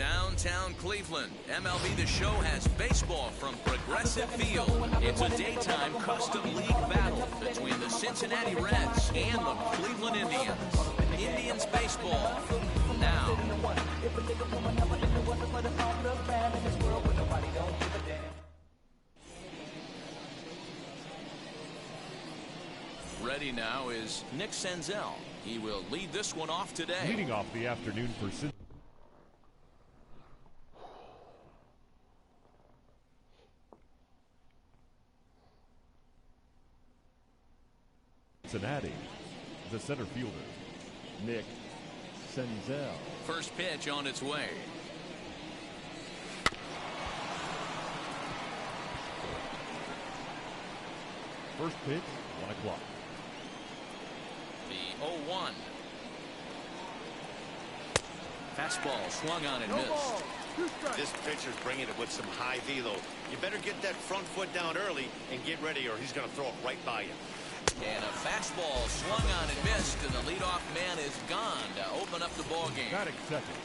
Downtown Cleveland, MLB the Show has baseball from Progressive Field. It's a daytime custom league battle between the Cincinnati Reds and the Cleveland Indians. Indians baseball now. Ready now is Nick Senzel. He will lead this one off today. Leading off the afternoon for Cincinnati, the center fielder, Nick Senzel. First pitch on its way. First pitch, 1 o'clock. The 0-1. Fastball swung on and missed. This pitcher's bringing it with some high velo. You better get that front foot down early and get ready, or he's going to throw it right by you. And a fastball swung on and missed, and the leadoff man is gone to open up the ball game. Batting second.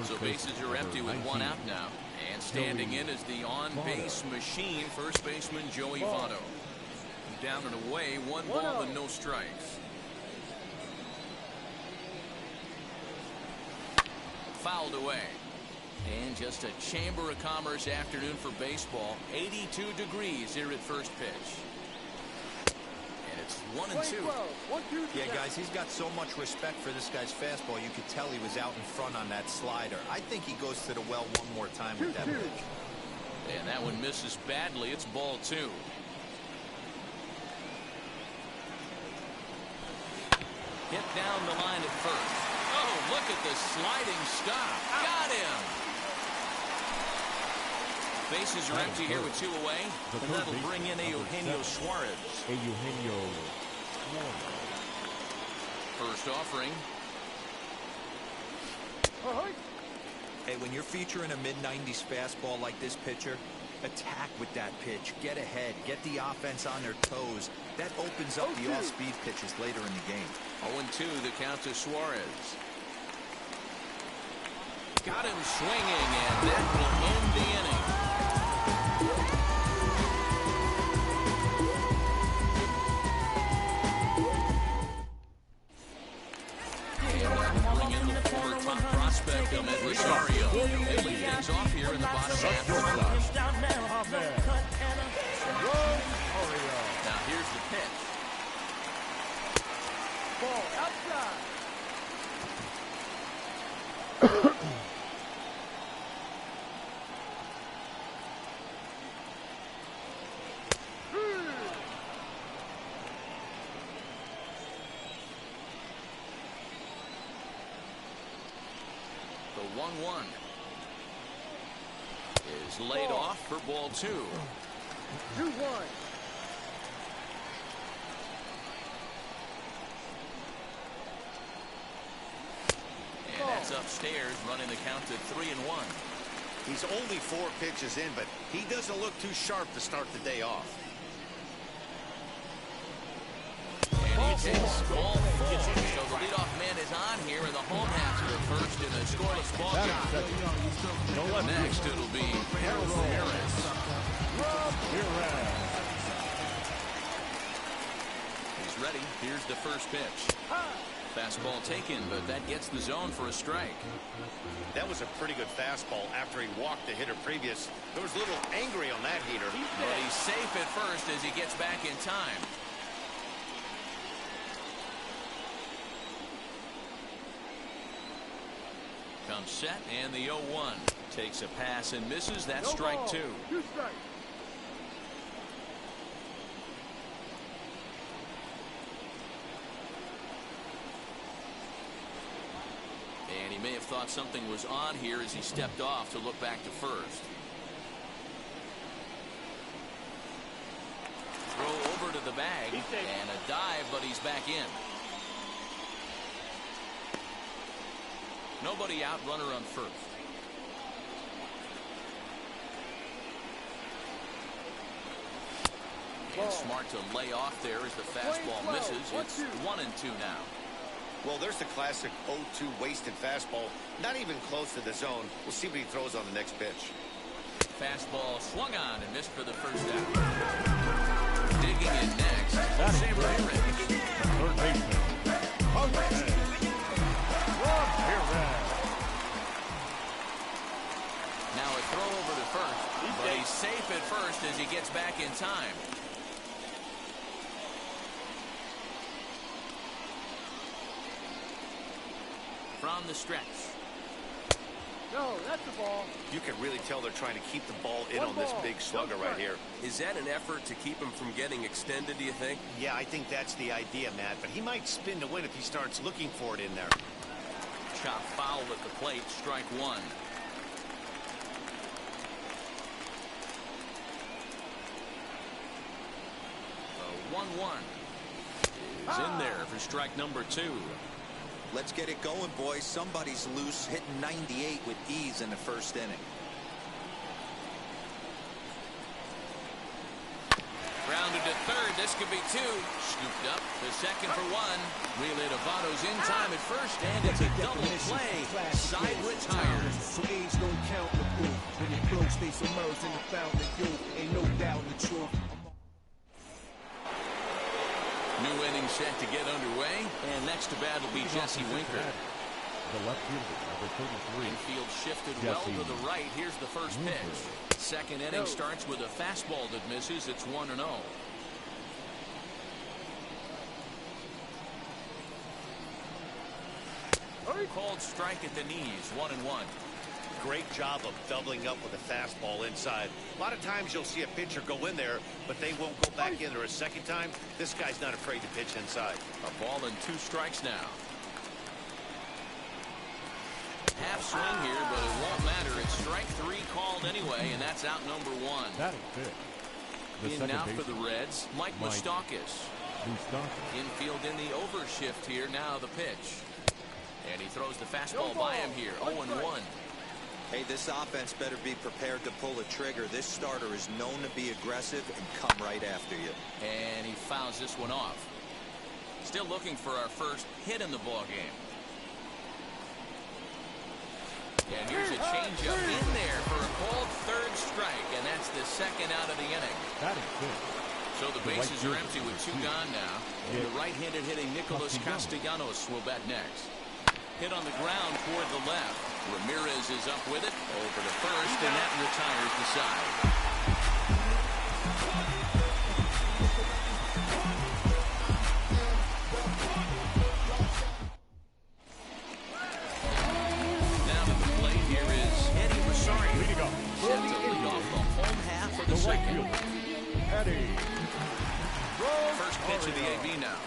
So bases are empty with 1 out now. And standing in is the on-base machine, first baseman Joey Votto. Down and away, 1 ball and no strikes. Fouled away. And just a Chamber of Commerce afternoon for baseball. 82 degrees here at first pitch. And it's 1-2. Yeah, guys, he's got so much respect for this guy's fastball. You could tell he was out in front on that slider. I think he goes to the well one more time with that pitch. And that one misses badly. It's ball 2. Hit down the line at first. Oh, look at the sliding stop. Got him. Bases are empty here with 2 away. And that'll bring in Eugenio Suarez. Eugenio Suarez. First offering. Hey, when you're featuring a mid-90s fastball like this pitcher, attack with that pitch. Get ahead. Get the offense on their toes. That opens up the off-speed pitches later in the game. 0-2, the count to Suarez. Got him swinging, and that will end the inning. And bring in the former top prospect, Ahmed Rosario. They lead things off here in the bottom half of the first. Now here's the pitch. Ball outside. The 1-1 is laid off for ball 2. 2-1. And that's upstairs, running the count to 3-1. He's only 4 pitches in, but he doesn't look too sharp to start the day off. And he takes ball 4. So the leadoff man is on here in the home half of the first in a scoreless ball game. Next, it'll be Harold Ramirez. He's ready. Here's the first pitch. Fastball taken, but that gets the zone for a strike. That was a pretty good fastball after he walked the hitter previous. There was a little angry on that heater. But he's safe at first as he gets back in time. Comes set, and the 0-1 takes a pass and misses. That's strike 2. 2 strikes. And he may have thought something was on here as he stepped off to look back to first. Throw over to the bag and a dive, but he's back in. Nobody out, runner on first. And smart to lay off there as the fastball misses. It's 1-2 now. Well, there's the classic 0-2 wasted fastball. Not even close to the zone. We'll see what he throws on the next pitch. Fastball swung on and missed for the first out. Digging in next, Jose Ramirez. Third baseman, Jose Ramirez. Now a throw over to first, but he's safe at first as he gets back in time. From the stretch. No, that's the ball. You can really tell they're trying to keep the ball in on this big slugger right here. Is that an effort to keep him from getting extended, do you think? Yeah, I think that's the idea, Matt. But he might spin to win if he starts looking for it in there. Chop foul at the plate, strike one. The 1-1 is in there for strike number 2. Let's get it going, boys. Somebody's loose, hitting 98 with ease in the first inning. Grounded to third. This could be 2. Scooped up to second for 1. Relay to Votto's in time at first, and it's a double play. Side retired. So age don't count the proof. When your flow stays submerged in the fountain of youth, ain't no doubt in the truth. New inning set to get underway, and next to bat will be Jesse Winker. The left fielder, number 33. Infield shifted Jesse well to the right. Here's the first pitch. Second inning starts with a fastball that misses. It's 1-0. Called strike at the knees. 1-1. Great job of doubling up with a fastball inside. A lot of times you'll see a pitcher go in there, but they won't go back in there a second time. This guy's not afraid to pitch inside. A ball and 2 strikes now. Half swing here, but it won't matter. It's strike 3 called anyway, and that's out number 1. That is it. The In now second for the Reds, Mike Moustakas. Infield in the overshift here. Now the pitch. And he throws the fastball by him here. 0-1. Hey, this offense better be prepared to pull a trigger. This starter is known to be aggressive and come right after you. And he fouls this one off. Still looking for our first hit in the ball game. And here's a changeup in there for a called third strike, and that's the second out of the inning. That is it. So the bases are empty with 2 gone now. The right-handed hitting Nicholas Castellanos will bat next. Hit on the ground toward the left. Ramirez is up with it over to first, and that retires the side. Now to the plate here is Eddie Rosario. Set to lead off the home half of the second. Eddie. First pitch of the AB now.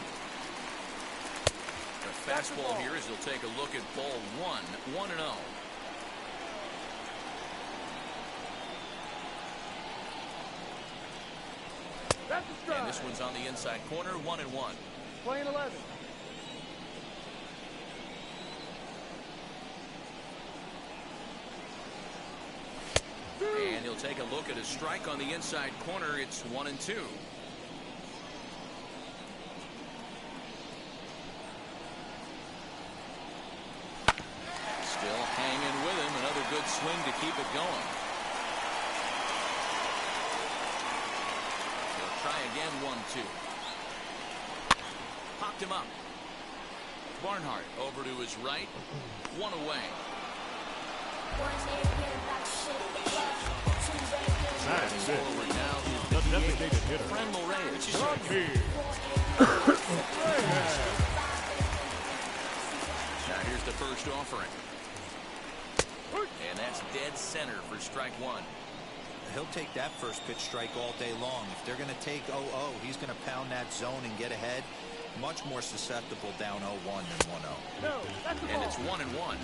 The fastball here as he'll take a look at ball 1, 1-0. And this one's on the inside corner, 1-1. Playing 11. And he'll take a look at a strike on the inside corner. It's 1-2. Still hanging with him. Another good swing to keep it going. He'll try again, 1-2. Popped him up. Barnhart over to his right. 1 away. That's it. Forward now is The the designated hitter. Franmil Reyes. Now here's the first offering. And that's dead center for strike 1. He'll take that first pitch strike all day long. If they're going to take 0-0, he's going to pound that zone and get ahead. Much more susceptible down 0-1 than 1-0. No, that's the ball. And it's 1-1.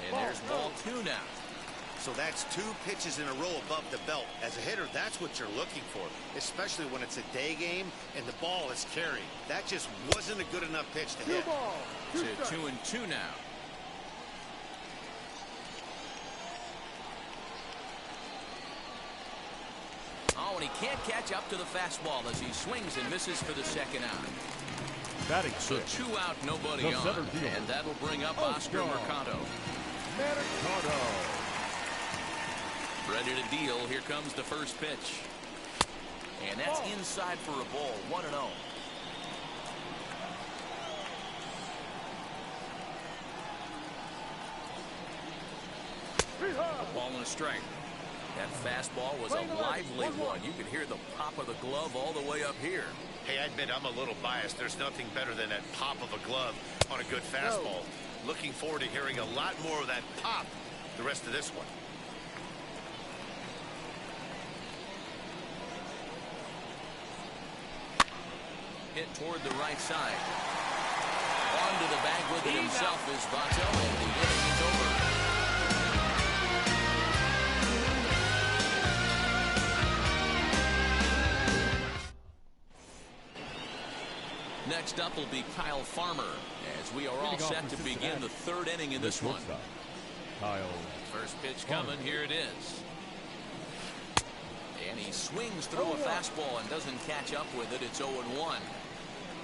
And there's ball 2 now. So that's 2 pitches in a row above the belt. As a hitter, that's what you're looking for, especially when it's a day game and the ball is carried. That just wasn't a good enough pitch to hit. Ball. To 2-2 now. and he can't catch up to the fastball as he swings and misses for the second out. Batting So six. 2 out, nobody The on, center fielder. and that'll bring up Oscar Mercado. Mercado. Ready to deal. Here comes the first pitch. And that's inside for a ball. 1-0. A ball and a strike. That fastball was a lively one. You could hear the pop of the glove all the way up here. Hey, I admit I'm a little biased. There's nothing better than that pop of a glove on a good fastball. Looking forward to hearing a lot more of that pop the rest of this one. Hit toward the right side. Onto the bag with it himself is Vato, and the inning is over. Next up will be Kyle Farmer, as we are all set to begin the third inning in this one. Kyle. First pitch coming, here it is. And he swings through a fastball and doesn't catch up with it. It's 0-1.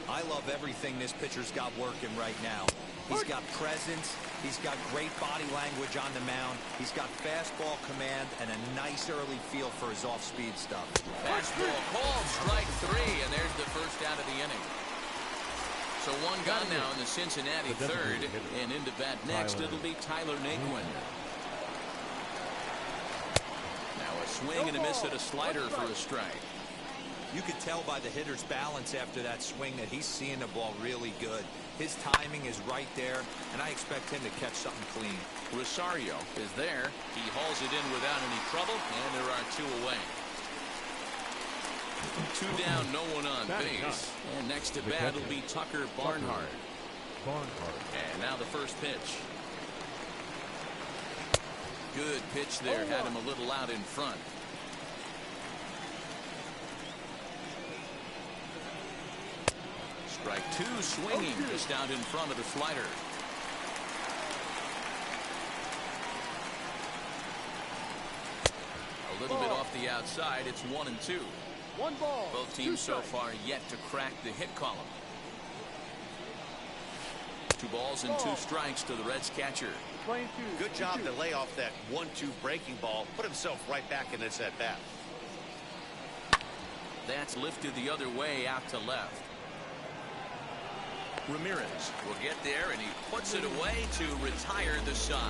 I love everything this pitcher's got working right now. He's got presence. He's got great body language on the mound. He's got fastball command and a nice early feel for his off-speed stuff. Fastball called, strike 3, and there's the first out of the inning. So 1 gone now in the Cincinnati third, and into bat next it'll be Tyler Naquin. Now a swing and a miss at a slider for a strike. You could tell by the hitter's balance after that swing that he's seeing the ball really good. His timing is right there, and I expect him to catch something clean. Rosario is there. He hauls it in without any trouble, and there are 2 away. 2 down, no one on base. And next to bat will be Tucker Barnhart. And now the first pitch. Good pitch there, had him a little out in front. Strike 2, swinging just out in front of the slider. A little bit off the outside. It's 1-2. 1 ball. Both teams so far yet to crack the hit column. 2 balls and 2 strikes to the Reds catcher. Good job to lay off that 1-2 breaking ball. Put himself right back in this at bat. That's lifted the other way out to left. Ramirez will get there, and he puts it away to retire the side.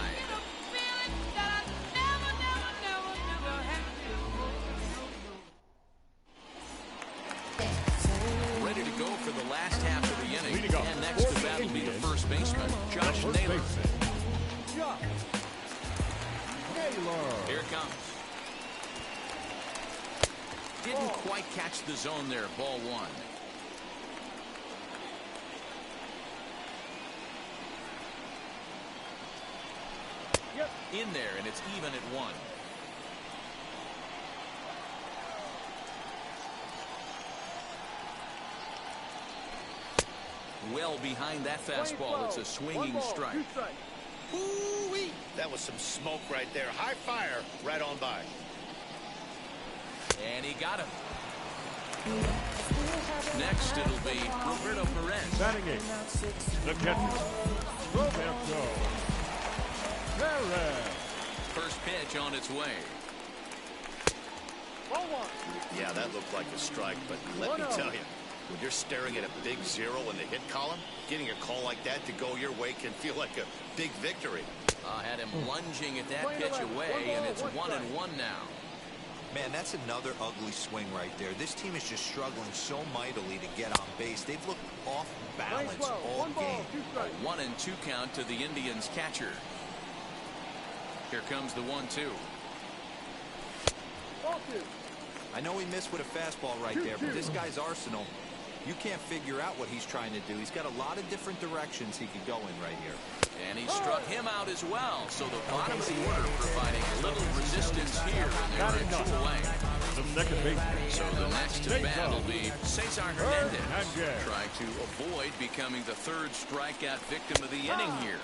Ready to go for the last half of the inning. And next to bat will be the first baseman, Josh Naylor. Here it comes. Didn't quite catch the zone there. Ball 1. In there, and it's even at 1. Well behind that fastball. It's a swinging strike. Woo-wee. That was some smoke right there. High fire right on by. And he got him. Next, it'll be Roberto Perez. Batting 8th, the catcher, Roberto Perez. First pitch on its way. Yeah, that looked like a strike, but let me tell you, when you're staring at a big 0 in the hit column, getting a call like that to go your way can feel like a big victory. Had him lunging at that pitch away, and it's 1-1 now. Man, that's another ugly swing right there. This team is just struggling so mightily to get on base. They've looked off balance all game. 1-2 count to the Indians catcher. Here comes the 1-2. I know he missed with a fastball right there, but this guy's arsenal, you can't figure out what he's trying to do. He's got a lot of different directions he could go in right here. And he struck him out as well. So the bottom of the order providing a little resistance here, and there are 2 away. So the next to bat will be Cesar Hernandez. Trying to avoid becoming the 3rd strikeout victim of the inning here.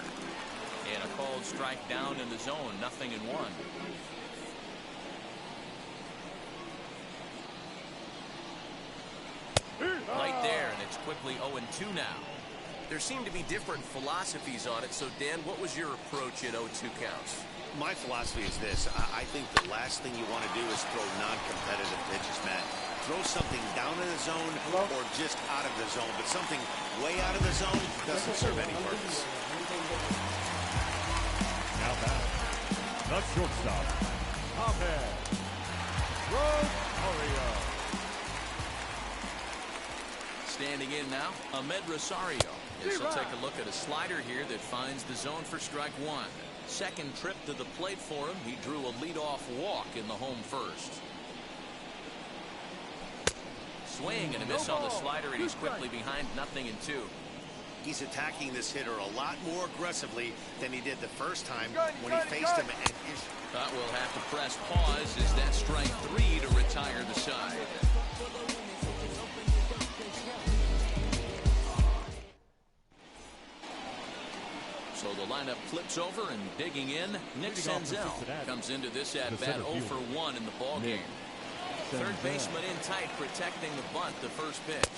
And a called strike down in the zone, 0-1. quickly 0-2 now. There seem to be different philosophies on it, so Dan, what was your approach at 0-2 counts? My philosophy is this. I think the last thing you want to do is throw non-competitive pitches, Matt. Throw something down in the zone or just out of the zone, but something way out of the zone doesn't serve any purpose. Now back, the shortstop, Rosario. Standing in now, Rosario. This will take a look at a slider here that finds the zone for strike one. Second trip to the plate for him. He drew a leadoff walk in the home first. Swing and a miss on the slider, and he's quickly behind 0-2. He's attacking this hitter a lot more aggressively than he did the first time when he faced him. But we'll have to press pause as that strike three to retire the side. So the lineup flips over, and digging in, Nick Senzel comes into this at-bat 0-for-1 in the ballgame. Third baseman in tight, protecting the bunt, the first pitch.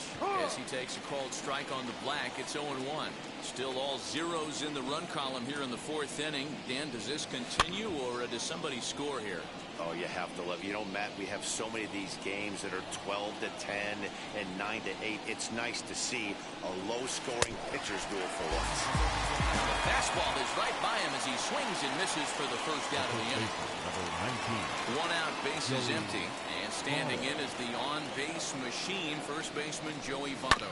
As he takes a called strike on the black, it's 0-1. Still all zeros in the run column here in the fourth inning. Dan, does this continue, or does somebody score here? Oh, you have to love. You know, Matt, we have so many of these games that are 12-10 and 9-8. It's nice to see a low-scoring pitcher's duel for once. The fastball is right by him as he swings and misses for the first out of the inning. One out, bases empty, and standing in is the on-base machine, first baseman Joey Votto.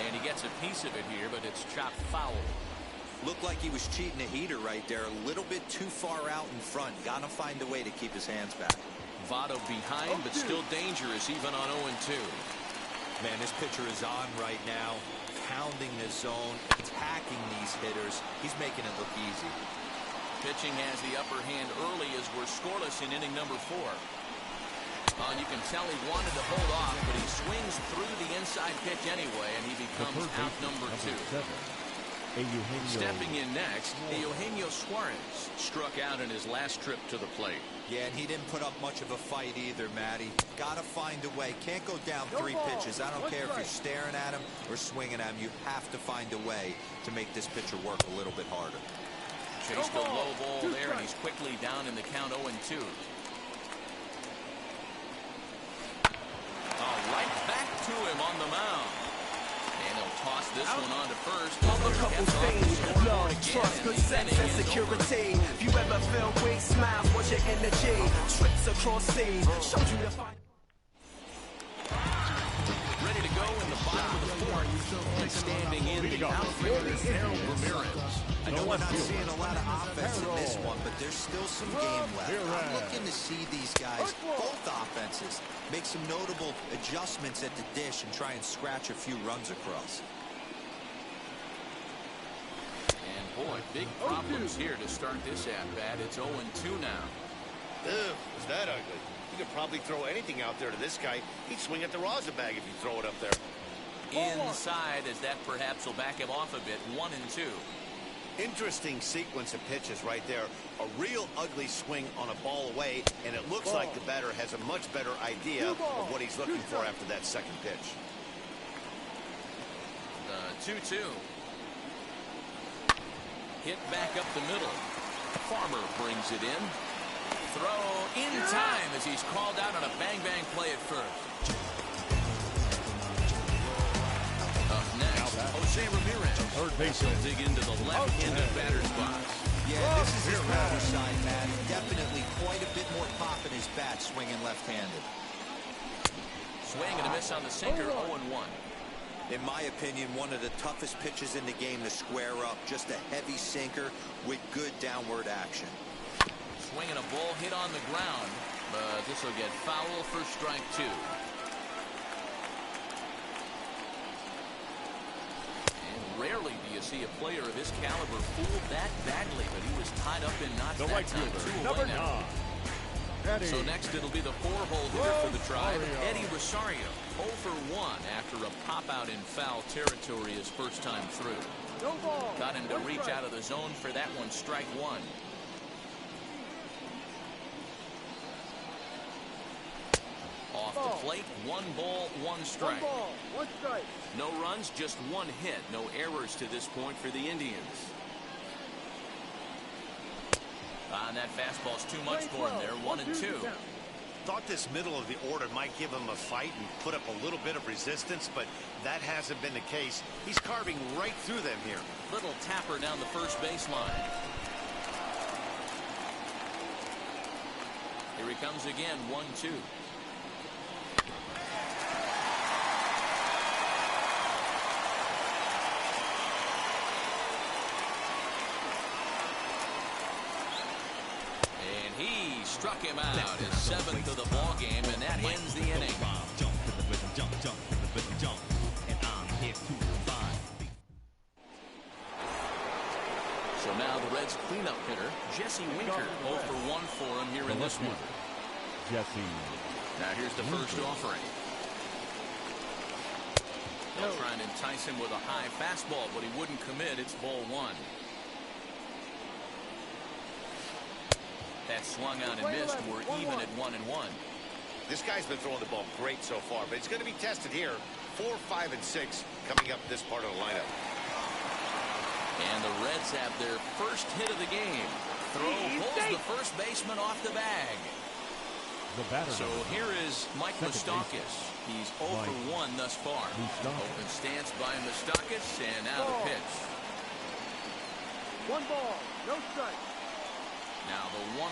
And he gets a piece of it here, but it's chopped foul. Looked like he was cheating a heater right there, a little bit too far out in front. Gotta find a way to keep his hands back. Votto behind, but still dangerous even on 0-2. Man, this pitcher is on right now, pounding the zone, attacking these hitters. He's making it look easy. Pitching has the upper hand early as we're scoreless in inning number 4. And you can tell he wanted to hold off, but he swings through the inside pitch anyway, and he becomes out number 2. Stepping in next, Eugenio Suarez struck out in his last trip to the plate. Yeah, and he didn't put up much of a fight either, Matty. Gotta find a way. Can't go down 3 pitches. I don't care if you're staring at him or swinging at him. You have to find a way to make this pitcher work a little bit harder. Chased a low ball there, and he's quickly down in the count 0-2. Right back to him on the mound. And he'll toss this one on to first. A couple things, love, trust, good sense, and security. If you ever feel weak, smiles, watch your energy. Trips across seas, showed you the fight. Ready to go in the bottom of the fourth. And standing in the outfielder is Harold Ramirez. I know we're not seeing a lot of offense in this one, but there's still some game left. I'm looking to see these guys, both offenses, make some notable adjustments at the dish and try and scratch a few runs across. And boy, big problems here to start this at-bat. It's 0-2 now. Ew, is that ugly? You could probably throw anything out there to this guy. He'd swing at the rosin bag if you throw it up there. Inside, as that perhaps will back him off a bit. 1-2. Interesting sequence of pitches right there. A real ugly swing on a ball away, and it looks like the batter has a much better idea of what he's looking for after that second pitch. 2-2. Hit back up the middle. Farmer brings it in. Throw in time as he's called out on a bang-bang play at first. Up next, Jose Ramirez. Third baseman. Dig into the left-handed batter's box. Yeah, this is his power side, man. Definitely quite a bit more pop in his bat swinging left-handed. Swing and a miss on the sinker, 0-1. In my opinion, one of the toughest pitches in the game to square up. Just a heavy sinker with good downward action. Swinging a ball hit on the ground, but this will get foul for strike 2. Rarely do you see a player of his caliber fooled that badly, but he was tied up in knots The that right time. fielder, number 9. So next it'll be the 4-hole hitter for the Tribe, Eddie Rosario. 0-for-1 after a pop-out in foul territory his first time through. Got him to reach out of the zone for that one, strike 1. Off the plate, 1 ball, 1 strike. 1 ball, 1 strike. No runs, just 1 hit. No errors to this point for the Indians. And that fastball's too much for him there. 1-2. Thought this middle of the order might give him a fight and put up a little bit of resistance, but that hasn't been the case. He's carving right through them here. Little tapper down the first baseline. Here he comes again, 1-2. And he struck him out, his 7th of the ball game, and that ends the inning. So now the Reds' cleanup hitter, Jesse Winker, 0 for 1 for him here in this one. Jesse. Now here's the first offering. They'll try and entice him with a high fastball, but he wouldn't commit. It's ball 1. That swung out and missed. We're even at 1-1. This guy's been throwing the ball great so far, but he's going to be tested here. 4, 5, and 6 coming up this part of the lineup. And the Reds have their first hit of the game. Throw pulls the first baseman off the bag. So here is Mike Moustakas. He's 0 for 1 thus far. Open stance by Moustakas, and now the pitch. 1 ball, no strike. Now the 1-0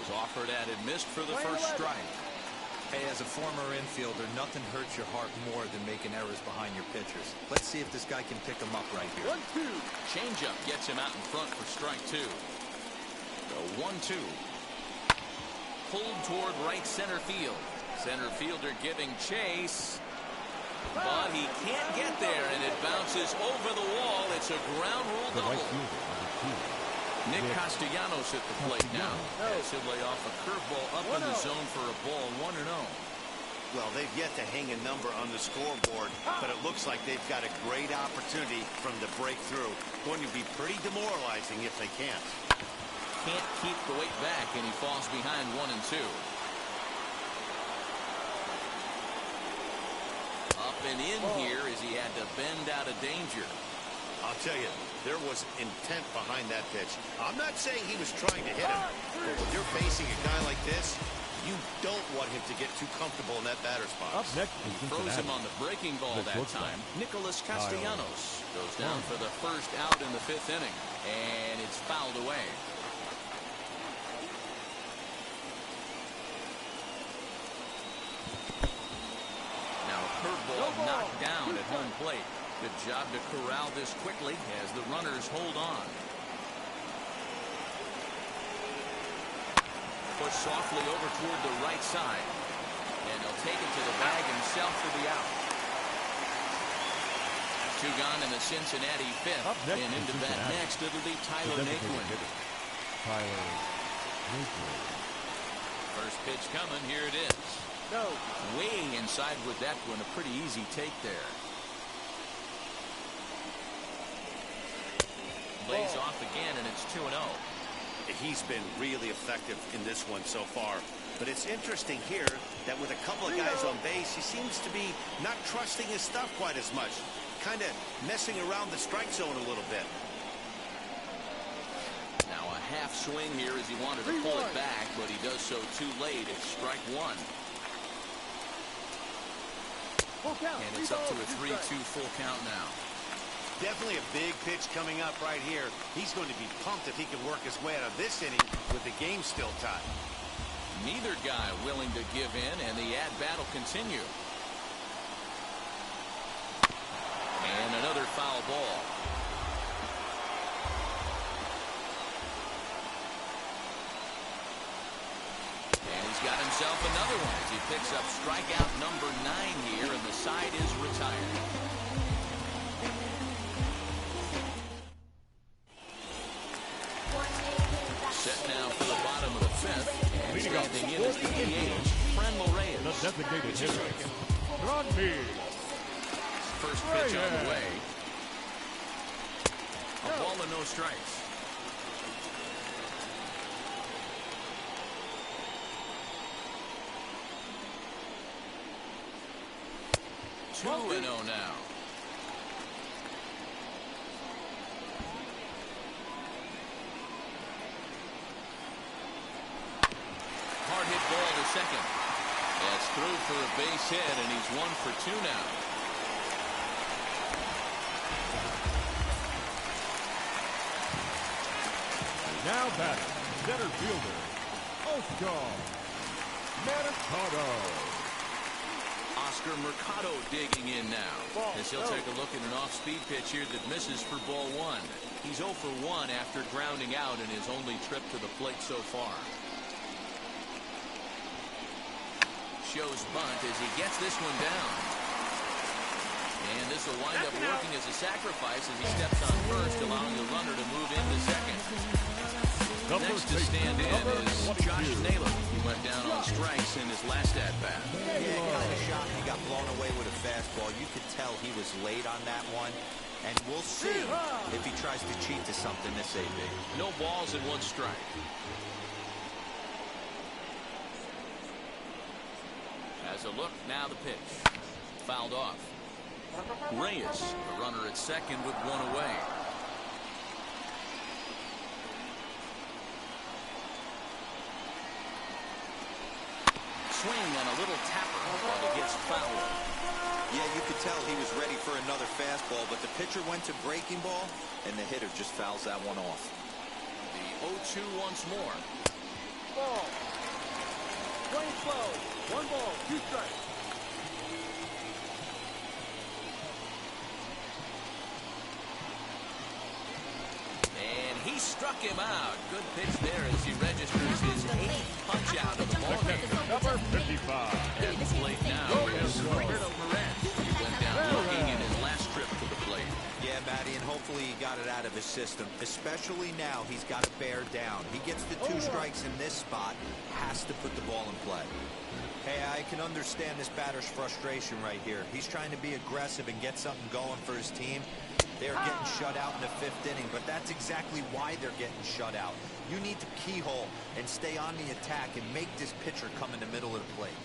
is offered at and missed for the first strike. Hey, as a former infielder, nothing hurts your heart more than making errors behind your pitchers. Let's see if this guy can pick them up right here. 1-2. Changeup gets him out in front for strike 2. The 1-2. Pulled toward right center field. Center fielder giving chase. But he can't get there, and it bounces over the wall. It's a ground rule double. Nick Castellanos at the plate now. As he'll lay off a curveball up in the zone for a ball, 1-0. Well, they've yet to hang a number on the scoreboard, but it looks like they've got a great opportunity from the breakthrough. Going to be pretty demoralizing if they can't. Can't keep the weight back, and he falls behind 1-2. Up and in here as he had to bend out of danger. I'll tell you, there was intent behind that pitch. I'm not saying he was trying to hit him, but when you're facing a guy like this, you don't want him to get too comfortable in that batter's box. Up next, he throws him on the breaking ball that time. Nicholas Castellanos goes down for the first out in the 5th inning, and it's fouled away. Now a curveball knocked down at home plate. Good job to corral this quickly as the runners hold on. Push softly over toward the right side. And he'll take it to the bag himself for the out. 2 gone in the Cincinnati 5th. And into that next, it'll be Tyler Naquin. First pitch coming. Here it is. No. Way inside with that one. A pretty easy take there. Lays off again, and it's 2-0. He's been really effective in this one so far. But it's interesting here that with a couple of guys on base, he seems to be not trusting his stuff quite as much. Kind of messing around the strike zone a little bit. Now a half swing here as he wanted to pull it back, but he does so too late. It's strike 1. And it's up to a 3-2 full count now. Definitely a big pitch coming up right here. He's going to be pumped if he can work his way out of this inning with the game still tied. Neither guy willing to give in, and the at-bat will continue. And another foul ball. And he's got himself another one as he picks up strikeout number 9 here, and the side is retired. Set now for the bottom of the 5th. And standing in is the DH, Franmil Reyes. The designated hitter. First pitch on the way. A ball and no strikes. 2-0 now. Hard hit ball to second. That's through for a base hit, and he's 1 for 2 now. Now batting, center fielder, Oscar Mercado. Oscar Mercado digging in now, as he'll take a look at an off-speed pitch here that misses for ball 1. He's 0 for 1 after grounding out in his only trip to the plate so far. Shows bunt as he gets this one down. And this will wind up working as a sacrifice as he steps on first, allowing the runner to move into second. Next to stand in is Josh Naylor. He went down on strikes in his last at-bat. Yeah, kind of shocked he got blown away with a fastball. You could tell he was late on that one. And we'll see if he tries to cheat to something this AB. No balls and 1 strike. As a look, now the pitch. Fouled off. Reyes, the runner at second with 1 away. Swing and a little tapper, but it gets fouled. Yeah, you could tell he was ready for another fastball, but the pitcher went to breaking ball, and the hitter just fouls that one off. The 0-2 once more. Ball. Swing slow. 1 ball, 2 strikes. And he struck him out. Good pitch there as he registers his 8th punch out of the ballgame. Number 55. At the plate now is Ricardo Perez. He went down looking in his last trip to the plate. Yeah, Matty, and hopefully he got it out of his system. Especially now, he's got to bear down. He gets the 2 strikes in this spot, has to put the ball in play. Hey, I can understand this batter's frustration right here. He's trying to be aggressive and get something going for his team. They're getting shut out in the 5th inning, but that's exactly why they're getting shut out. You need to keyhole and stay on the attack and make this pitcher come in the middle of the plate.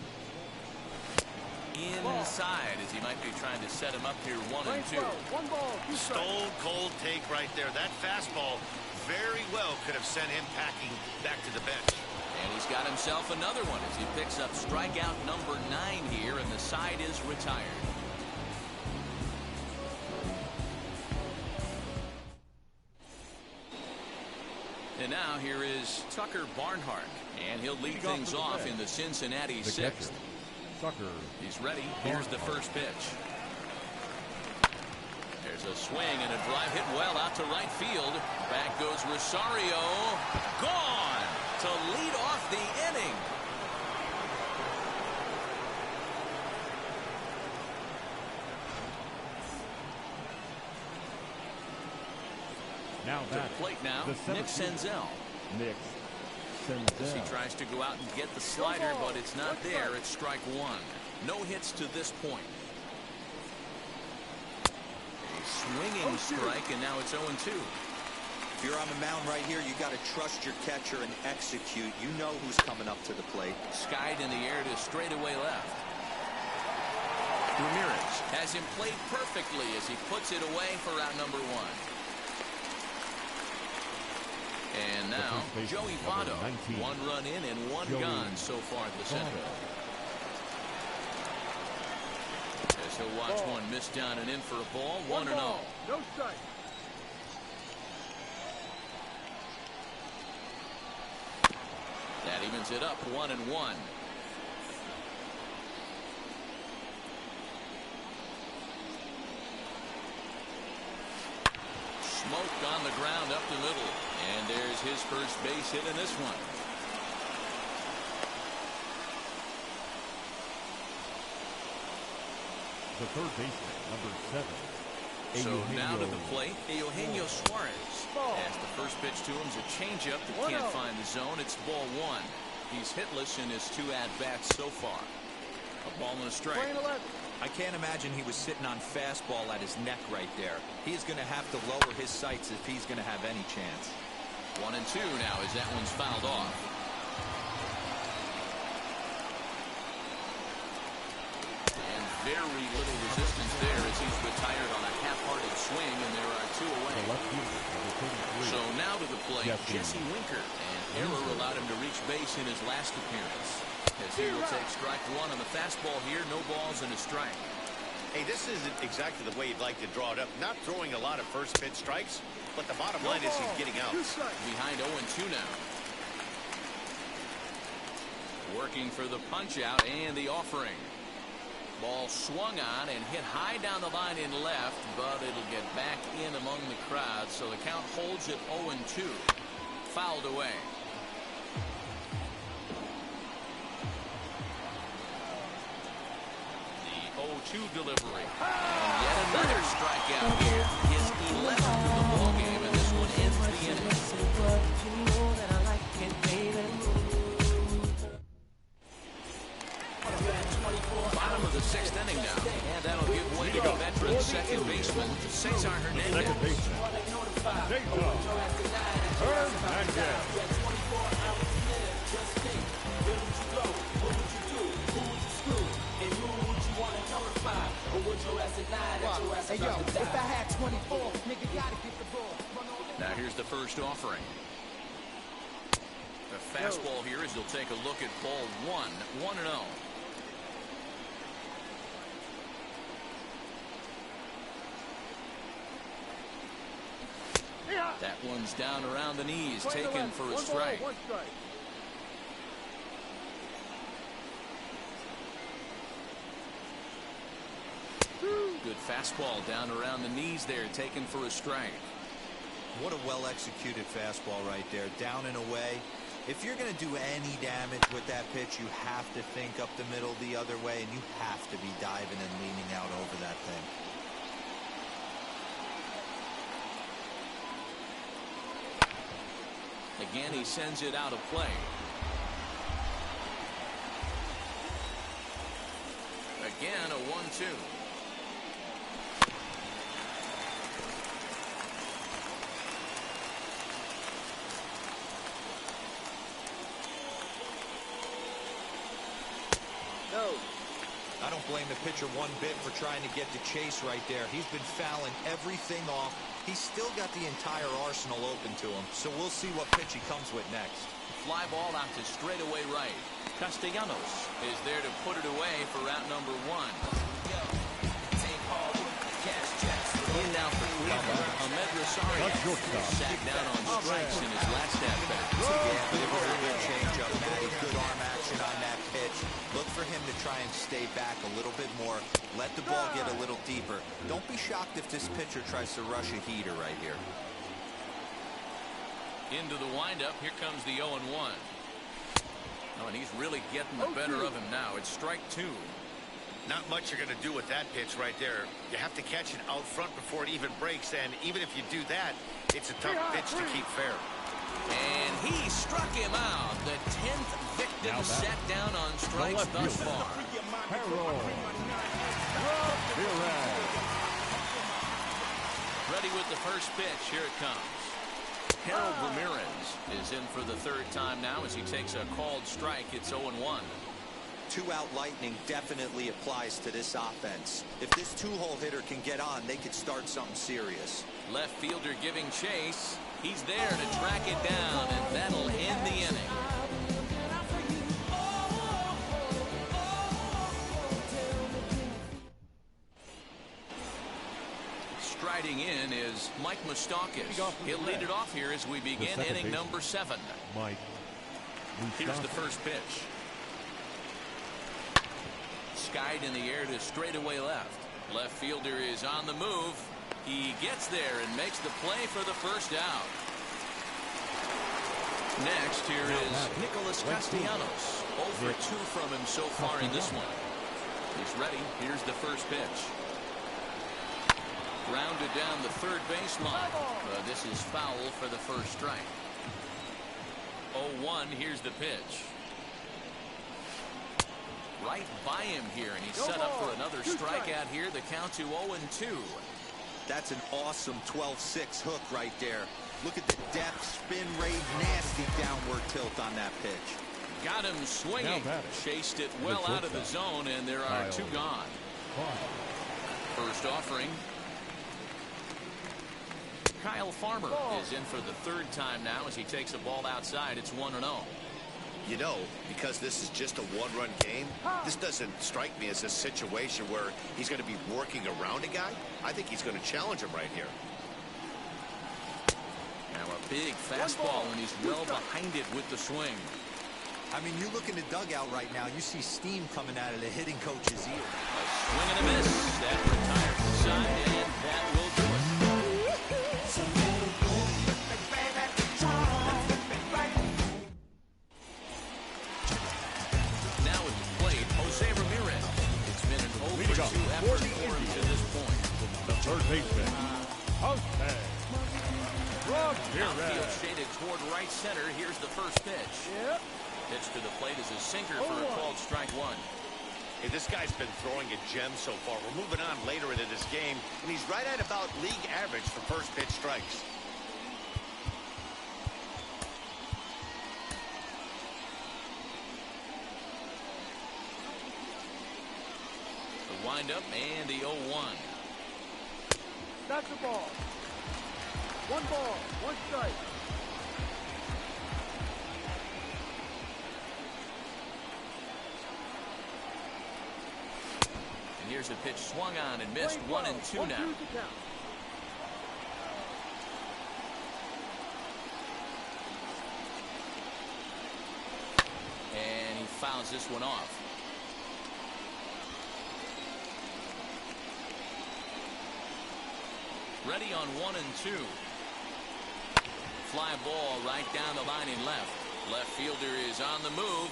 Inside as he might be trying to set him up here 1 and 2. 1 ball, 2 strikes. Stone cold take right there. That fastball very well could have sent him packing back to the bench. And he's got himself another one as he picks up strikeout number 9 here, and the side is retired. And now here is Tucker Barnhart, and he'll lead things off in the Cincinnati 6th. Tucker. He's ready. Here's the first pitch. There's a swing and a drive hit well out to right field. Back goes Rosario. Gone to lead off the inning. Now To the plate now, Nick Senzel. Nick As he Senzel. tries to go out and get the slider, but it's not there. It's strike 1. No hits to this point. A swinging strike, and now it's 0-2. If you're on the mound right here, you got to trust your catcher and execute. You know who's coming up to the plate. Skied in the air to straightaway left. Ramirez has him played perfectly as he puts it away for out number 1. And now, Joey Votto, 1 run in and 1 gone so far at the center. As he'll watch one miss down and in for a ball, 1-0. No strike. That evens it up 1-1. Smoked on the ground up the middle. And there's his first base hit in this one. The third baseman, number 7. So now to the Eugenio. plate, Eugenio Suarez. As the first pitch to him is a changeup that can't find the zone. It's ball 1. He's hitless in his 2 at-bats so far. A ball and a strike. I can't imagine he was sitting on fastball at his neck right there. He's going to have to lower his sights if he's going to have any chance. 1-2 now as that one's fouled off. And very little resistance there as he's retired on a half-hearted swing, and there are 2 away. So now to the plate, Jesse Winker, and error allowed him to reach base in his last appearance. As he will take strike 1 on the fastball here, no balls and a strike. Hey, this isn't exactly the way you'd like to draw it up. Not throwing a lot of first pitch strikes, but the bottom line is he's getting out. Behind 0-2 now. Working for the punch out and the offering. Ball swung on and hit high down the line in left, but it'll get back in among the crowd, so the count holds at 0-2. Fouled away. The 0-2 delivery. And yet another strikeout here. His 11th of the ball game, and this one ends the inning. Bottom of the 6th inning now, and that'll give way to the veteran second baseman, Cesar Hernandez. Second baseman, Cesar Hernandez. Hey, yo, if I had 24, nigga gotta get the ball. Now here's the first offering. The fastball here as he'll take a look at ball 1, 1-0. That one's down around the knees, taken for a strike. Good fastball down around the knees there, taken for a strike. What a well-executed fastball right there, down and away. If you're going to do any damage with that pitch, you have to think up the middle the other way, and you have to be diving and leaning out over that thing. Again, he sends it out of play. Again, a 1-2. I don't blame the pitcher one bit for trying to get the chase right there. He's been fouling everything off. He's still got the entire arsenal open to him, so we'll see what pitch he comes with next. Fly ball out to straightaway right. Castellanos is there to put it away for route number 1. In now for Cleveland, Ahmed Rosario sat down on strikes in his last at-bat. Yeah, but it was a good change-up, Matty. Good arm action on that pitch. Look for him to try and stay back a little bit more. Let the ball get a little deeper. Don't be shocked if this pitcher tries to rush a heater right here. Into the windup, here comes the 0-1. Oh, and he's really getting the better of him now. It's strike 2. Not much you're going to do with that pitch right there. You have to catch it out front before it even breaks, and even if you do that, it's a tough pitch to keep fair. And he struck him out. The 10th victim sat down on strikes thus far. Ready with the first pitch. Here it comes. Harold Ramirez is in for the 3rd time now as he takes a called strike. It's 0-1. 2-out lightning definitely applies to this offense. If this 2-hole hitter can get on, they could start something serious. Left fielder giving chase. He's there to track it down, and that'll end the inning. Striding in is Mike Moustakas. He'll lead it off here as we begin inning number 7. Here's the first pitch. Skied in the air to straightaway left. Left fielder is on the move. He gets there and makes the play for the first out. Next, here is Nicholas Castellanos. 0 for 2 from him so far in this one. He's ready. Here's the first pitch. Grounded down the 3rd baseline. This is foul for the first strike. 0-1. Here's the pitch. Right by him here, and he's set up for another strikeout here. The count to 0-2. That's an awesome 12-6 hook right there. Look at the depth, spin rate, nasty downward tilt on that pitch. Got him swinging. Chased it well out of the zone, and there are 2 gone. First offering. Kyle Farmer is in for the third time now as he takes a ball outside. It's 1-0. You know, because this is just a one-run game, this doesn't strike me as a situation where he's going to be working around a guy. I think he's going to challenge him right here. Now a big fastball, and he's well behind it with the swing. I mean, you look in the dugout right now, you see steam coming out of the hitting coach's ear. A swing and a miss. That retires the side, and that will do it. Now at the plate, Jose Ramirez. It's been an 0-for-2 effort for him to this point. The third baseman, Jose Outfield Ramirez. shaded toward right center. Here's the first pitch. Yep. Pitch to the plate is a sinker for a called strike one. Hey, this guy's been throwing a gem so far. We're moving on later into this game, and he's right at about league average for first pitch strikes. The windup and the 0-1. That's the ball. 1 ball, 1 strike. And here's a pitch swung on and missed. 1-2 now. And he fouls this one off. Ready on 1-2. Fly ball right down the line in left. Left fielder is on the move.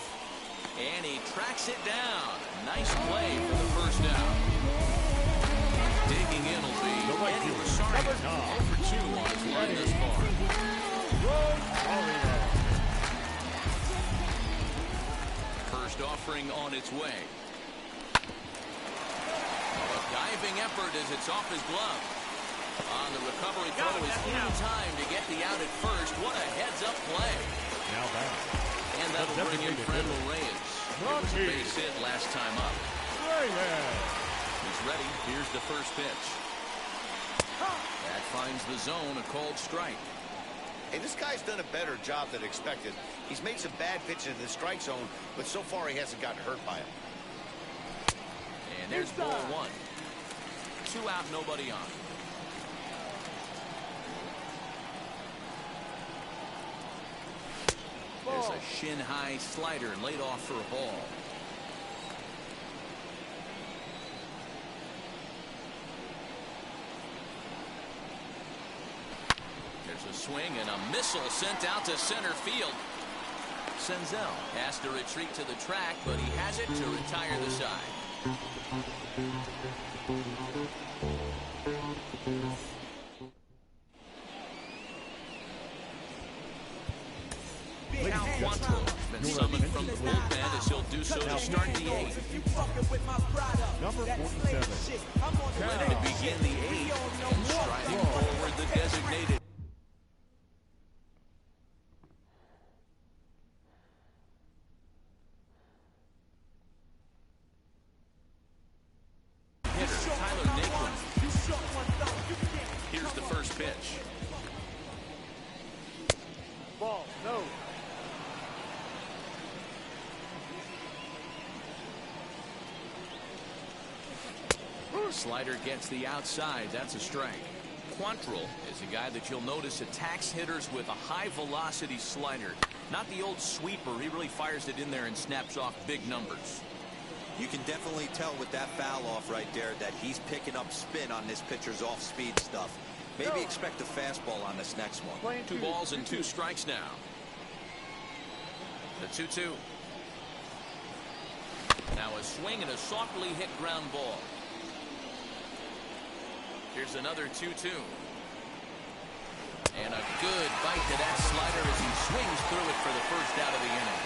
And he tracks it down. Nice play for the first down. Digging in will be Eddie Rosario. 0-for-2 on his line this far. First offering on its way. A diving effort as it's off his glove. On the recovery throw is in time to get the out at first. What a heads-up play. Now back. And that'll bring in Fernando Reyes. It was a base hit last time up. He's ready. Here's the first pitch. That finds the zone, a called strike. Hey, this guy's done a better job than expected. He's made some bad pitches in the strike zone, but so far he hasn't gotten hurt by it. And there's ball 1. 2 out, nobody on. There's a shin-high slider laid off for a ball. There's a swing and a missile sent out to center field. Senzel has to retreat to the track, but he has it to retire the side. Cal Quantrill has been summoned from the bullpen as he'll do so to start the 8th. Number 47. Ready to begin the 8th. And striding forward, the designated hitter, Tyler Naquin. Here's the first pitch. Ball, no. Slider gets the outside. That's a strike. Quantrill is a guy that you'll notice attacks hitters with a high velocity slider. Not the old sweeper. He really fires it in there and snaps off big numbers. You can definitely tell with that foul off right there that he's picking up spin on this pitcher's off-speed stuff. Maybe expect a fastball on this next one. 2 balls and 2 strikes now. The 2-2. Now a swing and a softly hit ground ball. Here's another 2-2. And a good bite to that slider as he swings through it for the first out of the inning.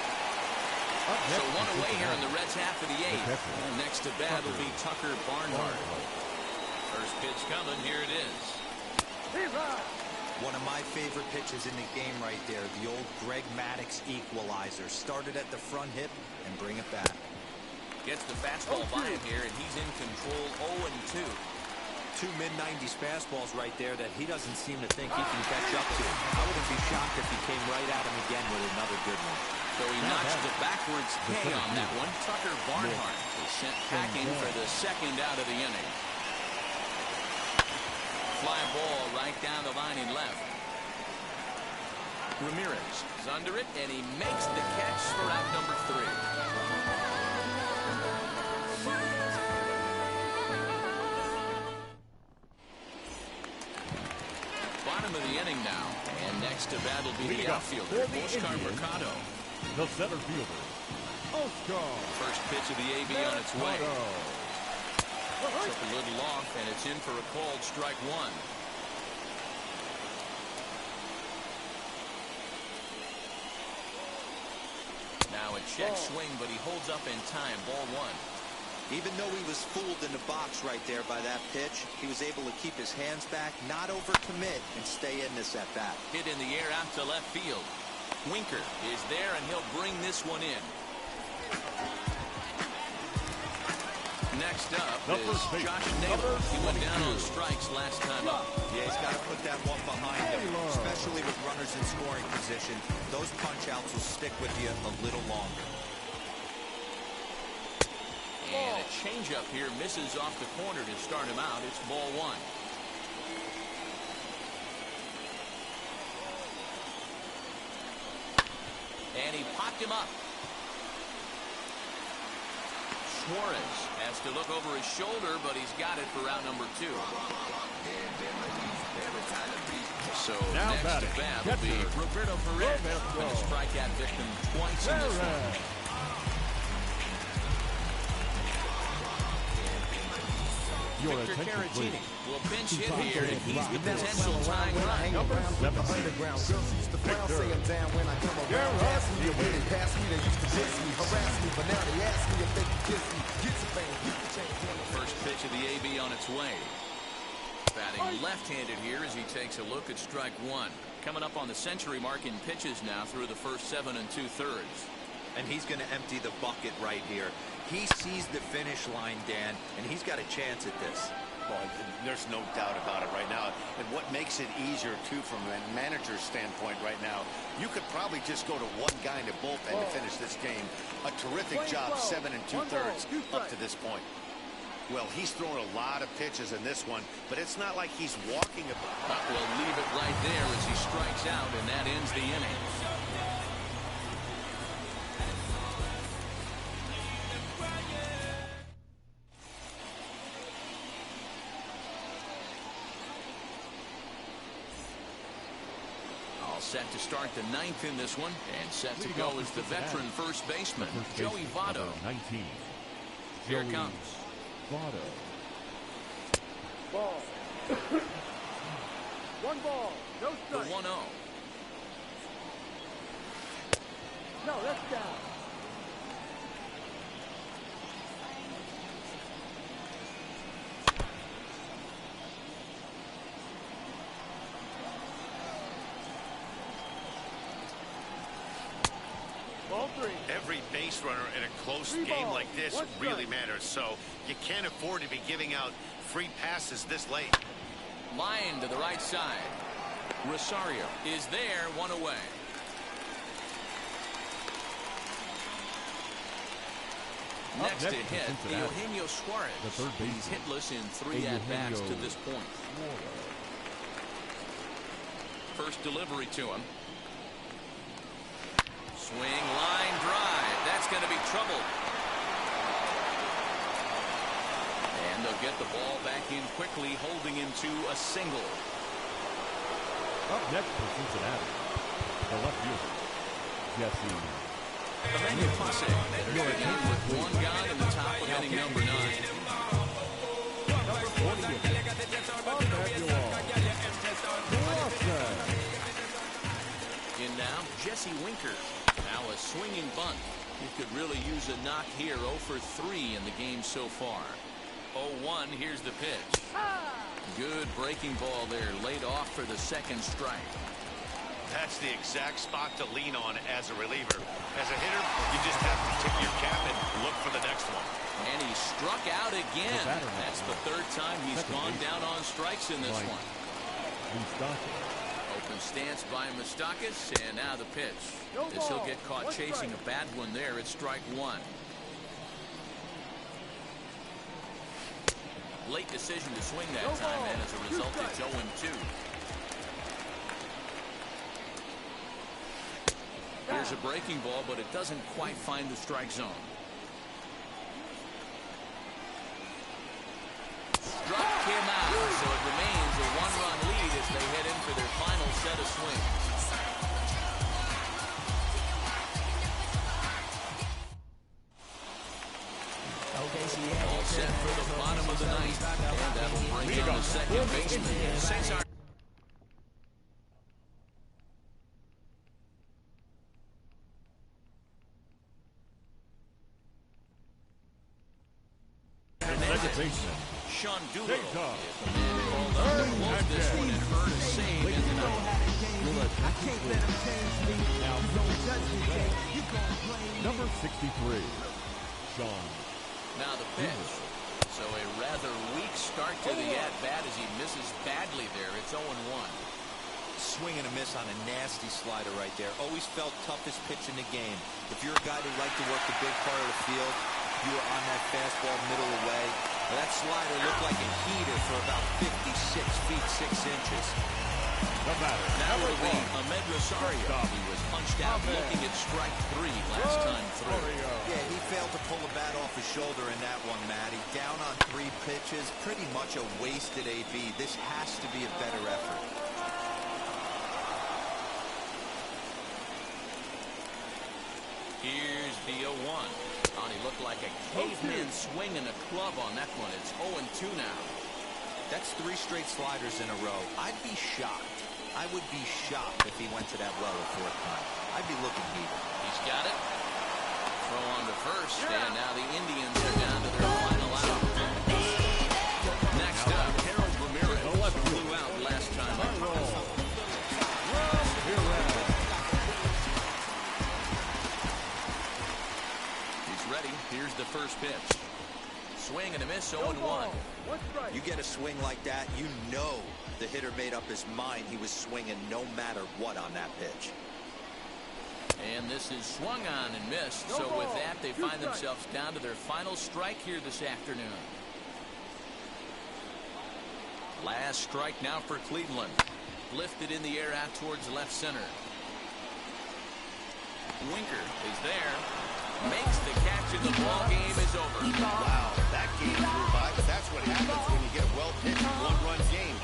So 1 away here in the Reds' half of the 8th. And next to bat will be Tucker Barnhart. First pitch coming. Here it is. One of my favorite pitches in the game right there. The old Greg Maddux equalizer. Started at the front hip and bring it back. Gets the fastball by him here, and he's in control. 0-2. 2 mid-90s fastballs right there that he doesn't seem to think he can catch up to. I wouldn't be shocked if he came right at him again with another good one. So he notched the backwards K on that one. Tucker Barnhart is sent packing for the second out of the inning. Fly ball right down the line in left. Ramirez is under it, and he makes the catch for out number 3. Bottom of the inning now, and next to bat will be the outfielder, Oscar Mercado. The center fielder, Oscar. First pitch of the AB on its way. Took a little off, and it's in for a called strike 1. Now a check swing, but he holds up in time. Ball 1. Even though he was fooled in the box right there by that pitch, he was able to keep his hands back, not overcommit, and stay in this at bat. Hit in the air out to left field. Winker is there, and he'll bring this one in. Next up is Josh Naylor. He went down on strikes last time up. Yeah, he's got to put that one behind him, especially with runners in scoring position. Those punch-outs will stick with you a little longer. And a changeup here misses off the corner to start him out. It's ball 1. And he popped him up. Suarez has to look over his shoulder, but he's got it for out number 2. So now next to bat will be Roberto Perez, been a strikeout victim twice in this one. Victor Caratini will pinch hit here, and he's the potential tying run. Number 7. Underground girls used to frown, say I'm down when I come around. Ask me, when they pass me, they used to diss me, harass me, but now they ask me if they can kiss me. Get some fame, get the change. First pitch of the AB on its way. Batting left-handed here as he takes a look at strike 1. Coming up on the century mark in pitches now through the first 7 2/3. And he's going to empty the bucket right here. He sees the finish line, Dan, and he's got a chance at this. Well, there's no doubt about it right now. And what makes it easier, too, from a manager's standpoint right now, you could probably just go to one guy in the bullpen to finish this game. A terrific job, 7 2/3 up to this point. Well, he's thrown a lot of pitches in this one, but it's not like he's walking a ball. We'll leave it right there as he strikes out, and that ends the inning. Set to start the 9th in this one, and set to go is the veteran first baseman, Joey Votto. 19. Here it comes. Votto. Ball. 1 ball. No The strike. 1-0. No, that's down. Ball 3. Every base runner in a close game like this really matters, so you can't afford to be giving out free passes this late. Line to the right side. Rosario is there, 1 away. Next to hit, Eugenio Suarez. The third baseman. He's hitless in 3 at-bats to this point. First delivery to him. Swing, line drive. That's going to be trouble. And they'll get the ball back in quickly, holding him to a single. Up next for Cincinnati, the left fielder, Jesse. Emmanuel Passe with 1 guy in the top of inning number 9. Number In now, Jesse Winker. Now a swinging bunt. He could really use a knock here. 0 for 3 in the game so far. 0-1. Here's the pitch. Good breaking ball there. Laid off for the second strike. That's the exact spot to lean on as a reliever. As a hitter, you just have to tip your cap and look for the next one. And he struck Struck out again. That's the third time he's gone down on strikes in this one. Open stance by Moustakas, and now the pitch. As he'll get caught chasing a bad one there, it's strike one. Late decision to swing that time, and as a result, it's 0-2. Here's a breaking ball, but it doesn't quite find the strike zone. Struck him out, so it remains a one-run lead as they head in for their final set of swings. All set for the bottom of the ninth, and that will bring in the second baseman. Saints are Sean Doolittle. If the man called up to close this one and earn a save in the ninth. Number 63, Sean. Now the pitch. So a rather weak start to the at-bat as he misses badly there. It's 0-1. Swing and a miss on a nasty slider right there. Always felt toughest pitch in the game. If you're a guy who liked to work the big part of the field, you were on that fastball middle away. Well, that slider looked like a heater for about 56 feet 6 inches. Now it'll be Ahmed Rosario. He was punched out looking at strike 3 last time through. Yeah, he failed to pull the bat off his shoulder in that one, Matty. Down on 3 pitches, pretty much a wasted AB. This has to be a better effort. Here's the 0-1. He looked like a caveman swinging a club on that one. It's 0-2 now. That's 3 straight sliders in a row. I'd be shocked. I would be shocked if he went to that well a 4th time. I'd be looking heated. He's got it. Throw on to first, and now the Indians are down to their final out. Next up, Harold Ramirez blew out last time up. Ready. Here's the first pitch. Swing and a miss, 0-1. You get a swing like that, you know the hitter made up his mind he was swinging no matter what on that pitch. And this is swung on and missed. So with that, they find themselves down to their final strike here this afternoon. Last strike now for Cleveland. Lifted in the air out towards left center. Winker is there. Makes the catch, and the ball game is over. Wow, that game flew by, but that's what happens when you get a well-pitched one-run game.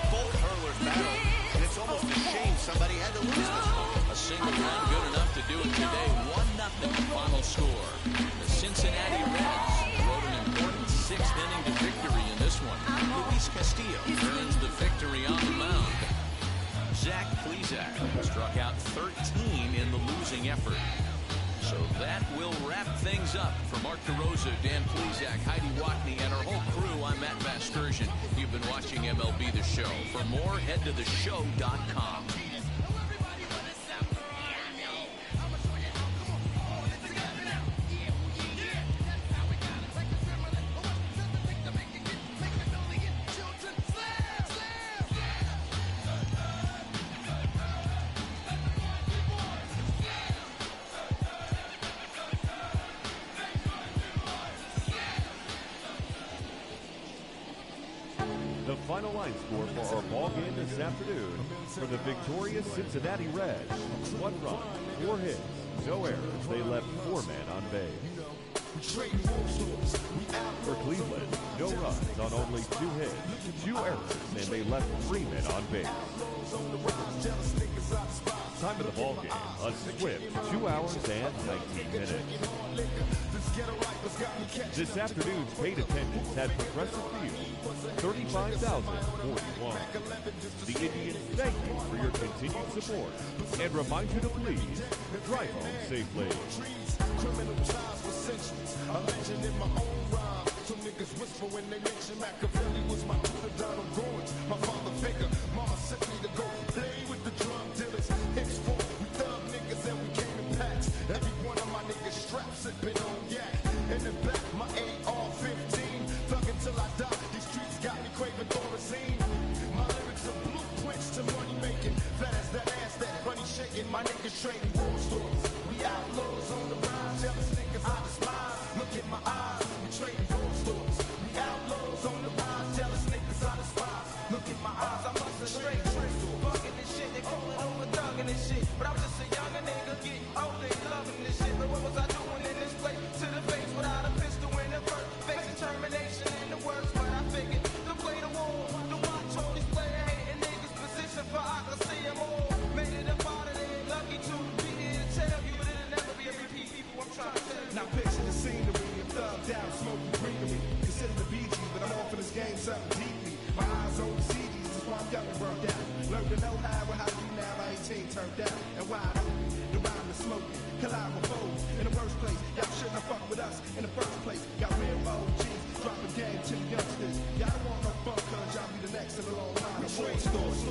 Both hurlers battled, and it's almost a shame somebody had to lose this one. A single run good enough to do it today. 1-0 final score. The Cincinnati Reds wrote an important 6th inning to victory in this one. Luis Castillo earns the victory on the mound. Zach Plesac struck out 13 in the losing effort. So that will wrap things up. For Mark DeRosa, Dan Plesac, Heidi Watney, and our whole crew, I'm Matt Vasgersian. You've been watching MLB The Show. For more, head to theshow.com. The final line score for our ball game this afternoon for the victorious Cincinnati Reds: 1 run, 4 hits, no errors. They left 4 men on base. For Cleveland, no runs on only 2 hits, 2 errors, and they left 3 men on base. Time of the ball game, a swift 2 hours and 19 minutes. This afternoon's paid attendance at Progressive Field, 35,041. The Indians thank you for your continued support and remind you to please drive home safely. A legend in my own rhyme. Some niggas whisper when they mention Machiavelli was my brother, Donald Gorge, my father figure. Mama sent me to go play with the drug dealers. X4, we thug niggas and we came in packs. Every one of my niggas strapped sipping on yak. In the back, my AR-15. something deeply. My eyes on the CDs, that's why I'm young and burned out. Learned to know how I do now by 18 turned out. And wide open, the rhyme is smoking, collide with foes. In the first place, y'all shouldn't have fucked with us in the first place. Got real OGs, dropping game to the youngsters. Y'all don't want no fun, cause y'all be the next in the long line. We trade stores,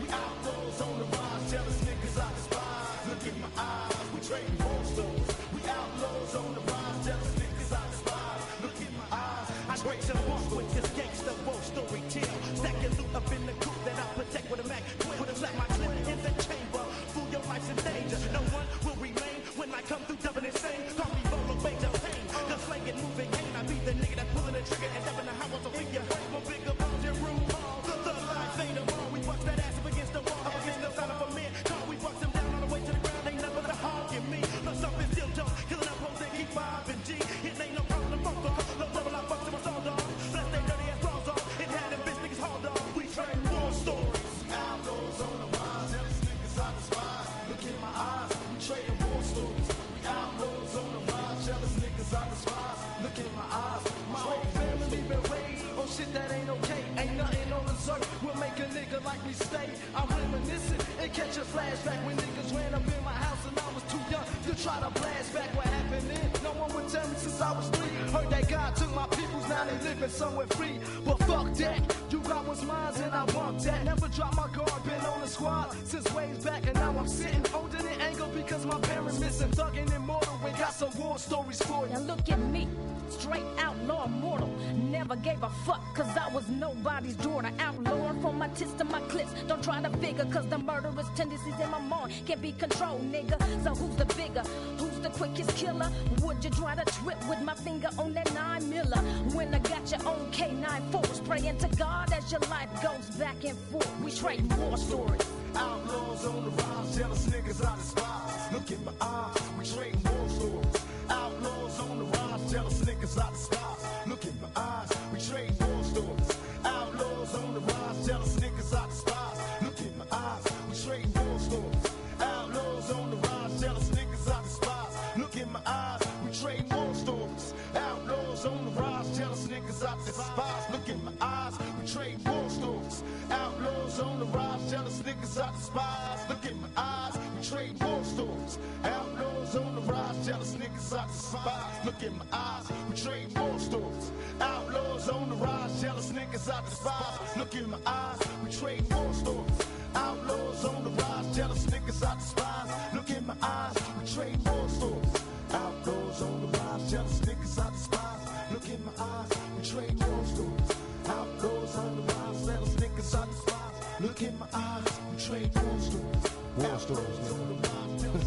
we outlaws on the rise, jealous niggas I despise. Look in my eyes, we trading war stores. We outlaws on the rise, jealous niggas I despise. Look in my eyes, I break the walk with this gangster war story tale. Stack your loot up in the coupe that I protect with a Mac 12. Put a black my clip in the chamber. Fool, your life's in danger. No one will remain when I come through double insane. Call me Bolo Major Pain. The slang and moving cane. I be the nigga that pulling the trigger and up in the house so figure. More bigger balls and room ball. The life ain't a ball. We bust that ass up against the wall. Up against the side of a man. Call we bust him down all the way to the ground. Ain't nothing but a hog in me. No something still jump. Killing up hoes and keep vibing G. It ain't no problem to fuck off. No level I bust him a saw dog. Bless they dirty ass balls off. It had them bitch niggas hauled off. We trade war stories. outlaws on the rise, jealous niggas I despise. Look in my eyes, we trading war stories. We outlaws on the rise, jealous niggas I despise. Look in my eyes, My whole family been raised on shit that ain't okay. Ain't nothing on this earth will make a nigga like me stay. I'm reminiscing and catch a flashback when niggas ran up in my house and I was too young to try to blast back what happened then. No one would tell me since I was 3. Heard that God took my peoples, now they living somewhere free. But fuck that, you got what's mine and I want that. Never drop my guard, been on the squad since ways back and now I'm sitting holding it anger because my parents missing. Thugging immortal, we got some war stories for you. Now look at me, straight outlaw mortal. Never gave a fuck cause I was nobody's daughter. Outlawing from my tits to my clips. Don't try to figure cause the murderous tendencies in my mind can't be controlled, nigga. So who's the bigger? Who's the quickest killer? Would you try to trip with my finger on that 9mm? When I got your own K9 force, praying to God as your life goes back and forth. We trade war stories. outlaws on the rise, jealous niggas I despise. Look in my eyes, we trading war stories. Outlaws on the rise, jealous niggas I despise. Look in my eyes, we trading war stories. Outlaws on the rise, jealous niggas I despise. Look in my eyes, we trading war stories. Outlaws on the rise, jealous niggas I despise. Look in my eyes, we trading war stories. Outlaws on the rise, jealous niggas I despise. Look in my eyes, we trade war stories. Outlaws on the rise, jealous niggas I despise. Look in my eyes, we trade war stories. Outlaws on the rise, jealous niggas I despise. Look in my eyes, we trade war stories. Outlaws on the rise, jealous niggas I despise. Look in my eyes, we trade war stories. Outlaws on the rise, jealous niggas I despise. Look in my eyes, we trade war stories. Outlaws on the rise, jealous niggas I despise. Look in my eyes, we trade war stories. Outlaws on the rise, jealous niggas I despise. Look in my eyes, we trade war stories. War stories, nigga.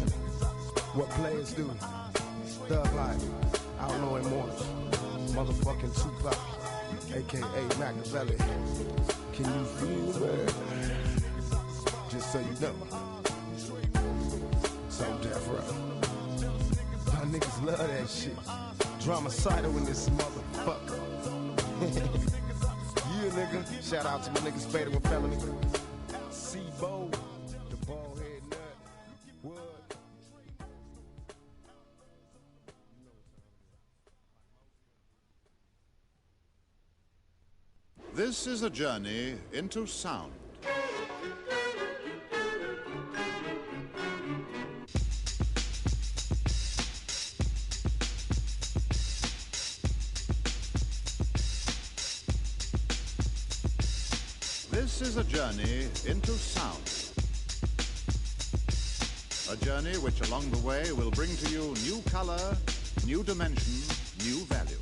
What players do. Thug life, outlaw immortals, motherfucking Tupac, a.k.a. Machiavelli. Can you feel it? Just so you know. So death row. Y'all niggas love that shit. Dramacidal in this motherfucker. Yeah, nigga. Shout out to my niggas Fatal and Felony. C.O.D, the bald head nut. What? This is a journey into sound. This is a journey into sound. A journey which along the way will bring to you new color, new dimension, new value.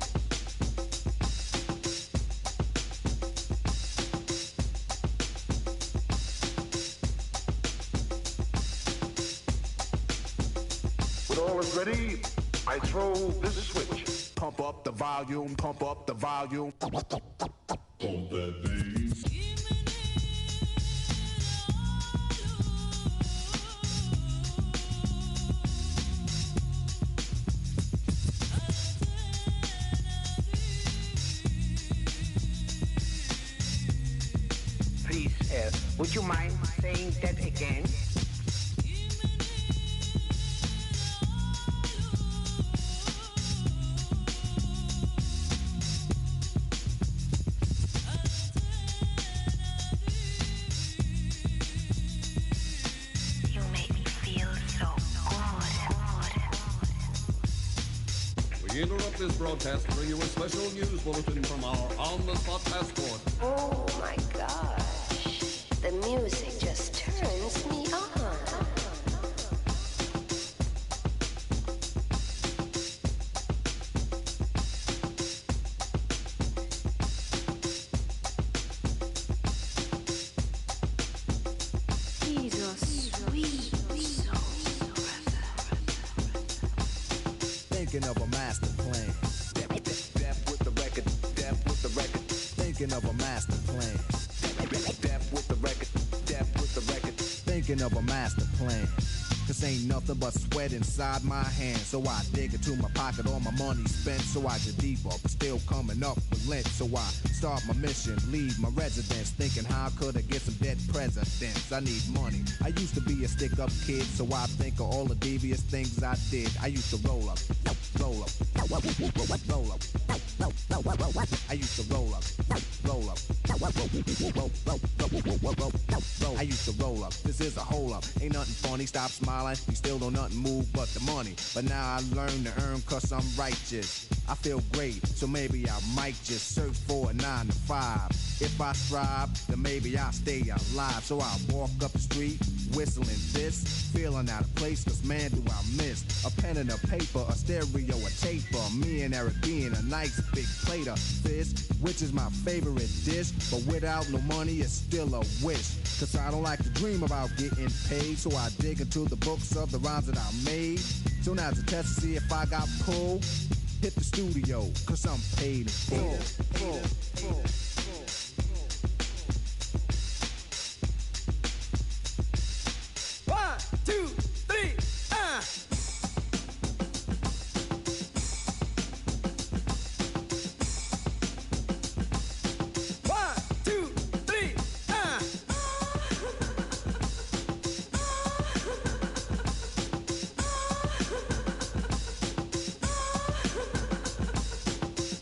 When all is ready, I throw this switch. Pump up the volume, pump up the volume. Pump that bass. Please, would you mind saying that again? We interrupt this broadcast to bring you a special news bulletin from our on-the-spot passport. Oh my gosh. The music just turns me on. Thinking of a master plan. Death with the record. Death with the record. Thinking of a master plan. Death with the record. Death with the record. Thinking of a master plan. Cause ain't nothing but sweat inside my hands. So I dig into my pocket, all my money spent. So I get deeper, but still coming up with lint. So I start my mission, leave my residence. Thinking how could I get some dead presidents? I need money. I used to be a stick-up kid, so I think of all the devious things I did. I used to roll up, roll up, roll up, roll up. I used to roll up, roll up, roll. I used to roll up. This is a hole up. Ain't nothing funny. Stop smiling. You still don't nothing move but the money. But now I learn to earn cause I'm righteous. I feel great, so maybe I might just search for a 9 to 5. If I strive, then maybe I'll stay alive. So I walk up the street, whistling this, feeling out of place, cause man do I miss a pen and a paper, a stereo, a taper. Me and Eric being a nice big plate of fish, which is my favorite dish. But without no money, it's still a wish. Cause I don't like to dream about getting paid, so I dig into the books of the rhymes that I made. So now's a test to see if I got pulled. Hit the studio, cause I'm paid in full. One, two, three, One, two, three,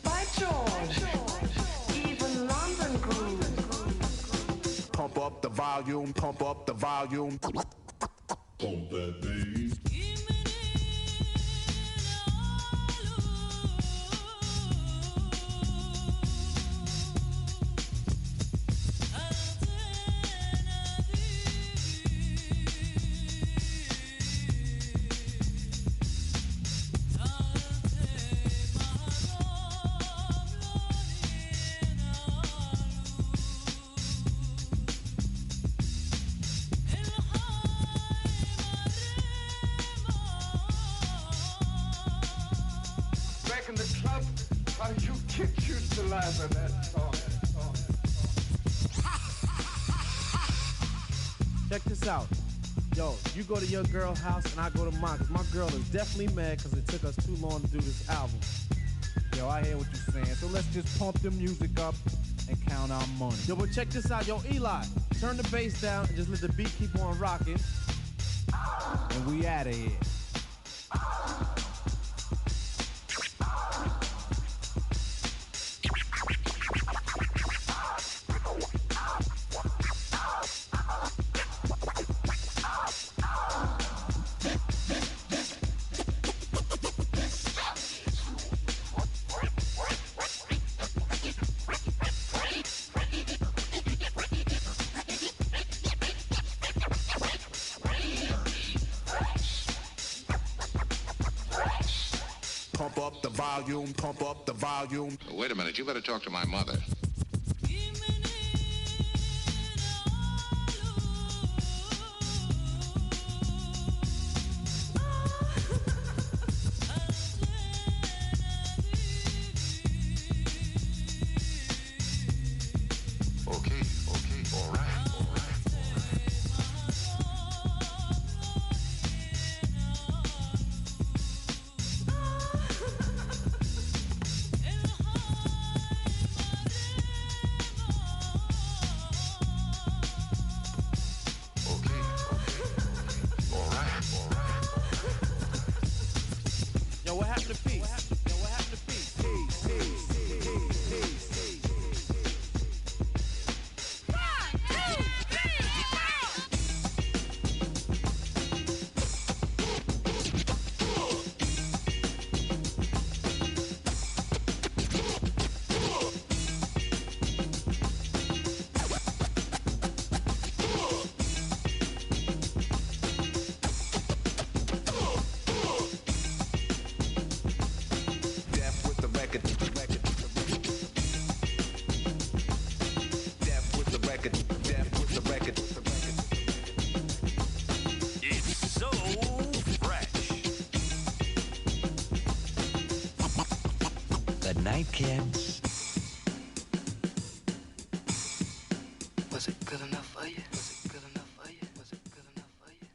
By George, even London grooves. Pump up the volume, pump up the volume. Pump that bass. Back in the club, how you kids used to laugh at that song. Check this out. Yo, you go to your girl's house and I go to mine. Cause my girl is definitely mad because it took us too long to do this album. Yo, I hear what you're saying. So let's just pump the music up and count our money. Yo, but check this out. Yo, Eli, turn the bass down and just let the beat keep on rocking. And we out of here. Pump up the volume, pump up the volume. Wait a minute, you better talk to my mother. Okay, all right. Yo, what happened to peace? Yo, what happened to peace? Peace. 1, 2, 3, 4. Good night, kid. Was it good enough for you? Was it good enough for you? Was it good enough for you?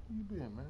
Where you been, man?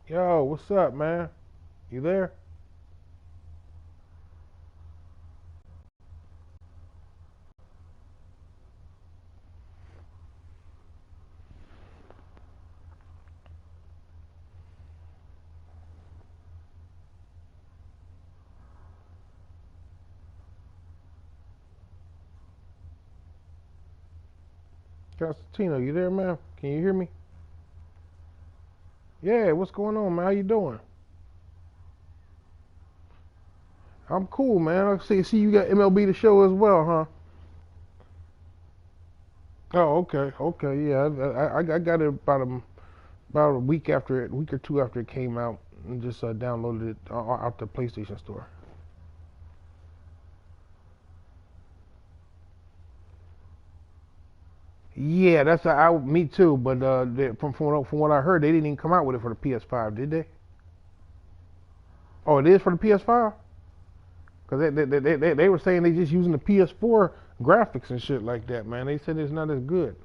Yo, what's up, man? You there? Constantino, you there, man? Can you hear me? Yeah, what's going on, man? How you doing? I'm cool, man. I see you got MLB the Show as well, huh? Oh, okay, yeah. I got it about a week after it, week or two after it came out, and just downloaded it out the PlayStation Store. Yeah, me too. But from what I heard, they didn't even come out with it for the PS5, did they? Oh, it is for the PS5? Because they were saying they just using the PS4 graphics and shit like that, man. They said it's not as good.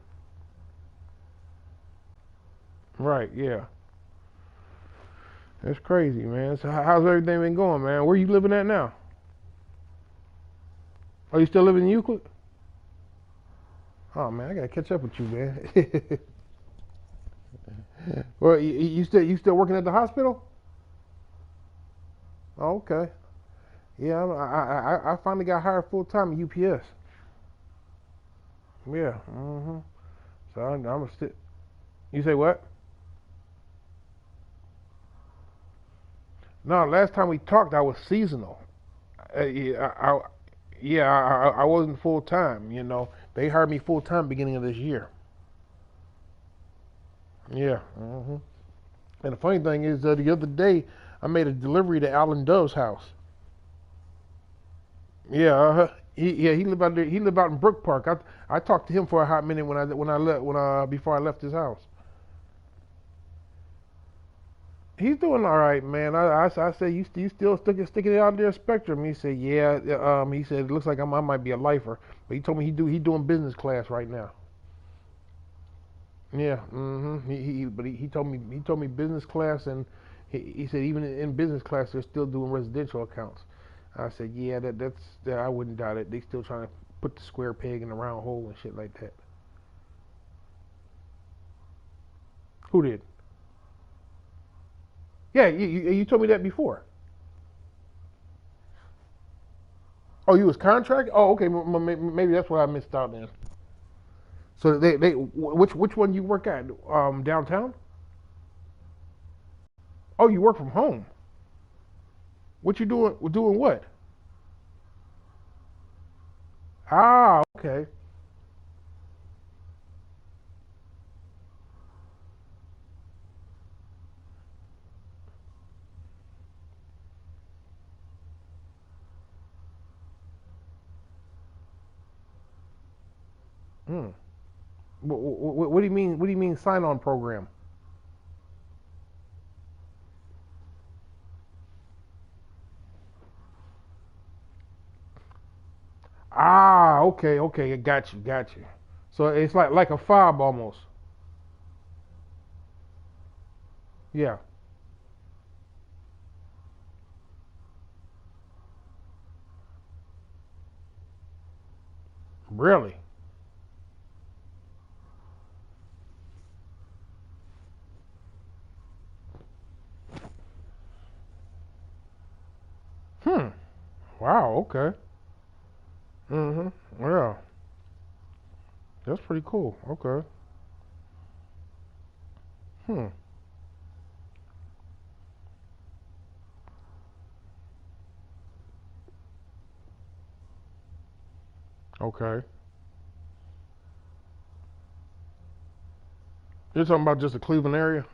Right, yeah. That's crazy, man. So how's everything been going, man? Where you living at now? Are you still living in Euclid? Oh man, I gotta catch up with you, man. Well, you still working at the hospital? Oh, okay. Yeah, I finally got hired full time at UPS. Yeah. So I'm gonna still. You say what? No, last time we talked, I was seasonal. I wasn't full time. You know, they hired me full time beginning of this year. Yeah. And the funny thing is, the other day I made a delivery to Alan Dove's house. Yeah. He lived out there. He lived out in Brook Park. I talked to him for a hot minute before I left his house. He's doing all right, man. I said, you still sticking it out there, Spectrum? He said, yeah. He said, it looks like I might be a lifer, but he told me he doing business class right now. Yeah. He told me business class, and he said even in business class they're still doing residential accounts. I said, yeah, that's I wouldn't doubt it. They still trying to put the square peg in the round hole and shit like that. Who did? Yeah, you told me that before. Oh, you was contract? Oh, okay. Maybe that's what I missed out then. So which one you work at? Downtown? Oh, you work from home. What you doing? Doing what? Ah, okay. Hmm. What do you mean? What do you mean sign-on program? Ah, okay, got you. So it's like a fob almost. Yeah. Really? Hmm. Wow. Okay. Yeah. That's pretty cool. Okay. Hmm. Okay. You're talking about just the Cleveland area?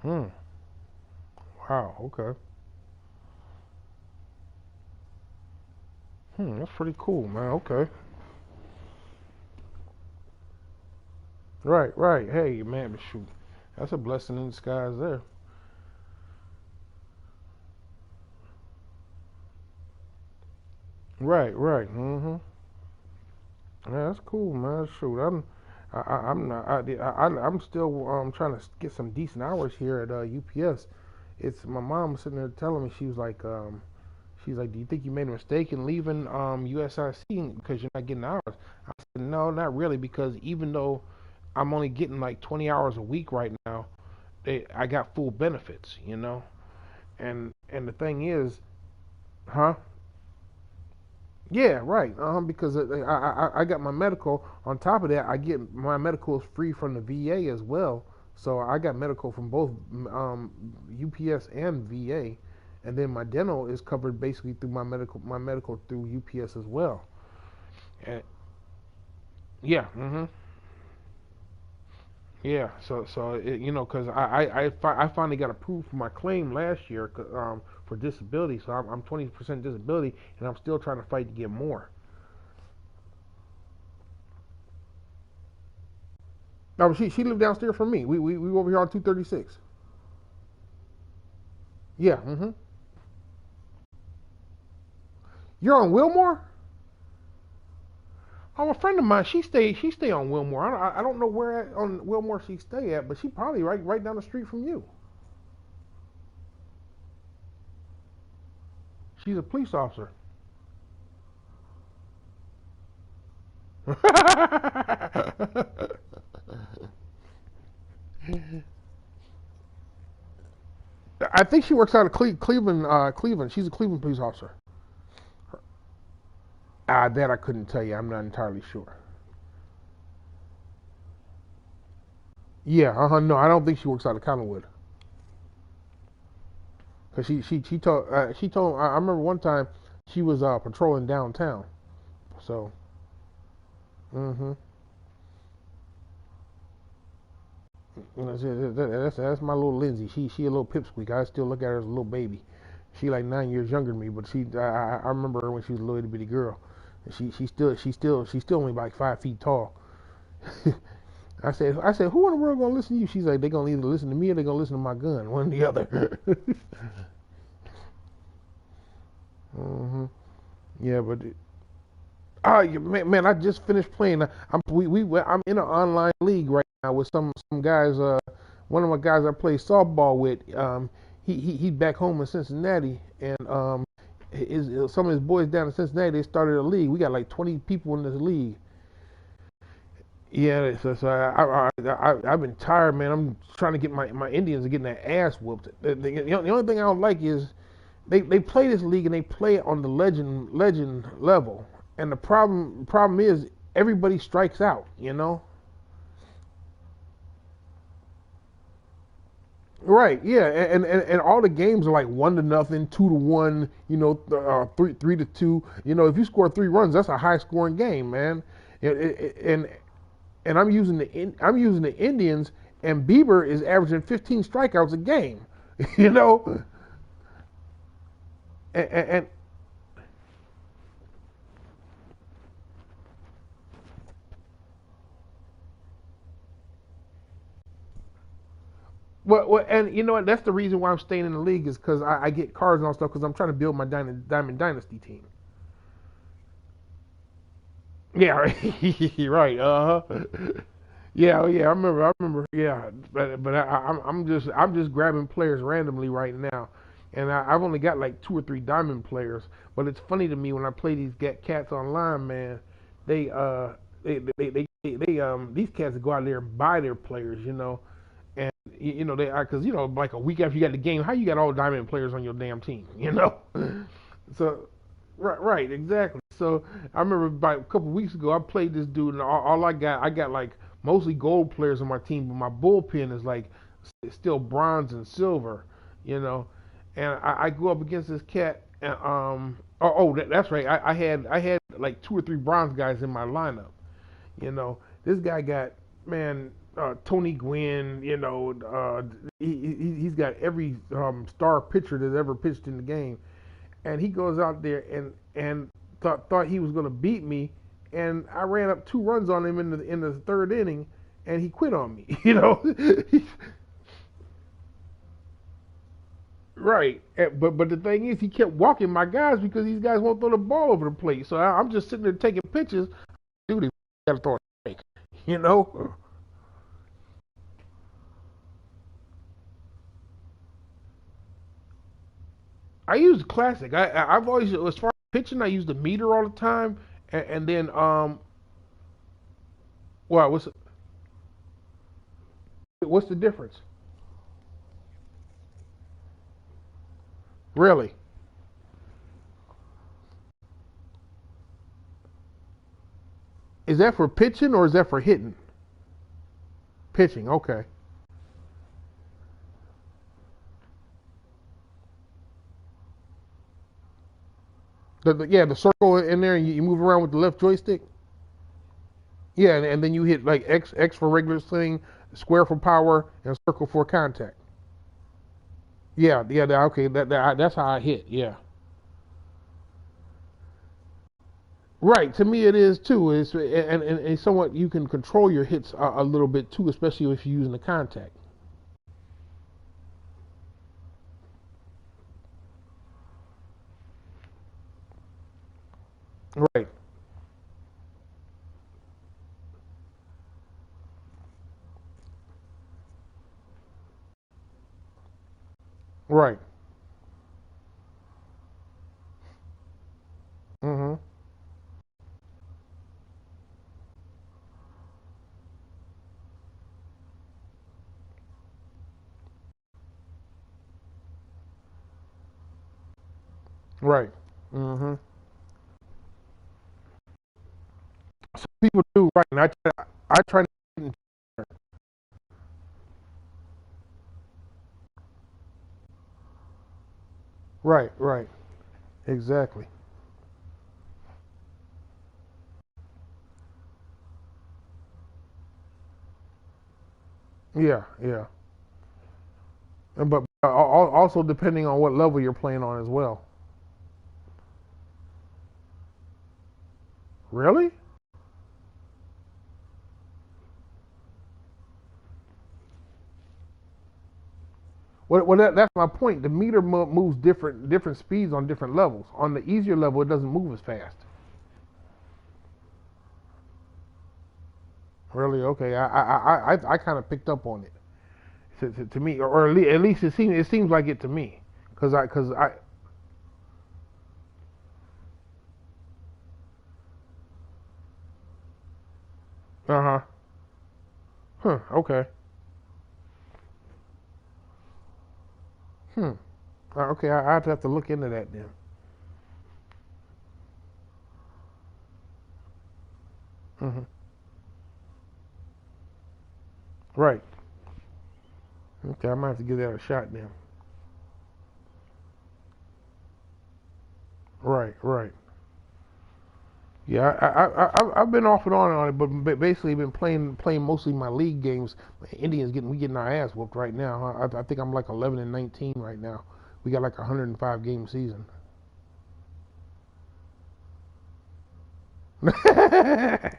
Hmm. Wow. Okay. That's pretty cool, man. Okay. Right. Hey, man, but shoot, that's a blessing in disguise there. Right. Yeah, that's cool, man. Shoot, I'm not, I'm still trying to get some decent hours here at UPS. It's my mom was sitting there telling me she's like, do you think you made a mistake in leaving USIC because you're not getting hours? I said, no, not really, because even though I'm only getting like 20 hours a week right now, I got full benefits, you know. And the thing is, huh? Yeah, right. Because I got my medical. On top of that, I get my medical is free from the VA as well. So I got medical from both UPS and VA, and then my dental is covered basically through my medical through UPS as well. And yeah, yeah. So because I finally got approved for my claim last year for disability. So I'm 20% disability, and I'm still trying to fight to get more. No, she lived downstairs from me. We over here on 236. Yeah. You're on Wilmore? Oh, a friend of mine, she stay on Wilmore. I don't know where on Wilmore she stay at, but she probably right down the street from you. She's a police officer. I think she works out of Cleveland. Cleveland. She's a Cleveland police officer. That I couldn't tell you. I'm not entirely sure. Yeah. No, I don't think she works out of Collinwood. Cause she told I remember one time she was patrolling downtown. So. Mhm. That's my little Lindsay. She a little pipsqueak. I still look at her as a little baby. She like 9 years younger than me, but I remember her when she was a little itty bitty girl. She's still only like 5 feet tall. I said who in the world gonna listen to you? She's like, they gonna either listen to me or they gonna listen to my gun, one or the other. Mhm. Yeah, but man, I just finished playing. I'm in an online league right now with some guys. One of my guys I play softball with. He's back home in Cincinnati, and some of his boys down in Cincinnati, they started a league. We got like 20 people in this league. Yeah, so I've been tired, man. I'm trying to get my Indians are getting their ass whooped. The only thing I don't like is they play this league and they play it on the legend level. And the problem is everybody strikes out, you know? Right, yeah, and all the games are like 1-0, 2-1, you know, 3-2. You know, if you score 3 runs, that's a high scoring game, man. And I'm using the Indians, and Bieber is averaging 15 strikeouts a game, you know? And and you know what? That's the reason why I'm staying in the league is because I get cards and all stuff because I'm trying to build my Diamond Dynasty team. Yeah, right. Yeah, yeah. I remember. Yeah, but I'm just grabbing players randomly right now, and I've only got like 2 or 3 diamond players. But it's funny to me when I play these cats online, man. They these cats go out there and buy their players, you know. And you know they are because you know like a week after you got the game, how you got all diamond players on your damn team, you know? So right, exactly. So I remember about a couple weeks ago, I played this dude, and all I got like mostly gold players on my team, but my bullpen is like still bronze and silver, you know. And I go up against this cat, and that's right. I had like 2 or 3 bronze guys in my lineup, you know. This guy got man. Tony Gwynn, you know, he's got every star pitcher that's ever pitched in the game, and he goes out there and thought he was going to beat me, and I ran up 2 runs on him in the 3rd inning, and he quit on me, you know. Right, but the thing is, he kept walking my guys because these guys won't throw the ball over the plate. So I'm just sitting there taking pictures. Dude, he got to throw a strike, you know. I use classic. I've always, as far as pitching, I use the meter all the time, and then well, what's the difference? Really? Is that for pitching or is that for hitting? Pitching. Okay. The circle in there, and you move around with the left joystick. Yeah, and then you hit like X for regular swing, square for power, and circle for contact. Yeah, okay, that's how I hit. Yeah, right. To me, it is too. And somewhat you can control your hits a little bit too, especially if you're using the contact. Right. Right. Mm-hmm. Right. Mm-hmm. Some people do, right, and I try to. Right, right. Exactly. Yeah, yeah. And but also depending on what level you're playing on as well. Really? Well, that's my point. The meter moves different speeds on different levels. On the easier level, it doesn't move as fast. Really? Okay. I kind of picked up on it. To me, or at least it seems like it to me, because I. Uh huh. Huh. Okay. Hmm. Okay. I have to look into that then. Hmm. Right. Okay. I might have to give that a shot then. Right. Right. Yeah, I've been off and on it, but basically been playing mostly my league games. Indians we getting our ass whooped right now. I think I'm like 11-19 right now. We got like a 105 game season.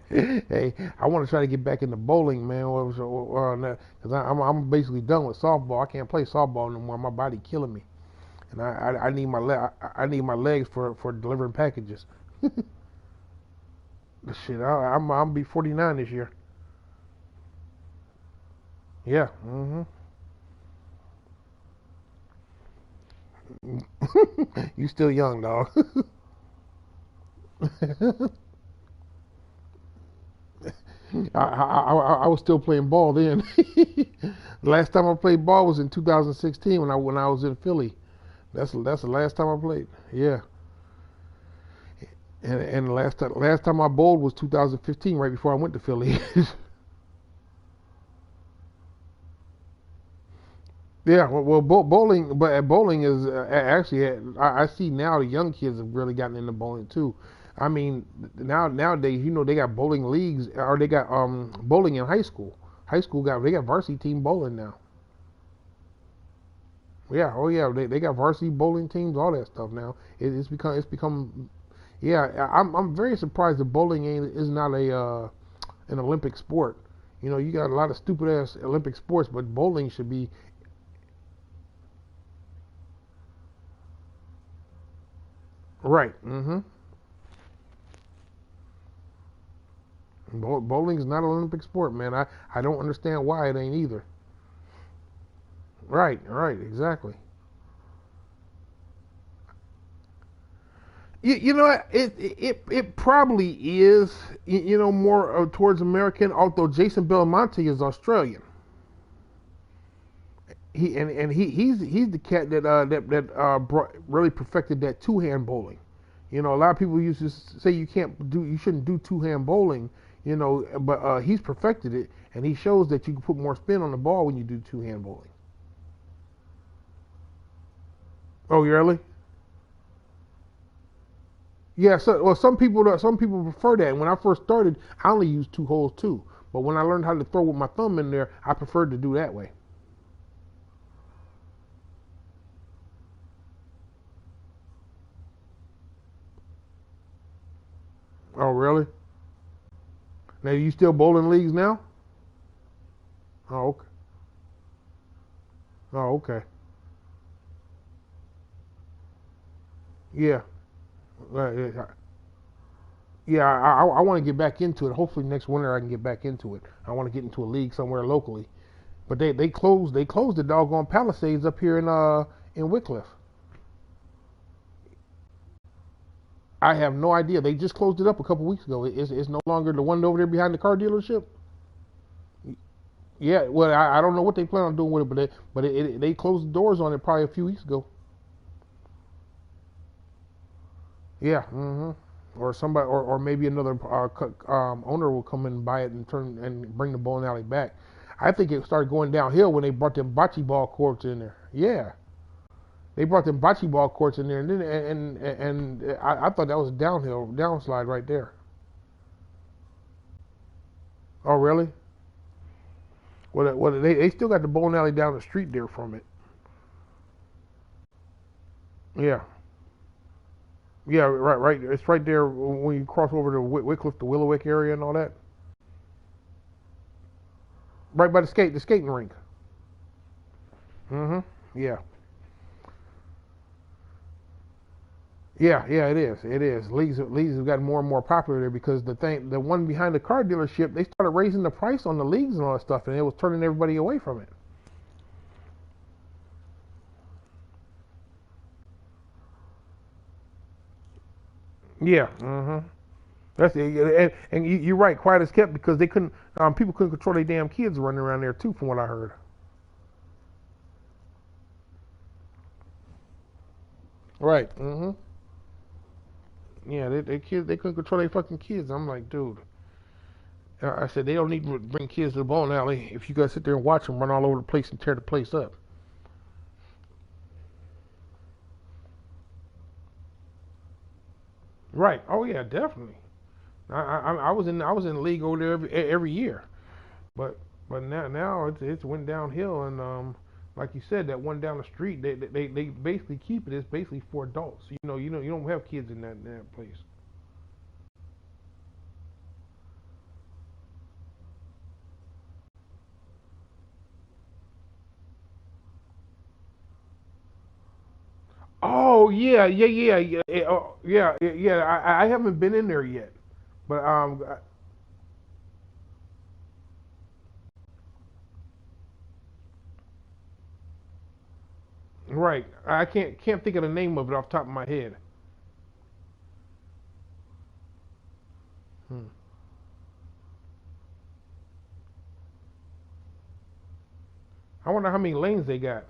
Hey, I want to try to get back into bowling, man. Because I'm basically done with softball. I can't play softball no more. My body killing me, and I need I need my legs for delivering packages. Shit, I'm be 49 this year. Yeah. Hmm. You still young, dog. I was still playing ball then. Last time I played ball was in 2016 when I was in Philly. That's the last time I played. Yeah. And the last time I bowled was 2015, right before I went to Philly. Yeah, well, bowling, but bowling is actually. I see now the young kids have really gotten into bowling too. I mean, nowadays, they got bowling leagues, or they got bowling in high school. High school they got varsity team bowling now. Yeah, oh yeah, they got varsity bowling teams, all that stuff now. It's become. Yeah, I'm very surprised that bowling is not an Olympic sport. You got a lot of stupid ass Olympic sports, but bowling should be. Right. Mm-hmm. Bowling's not an Olympic sport, man. I don't understand why it ain't either. Right. Right. Exactly. You know what? It probably is. More towards American. Although Jason Belmonte is Australian. He's the cat that really perfected that two hand bowling. A lot of people used to say you shouldn't do two hand bowling. But he's perfected it, and he shows that you can put more spin on the ball when you do two hand bowling. Oh, really? Yeah. So, well, some people prefer that. And when I first started, I only used two holes too. But when I learned how to throw with my thumb in there, I preferred to do that way. Oh, really? Now, you still bowling leagues now? Oh, okay. Oh, okay. Yeah. Yeah. Yeah, I want to get back into it. Hopefully next winter I can get back into it. I want to get into a league somewhere locally. But they closed the doggone Palisades up here in Wycliffe. I have no idea. They just closed it up a couple weeks ago. It's no longer the one over there behind the car dealership. Yeah, well, I don't know what they plan on doing with it, but they closed the doors on it probably a few weeks ago. Yeah, or somebody, or maybe another owner will come in and buy it and bring the bowling alley back. I think it started going downhill when they brought them bocce ball courts in there. Yeah, they brought them bocce ball courts in there, and then I thought that was a downslide right there. Oh, really? Well, they still got the bowling alley down the street there from it. Yeah. Yeah, right. It's right there when you cross over to Wycliffe, the Willowick area and all that. Right by the skating rink. Yeah. Yeah, it is. It is. Leagues have gotten more and more popular there because the one behind the car dealership, they started raising the price on the leagues and all that stuff, and it was turning everybody away from it. Yeah, That's it. And you're right, quiet as kept because they couldn't. People couldn't control their damn kids running around there too, from what I heard. Right. Yeah, they kids they couldn't control their fucking kids. I'm like, dude. I said they don't need to bring kids to the bowling alley if you guys sit there and watch them run all over the place and tear the place up. Right. Oh yeah, definitely. I was in the league over there every year, but now it's went downhill and like you said, that one down the street they basically keep it. It's basically for adults. You don't have kids in that place. Oh yeah. I haven't been in there yet, but right. I can't think of the name of it off the top of my head. Hmm. I wonder how many lanes they got.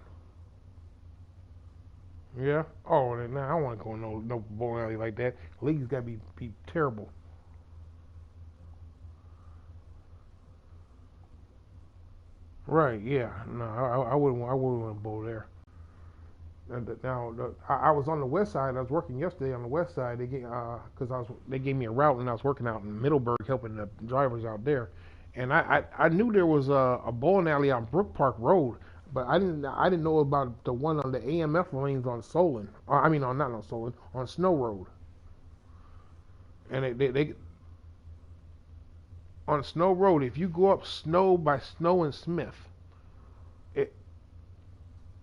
Yeah. Oh, nah, I don't want to go in no bowling alley like that. League's got to be terrible. Right. Yeah. No, I wouldn't want to bowl there. Now, I was on the west side. I was working yesterday on the west side. They gave me a route, and I was working out in Middleburg, helping the drivers out there. And I knew there was a bowling alley on Brook Park Road, but I didn't know about the one on the AMF lanes on Solon. I mean, not on Solon, on Snow Road. And they on Snow Road, if you go up Snow by Snow and Smith, it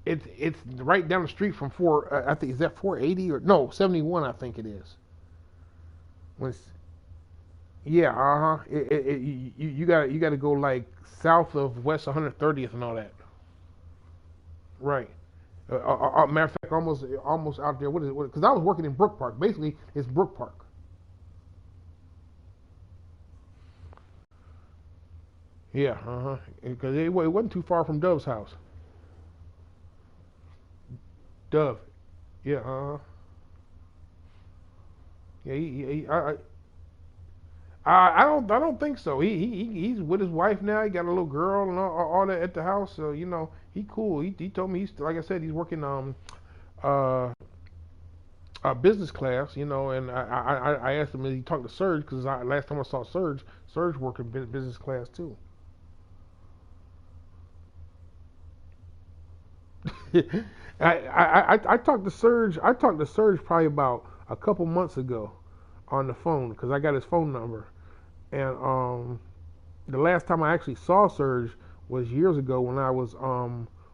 it's right down the street from I think is that 480 or no 71 I think it is. When yeah, you got to go like south of West 130th and all that. Right. Matter of fact, almost out there. What is it? Because I was working in Brook Park. Basically, it's Brook Park. Yeah, because it wasn't too far from Dove's house. Dove. Yeah, Yeah, I don't think so. He's with his wife now. He got a little girl and all that at the house. So he cool. He told me like I said he's working uh business class. And I asked him if he talked to Serge because last time I saw Serge working business class too. I talked to Serge. I talked to Serge probably about a couple months ago on the phone because I got his phone number. And the last time I actually saw Serge was years ago when I was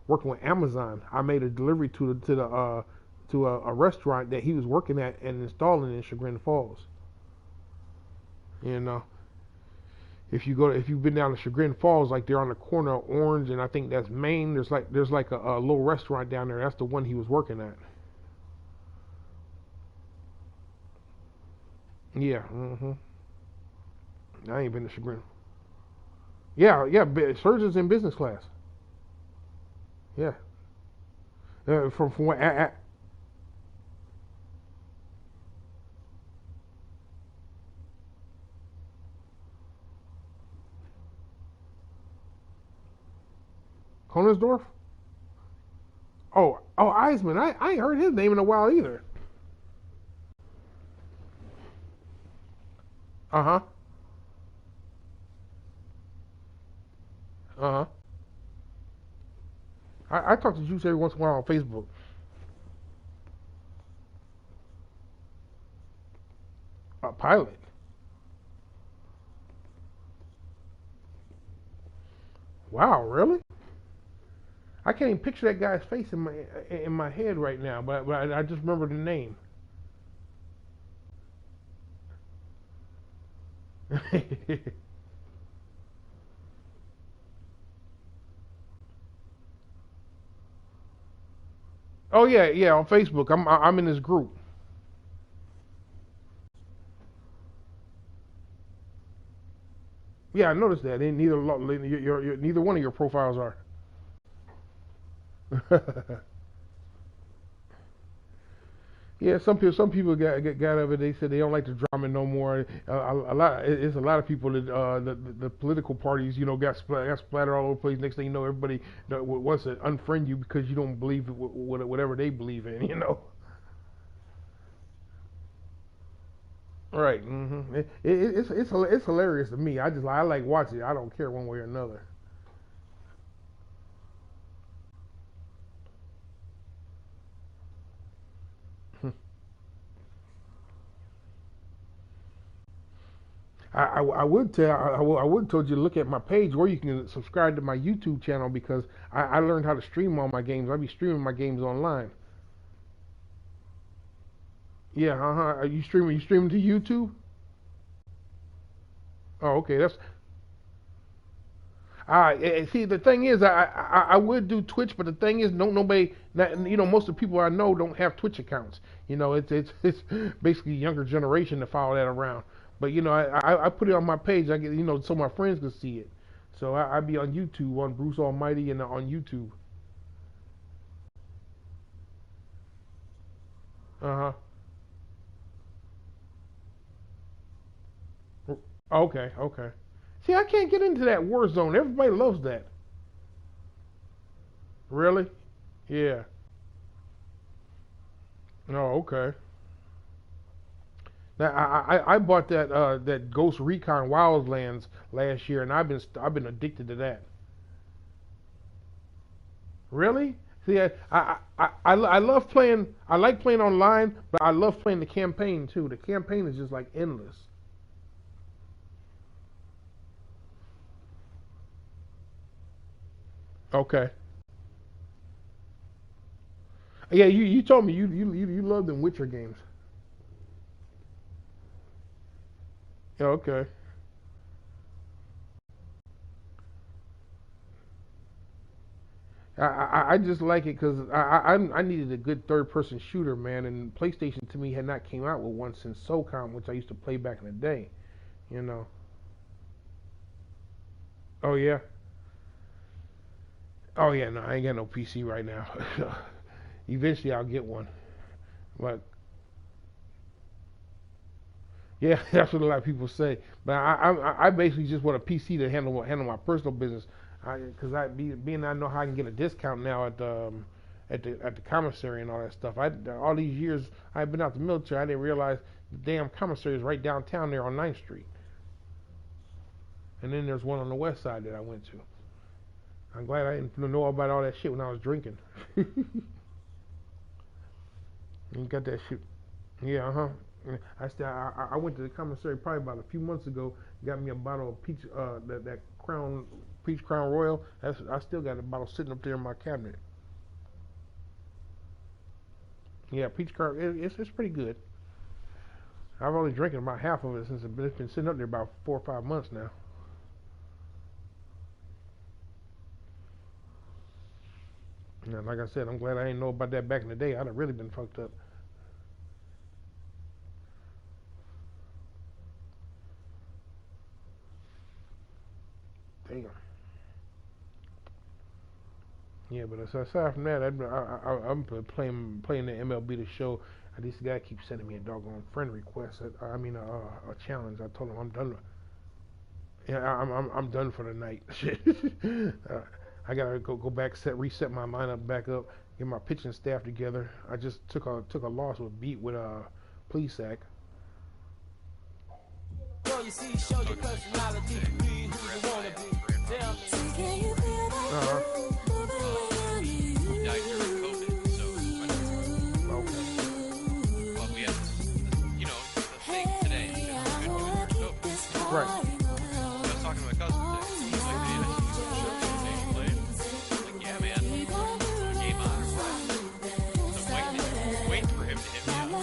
working with Amazon. I made a delivery to a restaurant that he was working at and installing in Chagrin Falls. You know, if you've been down to Chagrin Falls, like they're on the corner of Orange and I think that's Main. There's like a little restaurant down there. That's the one he was working at. Yeah. I ain't been to Chagrin. Yeah. Surgeon's in business class. Yeah. From what Konersdorf? Oh, Eisman. I ain't heard his name in a while either. Uh-huh. Uh-huh. I talk to Juice every once in a while on Facebook. A pilot. Wow, really? I can't even picture that guy's face in my head right now, but I just remember the name. Oh yeah, on Facebook. I'm in this group. Yeah, I noticed that. Neither one of your profiles are. Yeah, some people got of it. They said they don't like the drama no more. It's a lot of people that the political parties, got splattered all over the place. Next thing you know, everybody wants to unfriend you because you don't believe whatever they believe in. Right. It's hilarious to me. I like watching it. I don't care one way or another. I would told you to look at my page where you can subscribe to my YouTube channel because I learned how to stream all my games. I be streaming my games online. Yeah, Are you streaming to YouTube? Oh, okay. That's see, the thing is, I would do Twitch, but the thing is, nobody, most of the people I know don't have Twitch accounts. It's basically younger generation to follow that around. But I put it on my page. I get so my friends can see it. So I be on YouTube on BruceAllMyT and on YouTube. Uh huh. Okay. See, I can't get into that Warzone. Everybody loves that. Really? Yeah. Oh, okay. Now I bought that Ghost Recon Wildlands last year, and I've been addicted to that. Really? See, I love playing. I like playing online, but I love playing the campaign too. The campaign is just like endless. Okay. Yeah, you told me you love them Witcher games. Yeah, okay. I just like it because I needed a good third person shooter, man, and PlayStation to me had not came out with one since SOCOM, which I used to play back in the day. You know. Oh yeah. Oh yeah. No, I ain't got no PC right now. Eventually I'll get one. But yeah, that's what a lot of people say. But I basically just want a PC to handle my personal business. Because being I know how I can get a discount now at the commissary and all that stuff. All these years I've been out the military, I didn't realize the damn commissary is right downtown there on 9th Street. And then there's one on the west side that I went to. I'm glad I didn't know about all that shit when I was drinking. You got that shit. Yeah, I went to the commissary probably about a few months ago. Got me a bottle of peach, that Crown Peach Crown Royal. I still got a bottle sitting up there in my cabinet. Yeah, Peach Crown. It's pretty good. I've only drinking about half of it since it's been sitting up there about 4 or 5 months now. Yeah, like I said, I'm glad I didn't know about that back in the day. I'd have really been fucked up. Damn. Yeah, but aside from that, I'm playing the MLB the Show. This guy keeps sending me a doggone friend request. I mean a challenge. I told him I'm done. Yeah, I'm done for the night. I gotta go back, reset my lineup back up, get my pitching staff together. I just took a loss with Please Sack. Girl, you see, show your personality, be who you wanna be. Tell me. Right. I was talking to my cousin today. He's like, man, I think you should play. I'm like, yeah, man. Game on or what? So I'm waiting for him to hit me up.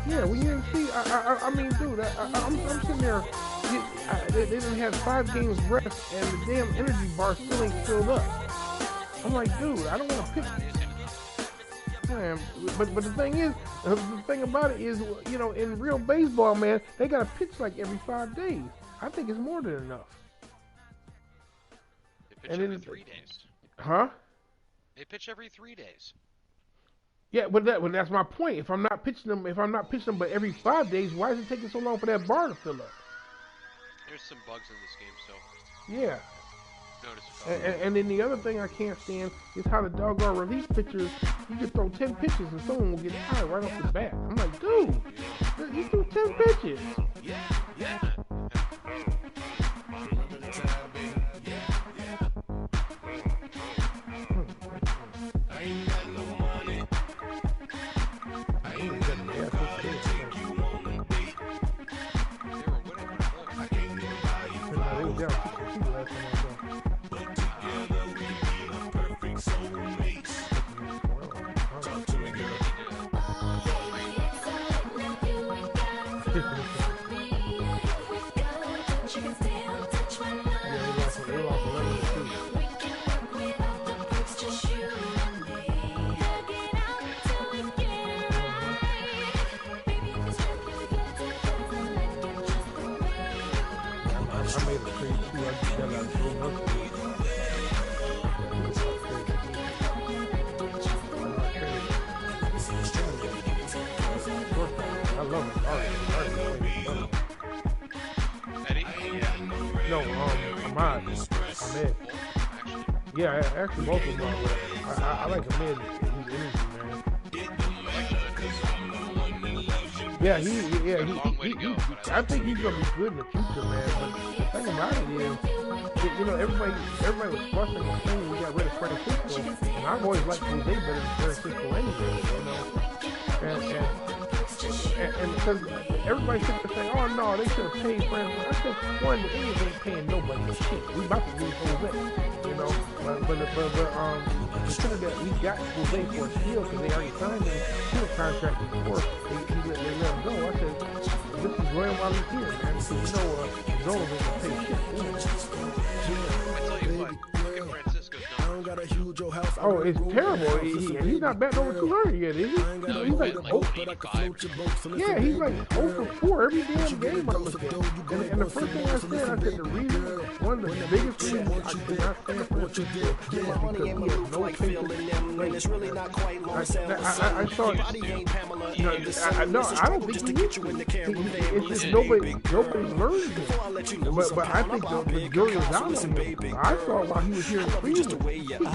Yeah, well, you see, I mean, dude, I'm sitting there. They didn't have 5 games rest, and the damn energy bar still ain't filled up. I'm like, dude, I don't want to pitch. Man, but the thing is, the thing about it is, you know, in real baseball, man, they got to pitch like every 5 days. I think it's more than enough. They pitch every 3 days. Huh? They pitch every 3 days. Yeah, but that's my point. If I'm not pitching them, but every 5 days, why is it taking so long for that bar to fill up? There's some bugs in this game, so. Yeah. And then the other thing I can't stand is how the doggone relief pitchers, you can throw 10 pitches and someone will get tired right off the bat. I'm like, dude, you threw 10 pitches. Yeah. Ahmed. Yeah, actually both of them are. I like Ahmed. His energy, man. Yeah, I think he's gonna be good in the future, man. But the thing about it is, you know, everybody was fussing and saying we got rid of Francisco, and I've always liked Jose better than Francisco anyway, you know. And because everybody should have said, oh no, they should have paid Francisco. I said, one, the Indians ain't paying nobody shit. We about to lose Jose, you know. But consider that we got Jose for a steal because they already signed him to a contract before they let him go. I said, this is Royal while he's here, man, because you know Zola ain't gonna pay shit. I tell you what, look at Francisco's numbers. Oh, it's terrible. He's not batting over 200 yet, is he? No, he's like 85. He's like 0 for 4 every damn game I look at. And the first thing I said, the reason one of the biggest reasons I cannot stand for this is because he has no patience. I thought, I don't think he needs to. It's just nobody's learning him. But I think the jury is out on him. I thought while he was here in Cleveland,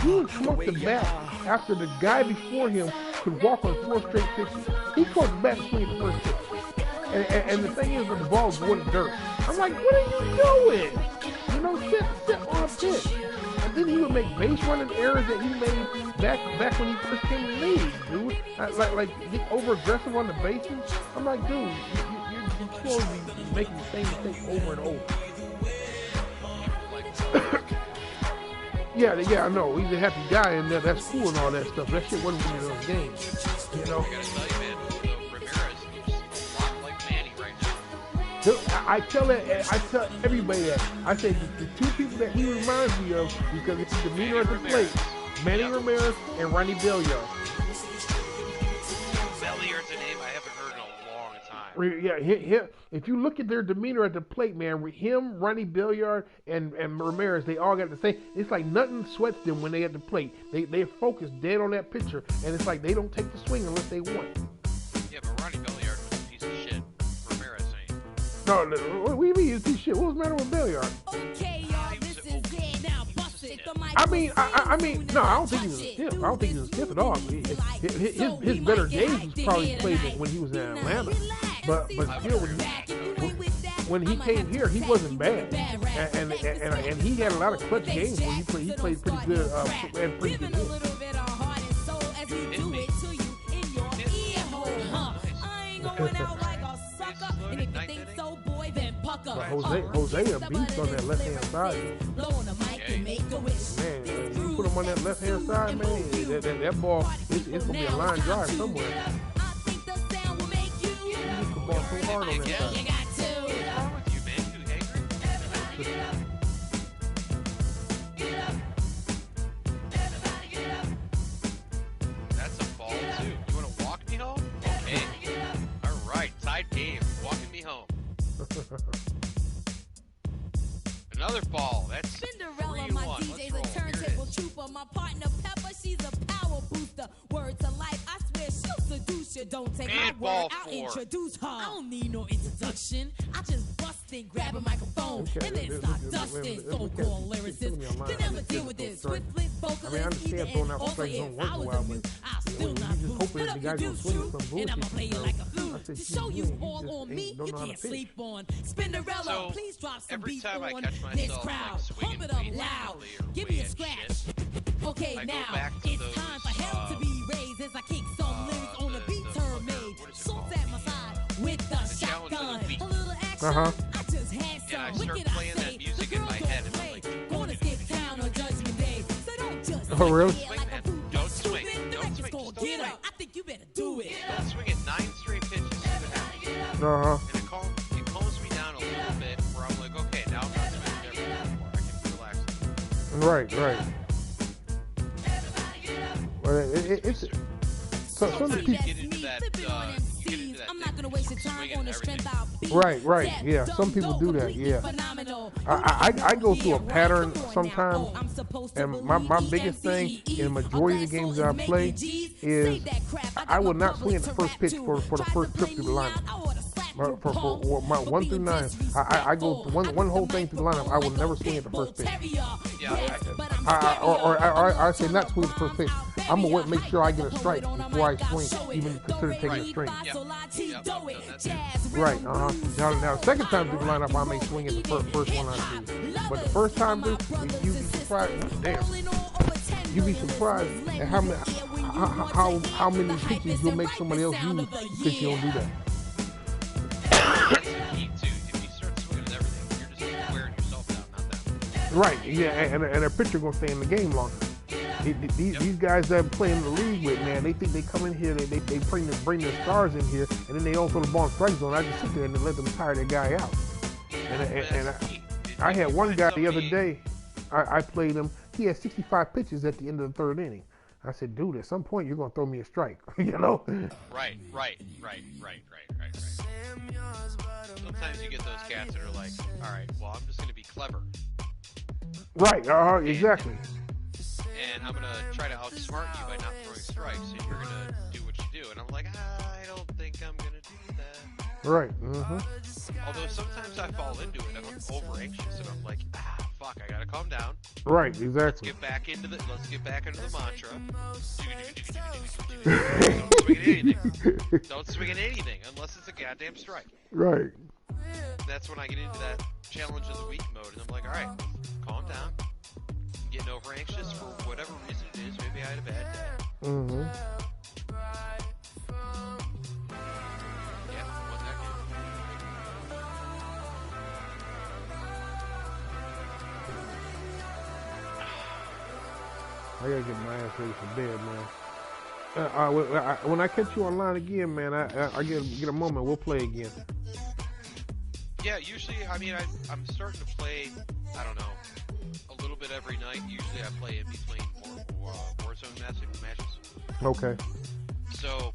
he would smoke the bat after the guy before him could walk on 4 straight pitches. He caught the bat between the first pitch. And the thing is that the ball was going to dirt. I'm like, what are you doing? You know, sit on a pitch. And then he would make base running errors that he made back when he first came to the league, dude. Like get over aggressive on the bases. I'm like, dude, you're supposed to be making the same mistake over and over. Yeah, I know. He's a happy guy in there. That's cool and all that stuff. That shit wasn't winning those games. You know. I gotta tell you, man, Ramirez looks a lot like Manny right now. I tell everybody that. I say the 2 people that he reminds me of because it's his demeanor at the plate, Manny Ramirez and Ronnie Belliard. Belliard's a name I haven't heard in a long time. Yeah, if you look at their demeanor at the plate, man, him, Ronnie Belliard, and Ramirez, they all got the same. It's like nothing sweats them when they at the plate. They focus dead on that pitcher, and it's like they don't take the swing unless they want. Yeah, but Ronnie Belliard was a piece of shit. Ramirez ain't. No, what do you mean he's a piece of shit? What was the matter with Belliard? Okay, y'all, this is it. Now bust it. I mean, no, I don't think he was a stiff. I don't think he was a stiff at all. His better days was probably played when he was in Atlanta. But still, when he came here, he wasn't bad, and he had a lot of clutch games when he played pretty good and pretty good. But Jose a beast on that left hand side. Man, you put him on that left hand side, man. That ball, it's gonna be a line drive somewhere. The ball so hard on that side. What's wrong with you, man? You angry? That's a ball, too. You want to walk me home? Okay. All right. Tied game. Walking me home. Another ball. That's Cinderella, my DJ's a turntable trooper. My partner Pepper, she's a power booster. Word to life, I swear she'll seduce you. Don't take my word, I'll introduce her. I don't need no introduction. I just bust in, grab a microphone, and then start dusting. So-called lyricists can never deal with this. Swift flip vocalist, either in or for if I was a mute, I'll still not boo. Put up your dues, true, and I'ma play you like a flute. To show you all on me, you can't sleep on. Spinderella, please drop some beats on this crowd. Pump it up loud. Give me a scratch. Okay, now it's time for hell to be raised as I kick some lyrics on the beat turn made. Salt at my side with the shotgun. A little action. I just had some. Wicked, I say. The girls don't play. Gonna skip town on Judgment Day. So don't just oh, really? Don't swing. Don't swing. Get up. I think you better do it. Don't swing it 9 straight pitches. And it calms me down a little bit where I'm like, okay, now I'm not swinging everything anymore. I can relax. Right. Well, it's some people get into that. I'm not gonna waste your time on the strength I'll be. Right. Yeah, some people do that. Yeah. I go through a pattern sometimes, and my biggest thing in the majority of the games that I play is I will not swing at the first pitch for the first trip through the lineup. For my 1 through 9, I go one whole thing through the lineup. I will never swing at the first pitch. I say not swing at the first pitch. I'm gonna make sure I get a strike before I swing, even consider taking a strike. Right. Now the second time through the lineup, I may swing at the first one I see. But the first time through, you be surprised. Damn. You be surprised at how many pitches you'll make somebody else use because you don't do that. Right, yeah, and a pitcher gonna stay in the game longer. These guys that I'm playing in the league with, man, they think they come in here, they bring their stars in here, and then they all throw the ball in strike zone. I just sit there and let them tire that guy out. And I had one guy the other day, I played him. He had 65 pitches at the end of the 3rd inning. I said, dude, at some point you're gonna throw me a strike, you know? Right. Sometimes you get those cats that are like, all right, well, I'm just gonna be clever. Right. Exactly. And I'm gonna try to outsmart you by not throwing strikes, and you're gonna do what you do. And I'm like, I don't think I'm gonna do that. Right. Although sometimes I fall into it, and I'm over anxious, and I'm like, fuck, I gotta calm down. Right. Exactly. Let's get back into the mantra. Don't swing at anything. Don't swing at anything unless it's a goddamn strike. Right. That's when I get into that challenge of the week mode, and I'm like, all right, calm down. I'm getting over anxious for whatever reason it is. Maybe I had a bad day. Mm-hmm. Yeah, won that I gotta get my ass ready for bed, man. When I catch you online again, man, I get a moment. We'll play again. Yeah, usually, I mean, I'm starting to play, I don't know, a little bit every night. Usually I play in between Warzone matches. Okay. So,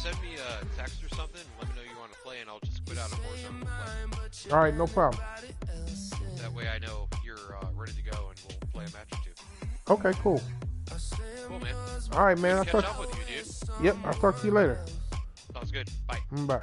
send me a text or something, let me know you want to play, and I'll just quit out of Warzone and play. All right, no problem. That way I know you're ready to go, and we'll play a match or two. Okay, cool. Cool, man. All right, man. I'll catch talk up with you, dude. Yep, I'll talk to you later. Sounds good. Bye. Bye.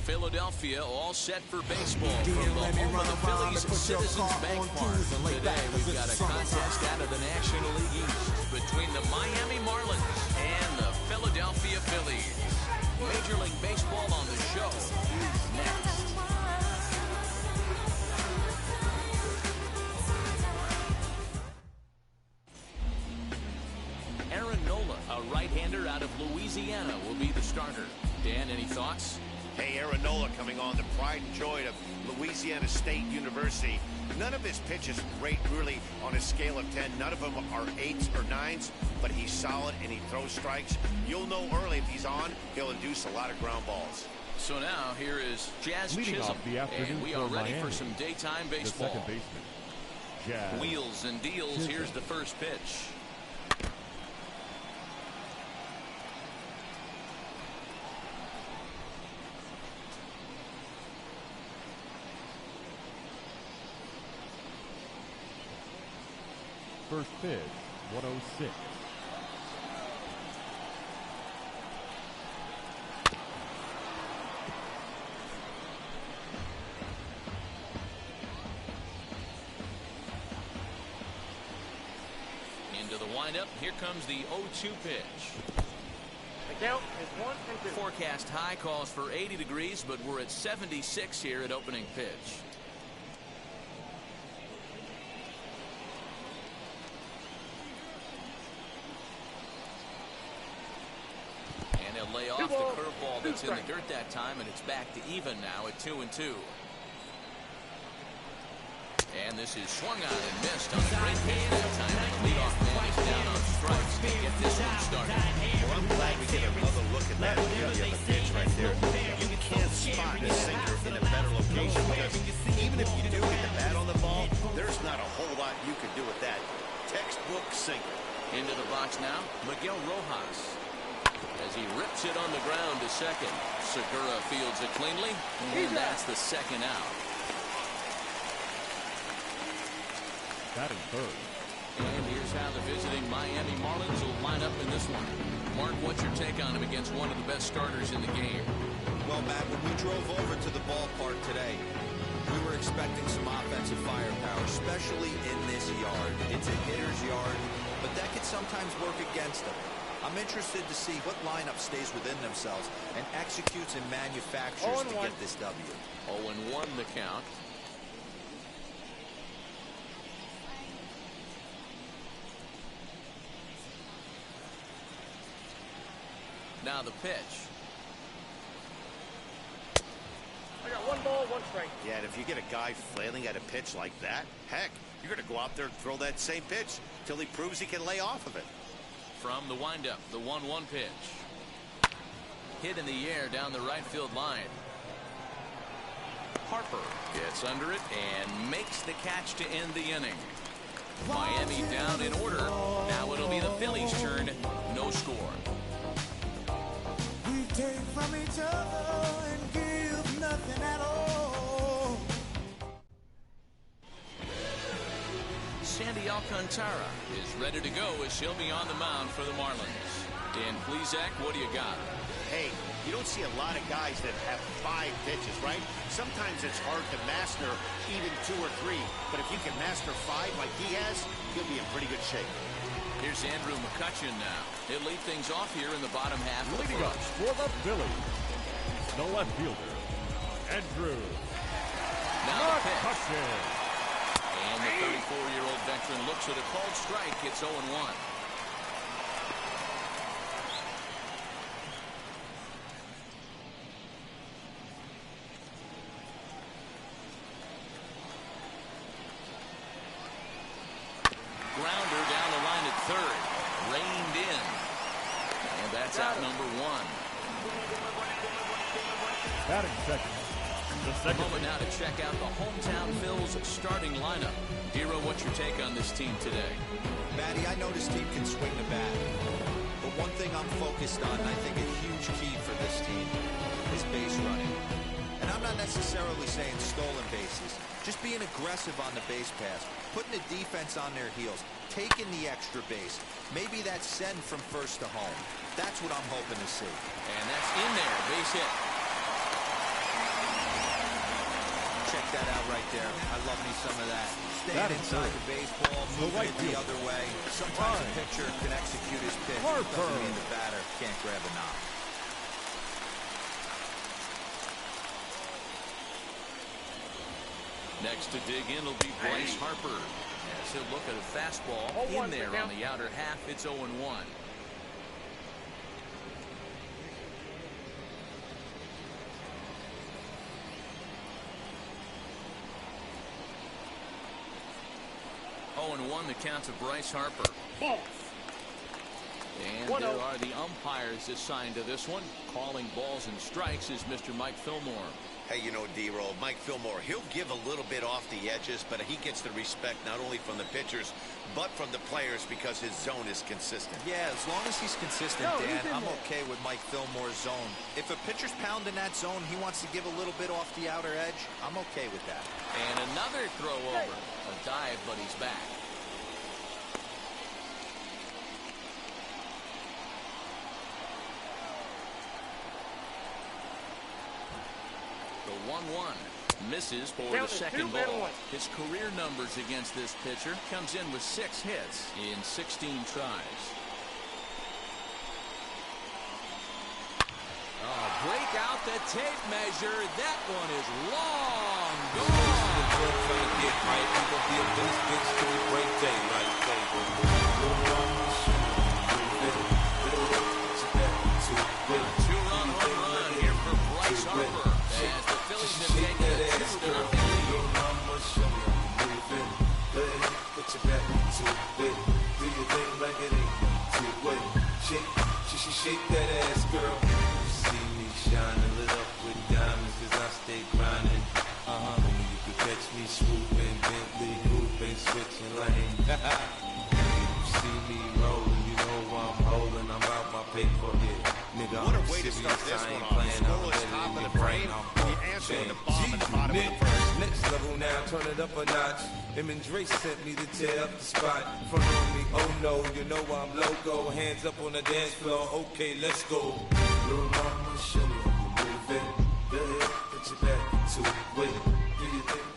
Philadelphia, all set for baseball from the home of the Phillies, Citizens Bank Park. Today we've got a contest out of the National League East between the Miami Marlins Philadelphia Phillies. Major League Baseball on the show is next. Aaron Nola, a right-hander out of Louisiana, will be the starter. Dan, any thoughts? Hey, Aaron Nola coming on, the pride and joy of Louisiana State University. None of his pitches rate really on a scale of 10. None of them are 8s or 9s, but he's solid and he throws strikes. You'll know early if he's on, he'll induce a lot of ground balls. So now here is Jazz Leading Chisholm, off the afternoon and we are for ready Miami, for some daytime the baseball. second baseman, Jazz Wheels and deals. Chisholm. Here's the first pitch. First pitch, 106. Into the windup. Here comes the 0-2 pitch. The count is 1-2. Forecast high calls for 80 degrees, but we're at 76 here at opening pitch. And he'll lay off the curveball that's in the dirt that time, and it's back to even now at 2-2. And this is swung on and missed on a great pitch that time. The leadoff man is down on strikes to get this one started. Well, I'm glad we get another look at that beauty of a pitch right there. You can't spot the sinker in a better location because even if you do get the bat on the ball, there's not a whole lot you can do with that. Textbook sinker. Into the box now, Miguel Rojas. As he rips it on the ground to second. Segura fields it cleanly, and that's the second out. Batting third. And here's how the visiting Miami Marlins will line up in this one. Mark, what's your take on him against one of the best starters in the game? Well, Matt, when we drove over to the ballpark today, we were expecting some offensive firepower, especially in this yard. It's a hitter's yard, but that could sometimes work against them. I'm interested to see what lineup stays within themselves and executes and manufactures to get this W. 0-1 the count. Now the pitch. I got 1 ball, 1 strike. Yeah, and if you get a guy flailing at a pitch like that, heck, you're going to go out there and throw that same pitch till he proves he can lay off of it. From the windup, the 1-1 pitch. Hit in the air down the right field line. Harper gets under it and makes the catch to end the inning. Miami down in order. Now it'll be the Phillies' turn. No score. We take from each other and give nothing at all. Sandy Alcantara is ready to go as she'll be on the mound for the Marlins. Dan Plesac, what do you got? Hey, you don't see a lot of guys that have 5 pitches, right? Sometimes it's hard to master even 2 or 3, but if you can master 5 like he has, you'll be in pretty good shape. Here's Andrew McCutcheon now. He'll lead things off here in the bottom half of the Leading up first. for the Phillies, the left fielder, Andrew Now the pitch. McCutcheon. And the 34-year-old veteran looks at a called strike. It's 0-1. Grounder down the line at third. Reined in. And that's out number 1. Batting second. The second Moment now to check out the hometown Phil's starting lineup. Hero, what's your take on this team today? Matty, I know this team can swing the bat. But one thing I'm focused on, and I think a huge key for this team, is base running. And I'm not necessarily saying stolen bases. Just being aggressive on the base pass, putting the defense on their heels, taking the extra base. Maybe that's send from first to home. That's what I'm hoping to see. And that's in there, base hit. Check that out right there. I love me some of that. Staying inside the baseball, moving it the other way. Sometimes a pitcher can execute his pitch. Doesn't mean the batter can't grab a knock. Next to dig in will be Bryce Harper. As he'll look at a fastball in there on the outer half. It's 0-1. And 1 the count to Bryce Harper. And there are the umpires assigned to this one. Calling balls and strikes is Mr. Mike Fillmore. Hey, you know, D-Roll, Mike Fillmore, he'll give a little bit off the edges, but he gets the respect not only from the pitchers, but from the players because his zone is consistent. Yeah, as long as he's consistent, Dan, I'm okay with Mike Fillmore's zone. If a pitcher's pounding that zone, he wants to give a little bit off the outer edge, I'm okay with that. And another throw over. A dive, but he's back. The 1-1 misses for the second ball. His career numbers against this pitcher comes in with 6 hits in 16 tries. Break out the tape measure. That one is long gone. Two-run home run here for Bryce Harper. As the Phillies have taken a 2-0 Shake that ass, girl. See me shining, lit up with diamonds, cause I stay grinding. Only you can catch me swooping, Bentley, grouping, switching lanes. You see me rolling, you know I'm holding, I'm out my paper here. Nigga, What a I'm way to serious, start this I ain't one off. playing, I'm Scoreless top of letting the frame. I'm The answer to the bomb at the bottom of the first. Next level now, turn it up a notch. Him and Dre sent me to tear up the spot. Front on me, oh no, you know I'm loco. Hands up on the dance floor, okay, let's go. Little mama, show me how you move it. Go ahead, put your back to it. Do your thing.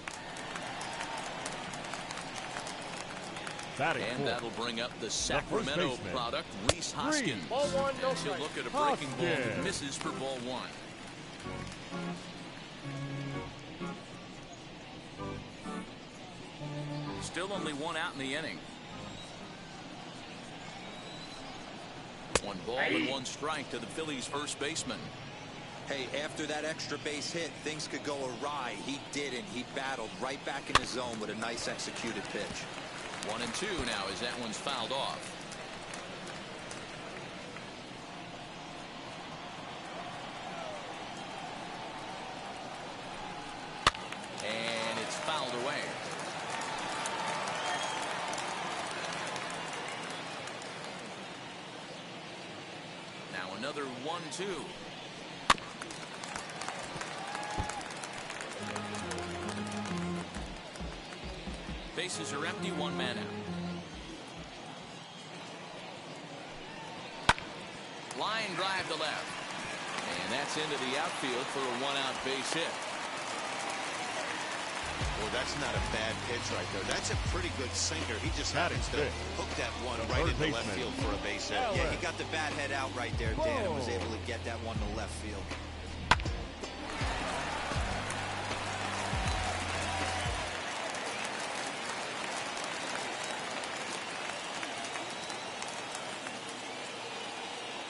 And that'll bring up the Sacramento product, Reese Hoskins. Ball 1, no As he'll strike. look at a breaking ball that misses for ball 1. Still only 1 out in the inning. 1 ball and 1 strike to the Phillies' first baseman. Hey, after that extra base hit, things could go awry. He didn't. He battled right back in his zone with a nice executed pitch. 1-2 now as that one's fouled off. And it's fouled away. Now another 1-2. Bases are empty, 1 man out. Line drive to left. And that's into the outfield for a 1-out base hit. Well, that's not a bad pitch right there. That's a pretty good sinker. He just happens to hook that one right into left field for a base hit. Yeah, he got the bat head out right there, Dan, and was able to get that one to left field.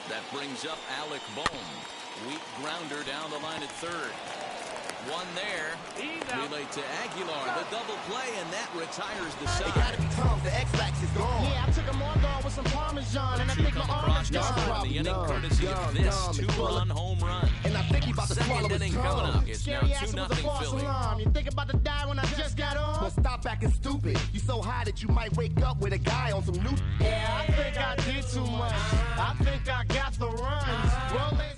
That brings up Alec Bohm. Weak grounder down the line at third. 1 there. Relay to Aguilar. The double play, and that retires the side. Gotta be calm, the X-Lax is gone. Yeah, I took him on guard with some Parmesan, and I think my arm is gone. The inning courtesy of this 2-run home run. And I think he about to swallow Second his inning coming tongue. up. It's now Scary ass was a 2-0 false Philly. alarm. You think about to die when I just got on? Well, stop acting stupid. You so high that you might wake up with a guy on some new. Yeah, I think I did too much. I think I got the runs. Rolling.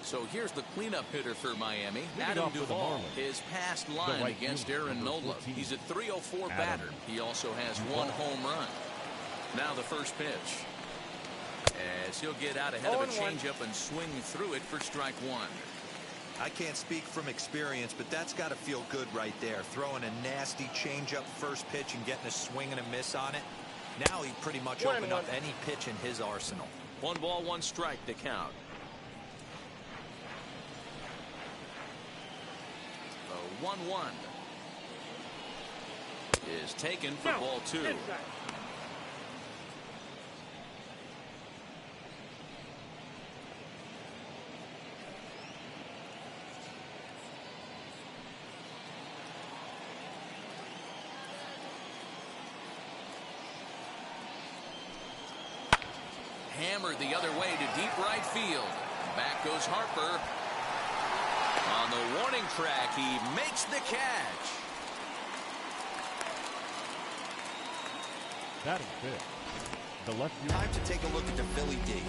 So here's the cleanup hitter for Miami, Adam Duvall. His past line against Aaron Nola. He's a .304 batter. He also has 1 home run. Now the first pitch. As he'll get out ahead of a changeup and swing through it for strike 1. I can't speak from experience, but that's got to feel good right there. Throwing a nasty changeup first pitch and getting a swing and a miss on it. Now he pretty much opened up any pitch in his arsenal. 1 ball, 1 strike to count. The 1-1 is taken for ball 2. Hammered the other way to deep right field. Back goes Harper. On the warning track, he makes the catch. Batting fifth, the left field. Time to take a look at the Philly D.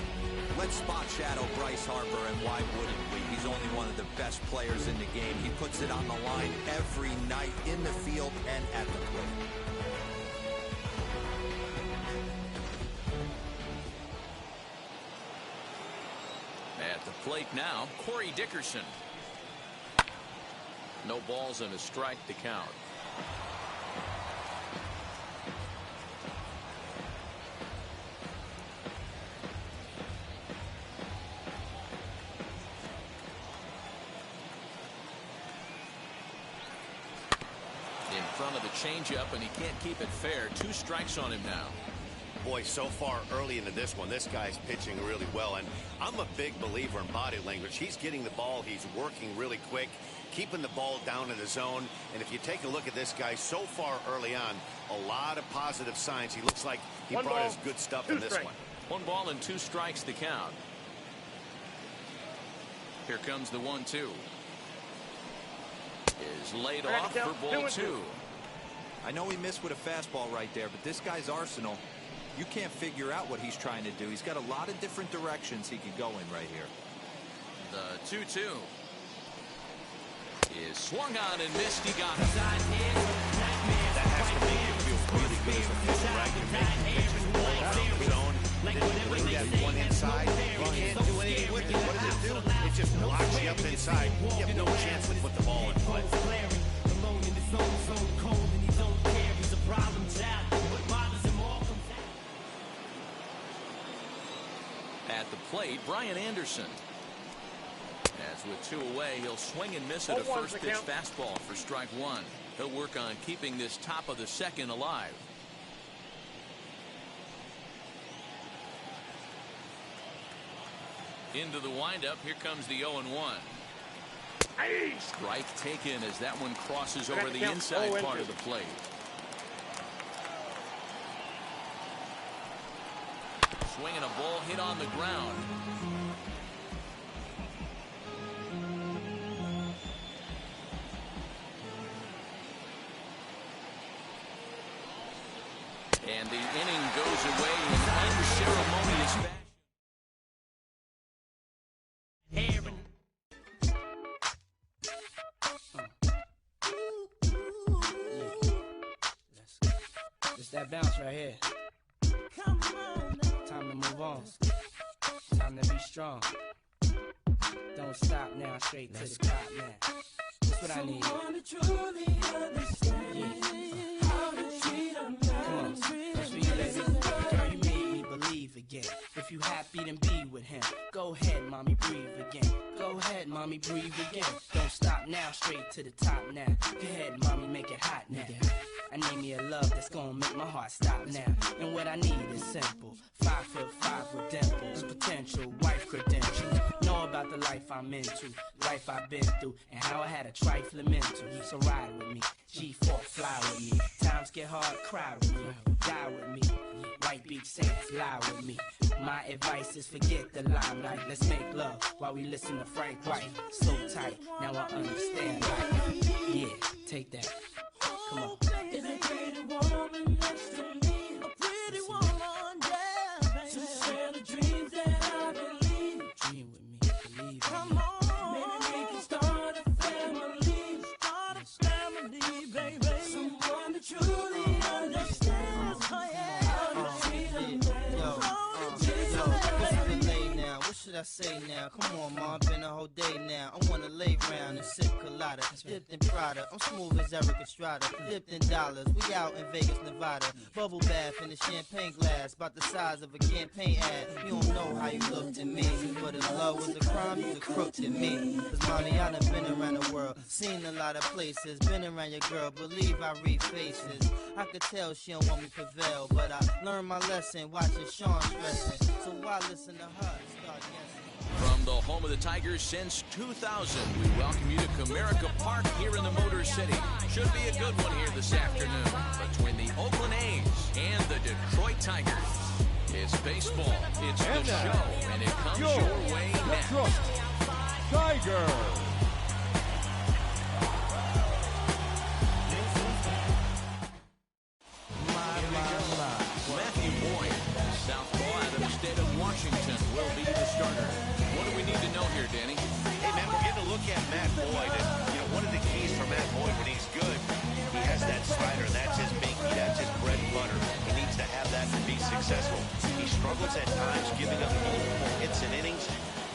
Let's spot shadow Bryce Harper, and why wouldn't we? He's only one of the best players in the game. He puts it on the line every night in the field and at the plate. At the plate now, Corey Dickerson. No balls and a strike to count. In front of the changeup, and he can't keep it fair. 2 strikes on him now. Boy, so far early into this one, this guy's pitching really well, and I'm a big believer in body language. He's getting the ball, he's working really quick, keeping the ball down in the zone, and if you take a look at this guy so far early on, a lot of positive signs. He looks like he brought his good stuff in this one. 1 ball and 2 strikes to count. Here comes the 1-2. Is laid off for ball 2. I know he missed with a fastball right there, but this guy's arsenal, you can't figure out what he's trying to do. He's got a lot of different directions he could go in right here. The 2-2 is swung on and missed. He got it. That has to make you feel really good as a pitcher, right? You're making pitches all around the zone. Then you bring that one inside. You can't do anything with it. What does it do? It just locks you up inside. You have no chance to put the ball in play. At the plate, Brian Anderson. As with 2 away, he'll swing and miss at a first pitch fastball for strike 1. He'll work on keeping this top of the second alive. Into the windup, here comes the 0-1. Strike taken as that one crosses over the inside part of the plate. Swinging a ball hit on the ground. And the inning goes away in unceremonious fashion. It's that bounce right here. Time to move on. Time to be strong. Don't stop now, straight to the top now. That's what I need. Come on, that's for you, baby. Girl, you made me believe again. If you happy, then be with him. Go ahead, mommy, breathe again. Go ahead, mommy, breathe again. Don't stop now, straight to the top now. Go ahead, mommy, make it hot now. I need me a love that's gonna make my heart stop now. And what I need is simple. 5'5" with dimples, potential wife credentials. Know about the life I'm into, life I've been through, and how I had a trifling mental. So ride with me, G4, fly with me. Times get hard, cry with me, die with me. White Beach Saints, lie with me. My advice is forget the limelight. Let's make love while we listen to Frank White. So tight, now I understand life. Yeah, take that. Come on. Is a pretty woman next to me? A pretty woman, yeah, baby. To share the dreams that I believe. Dream with me, believe. Come on, maybe we can start a family. Start a family, baby. Someone that truly understands. Oh yeah. Yo, listen late now. What should I say now? Come on, ma, been a whole day now. I wanna lay round and sip colada, dipped in Prada. I'm smooth as Eric Estrada, dipped in dollars. We out in Vegas, Nevada. Bubble bath in a champagne glass, about the size of a campaign ad. You don't know how you looked at me, but if love was a crime, you's a crook to me. Cause mommy, I done been around the world, seen a lot of places, been around your girl, believe I read faces. I could tell she don't want me prevail, but I learned my lesson watching Sean stressing. So why listen to her? Start guessing. From the home of the Tigers since 2000, we welcome you to Comerica Park here in the Motor City. Should be a good one here this afternoon between the Oakland A's and the Detroit Tigers. It's baseball, it's the show, and it comes your way next. Tigers. Washington will be the starter. What do we need to know here, Danny? Hey, man, we're getting a look at Matt Boyd. And, you know, one of the keys for Matt Boyd when he's good, he has that slider. That's his binky. That's his bread and butter. He needs to have that to be successful. He struggles at times, giving up multiple hits and innings.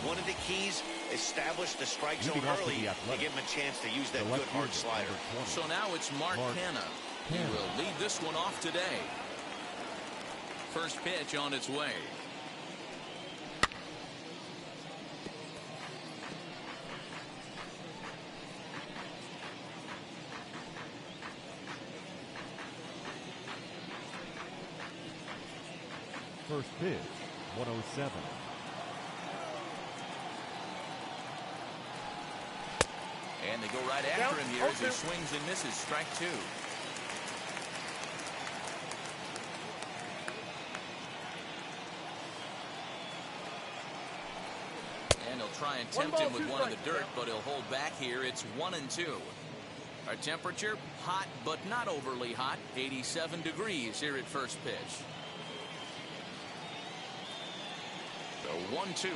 One of the keys, establish the strike zone early to give him a chance to use that good hard slider. So now it's Mark Hanna. He will lead this one off today. First pitch on its way. First pitch, 107. And they go right after him here as he swings and misses. Strike two. And he'll try and tempt him with one in the dirt, but he'll hold back here. It's 1-2. Our temperature, hot but not overly hot. 87 degrees here at first pitch. The 1-2.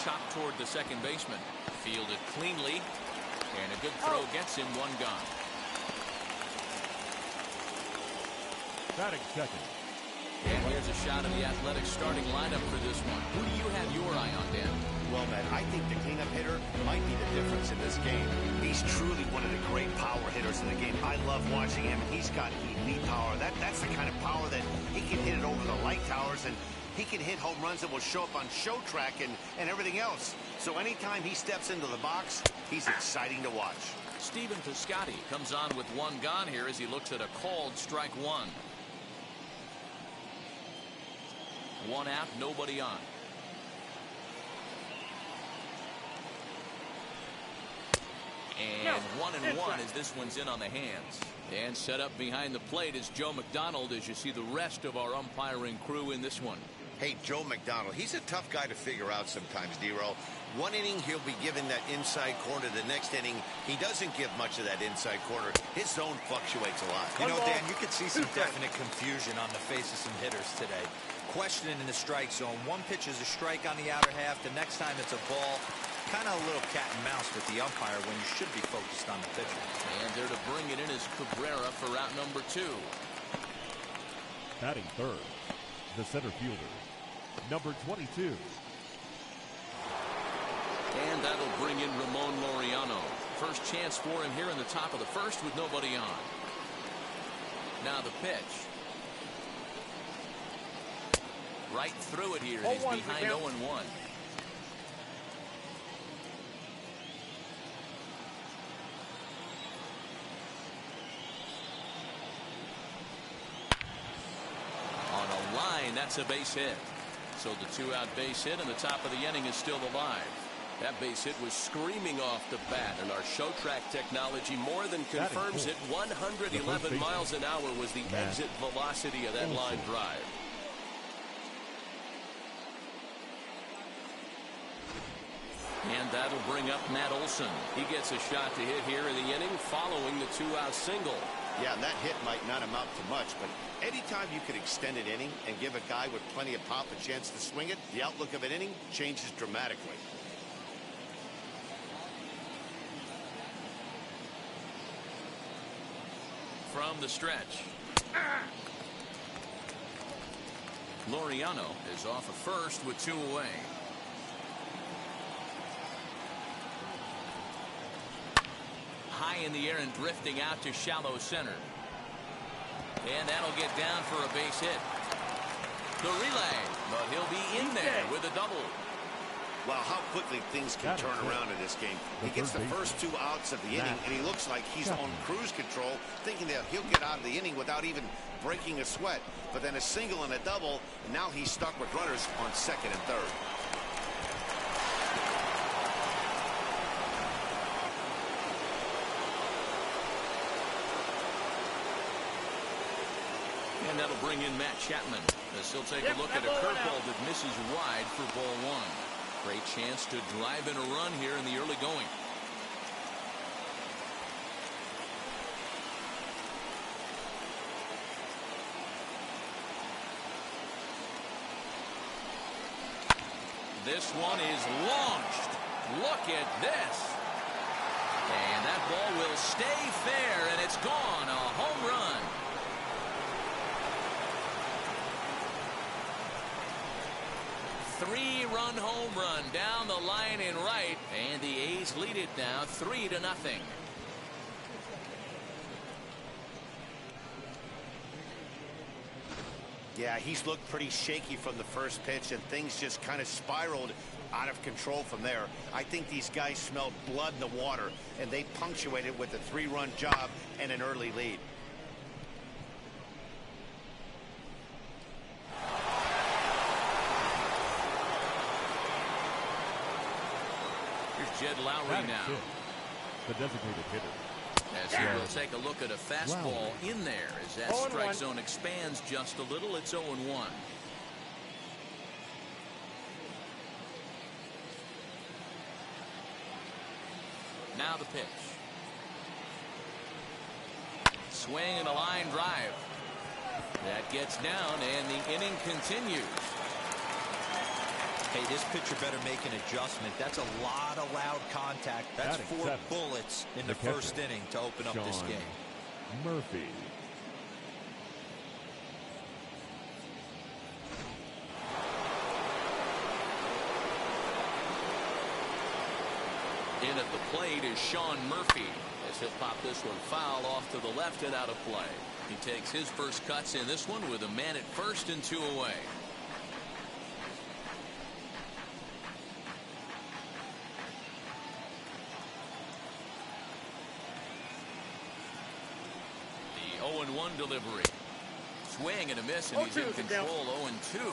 Chopped toward the second baseman. Fielded cleanly. And a good throw gets him one gone. Batting second. And here's a shot of the Athletics starting lineup for this one. Who do you have your eye on, Dan? Well, man, I think the cleanup hitter might be the difference in this game. He's truly one of the great power hitters in the game. I love watching him. He's got elite power. That's the kind of power that he can hit it over the light towers, and he can hit home runs that will show up on show track and everything else. So anytime he steps into the box, he's exciting to watch. Stephen Piscotty comes on with one gone here as he looks at a called strike one. One out, nobody on. And 1-1 as this one's in on the hands. And set up behind the plate is Joe McDonald as you see the rest of our umpiring crew in this one. Hey, Joe McDonald, he's a tough guy to figure out sometimes, D-Roll. One inning, he'll be given that inside corner. The next inning, he doesn't give much of that inside corner. His zone fluctuates a lot. You know, Dan, you could see some definite confusion on the face of some hitters today. Questioning in the strike zone. One pitch is a strike on the outer half. The next time it's a ball. Kind of a little cat and mouse with the umpire when you should be focused on the pitcher. And there to bring it in is Cabrera for route number 2. Batting third, the center fielder, number 22. And that'll bring in Ramon Laureano. First chance for him here in the top of the first with nobody on. Now the pitch. Right through it here. He's behind 0-1. On a line, that's a base hit. So the 2-out base hit and the top of the inning is still alive. That base hit was screaming off the bat, and our show track technology more than confirms it. 111 miles an hour was the exit velocity of that line drive. And that'll bring up Matt Olson. He gets a shot to hit here in the inning following the 2-out single. Yeah, and that hit might not amount to much, but anytime you can extend an inning and give a guy with plenty of pop a chance to swing it, the outlook of an inning changes dramatically. From the stretch. Laureano is off at first with 2 away. High in the air and drifting out to shallow center. And that'll get down for a base hit. The relay, but he'll be in there with a double. Wow, how quickly things can turn around in this game. He gets the first 2 outs of the inning, and he looks like he's on cruise control, thinking that he'll get out of the inning without even breaking a sweat. But then a single and a double, and now he's stuck with runners on second and third. And that'll bring in Matt Chapman as he'll take a look at a curveball that misses wide for ball 1. Great chance to drive in a run here in the early going. This one is launched. Look at this. And that ball will stay fair, and it's gone. A home run. Three-run home run down the line in right, and the A's lead it now 3-0. Yeah, he's looked pretty shaky from the first pitch, and things just kind of spiraled out of control from there. I think these guys smelled blood in the water, and they punctuated with a 3-run job and an early lead. Here's Jed Lowry now. The designated hitter. As he will take a look at a fastball in there as that strike zone expands just a little. It's 0-1. Now the pitch. Swing and a line drive. That gets down, and the inning continues. Hey, this pitcher better make an adjustment. That's a lot of loud contact. That's 4 bullets in the first inning to open up this game. Murphy. In at the plate is Sean Murphy as he'll pop this one foul off to the left and out of play. He takes his first cuts in this one with a man at first and 2 away. The 0-1 delivery. Swing and a miss, and he's in control. 0-2.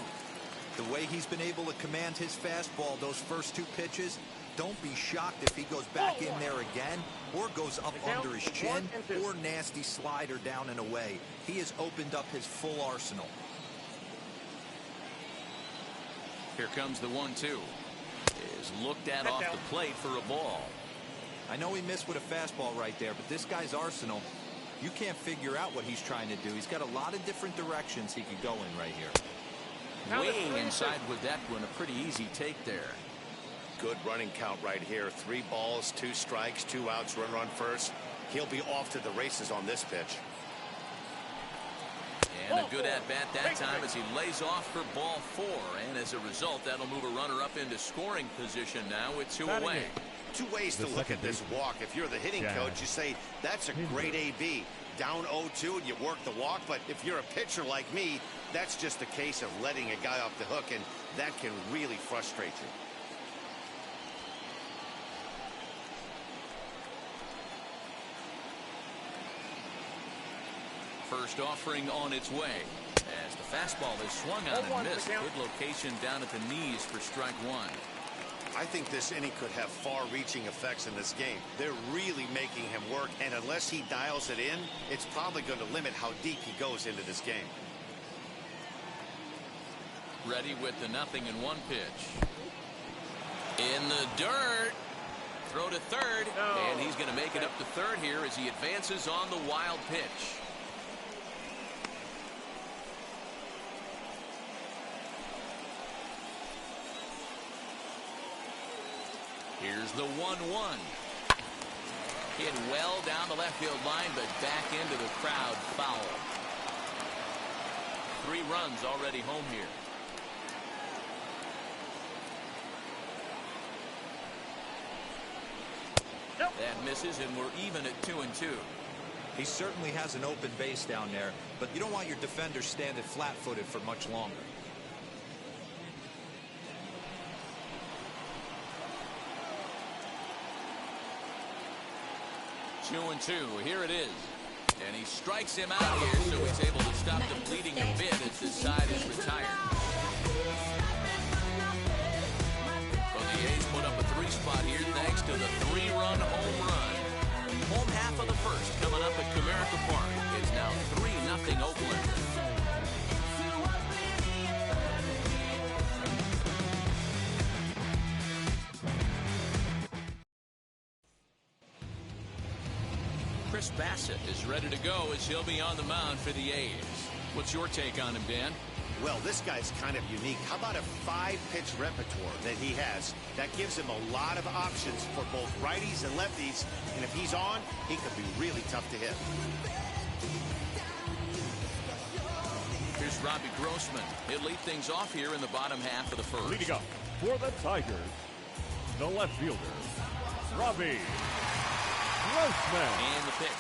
The way he's been able to command his fastball those first 2 pitches, don't be shocked if he goes back in there again or goes up under his chin or nasty slider down and away. He has opened up his full arsenal. Here comes the 1-2. Is looked at off the plate for a ball. I know he missed with a fastball right there, but this guy's arsenal, you can't figure out what he's trying to do. He's got a lot of different directions he could go in right here. Way inside with that one. A pretty easy take there. Good running count right here. 3 balls, 2 strikes, 2 outs, run first. He'll be off to the races on this pitch. And a good at-bat that time as he lays off for ball 4. And as a result, that'll move a runner up into scoring position now with 2 away. 2 ways to look at this walk. If you're the hitting coach, you say, that's a great AB. Down 0-2 and you work the walk. But if you're a pitcher like me, that's just a case of letting a guy off the hook, and that can really frustrate you. First offering on its way as the fastball is swung on and missed. Good location down at the knees for strike 1. I think this inning could have far-reaching effects in this game. They're really making him work, and unless he dials it in, it's probably going to limit how deep he goes into this game. Ready with the 0-1 pitch. In the dirt. Throw to third, and he's going to make it up to third here as he advances on the wild pitch. Here's the 1-1. Hit well down the left field line, but back into the crowd foul. 3 runs already home here. That misses, and we're even at 2-2. He certainly has an open base down there, but you don't want your defender standing flat-footed for much longer. 2-2. Here it is. And he strikes him out here, so he's able to stop the bleeding a bit as the side is retired. Well, the A's put up a 3-spot here thanks to the 3-run home run. Home half of the first coming up at Comerica Park. It's now 3-0 Oakland. Chris Bassett is ready to go as he'll be on the mound for the A's. What's your take on him, Dan? Well, this guy's kind of unique. How about a 5-pitch repertoire that he has? That gives him a lot of options for both righties and lefties. And if he's on, he could be really tough to hit. Here's Robbie Grossman. He'll lead things off here in the bottom half of the first. Leading up for the Tigers, the left fielder, Robbie Grossman. And the pitch.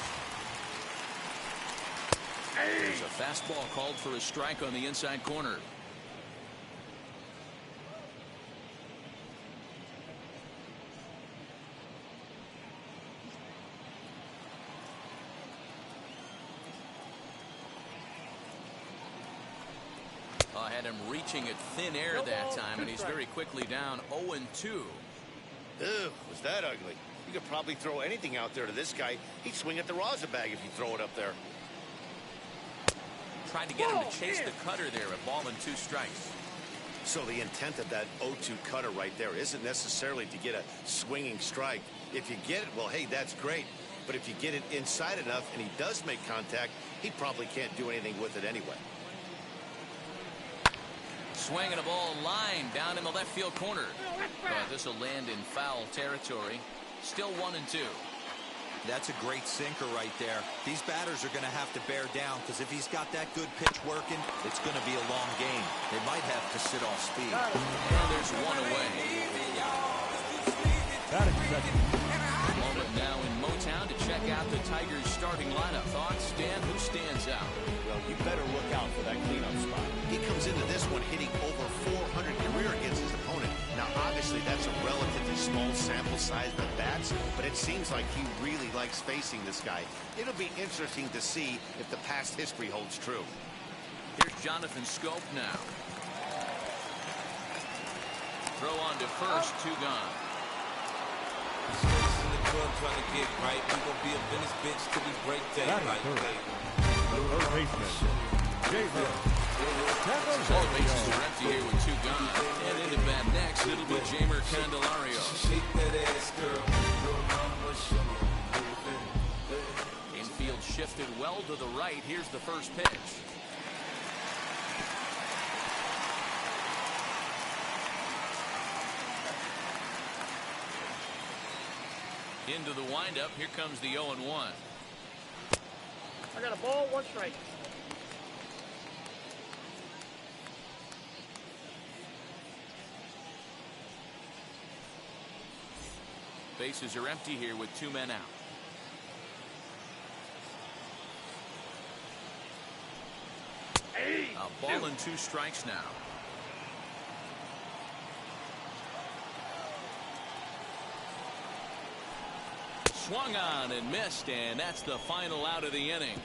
There's a fastball called for a strike on the inside corner. I had him reaching at thin air that time, and he's very quickly down 0-2. Ew, was that ugly? You could probably throw anything out there to this guy. He'd swing at the rosin bag if you throw it up there. Tried to get him to chase the cutter there, a ball and 2 strikes. So the intent of that 0-2 cutter right there isn't necessarily to get a swinging strike. If you get it, well, hey, that's great. But if you get it inside enough and he does make contact, he probably can't do anything with it anyway. Swinging a ball line down in the left field corner. But this will land in foul territory. Still 1-2. That's a great sinker right there. These batters are going to have to bear down, because if he's got that good pitch working, it's going to be a long game. They might have to sit off speed. And there's one away. That is second. A moment now in Motown to check out the Tigers starting lineup. Thoughts, Dan? Who stands out? Well, you better look out for that cleanup spot. He comes into this one hitting over 400 career against his opponent. Now, obviously, that's a relatively small sample size of bats, but it seems like he really likes facing this guy. It'll be interesting to see if the past history holds true. Here's Jonathan Scope now. Throw on to first, 2 gone. Trying to get right. We gonna be up in this bitch till we break day. That is third. The third baseman, Jamer. All bases are empty here with 2 gone. And into bat next, it'll be Jamer Candelario. Infield shifted well to the right. Here's the first pitch. Into the windup. Here comes the 0-1. I got a ball, 1 strike. Bases are empty here with 2 men out. A ball and 2 strikes now. Swung on and missed, and that's the final out of the inning.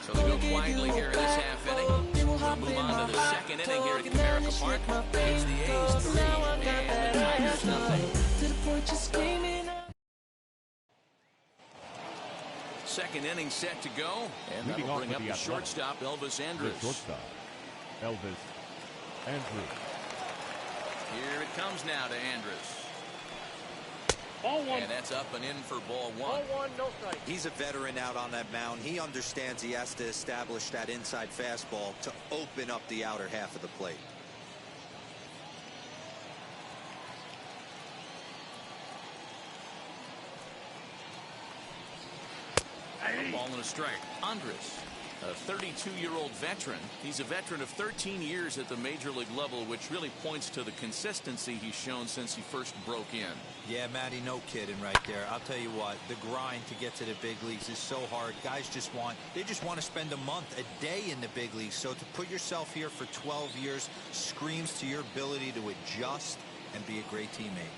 So they go quietly here in this half inning. We'll move on to the second inning here at Comerica Park. It's the A's 3 and the Tigers nothing. Second inning set to go, and that'll bring up the shortstop, Elvis Andrus. Shortstop, Elvis Andrus. Here it comes now to Andrus. Ball 1. And that's up and in for ball 1. Ball 1, no strike. He's a veteran out on that mound. He understands he has to establish that inside fastball to open up the outer half of the plate. A ball and a strike. Andrus. A 32-year-old veteran. He's a veteran of 13 years at the major league level, which really points to the consistency he's shown since he first broke in. Yeah, Matty, no kidding right there. I'll tell you what, the grind to get to the big leagues is so hard. Guys just want to spend a month, a day in the big leagues. So to put yourself here for 12 years screams to your ability to adjust and be a great teammate.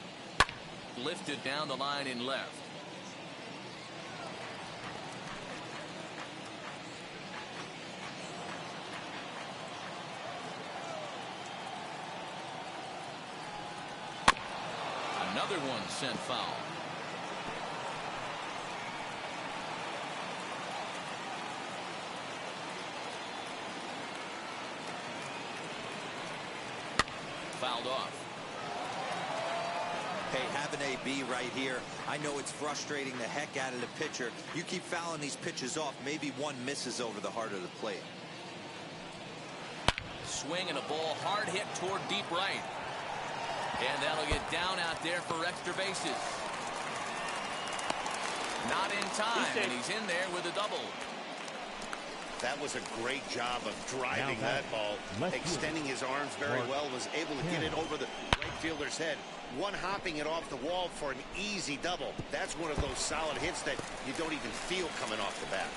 Lifted down the line in left. Another one sent foul. Fouled off. Hey, have an AB right here. I know it's frustrating the heck out of the pitcher. You keep fouling these pitches off, maybe one misses over the heart of the plate. Swing and a ball hard hit toward deep right. And that'll get down out there for extra bases. Not in time, and he's in there with a double. That was a great job of driving that ball, extending his arms very well, was able to get it over the right fielder's head, one hopping it off the wall for an easy double. That's one of those solid hits that you don't even feel coming off the bat.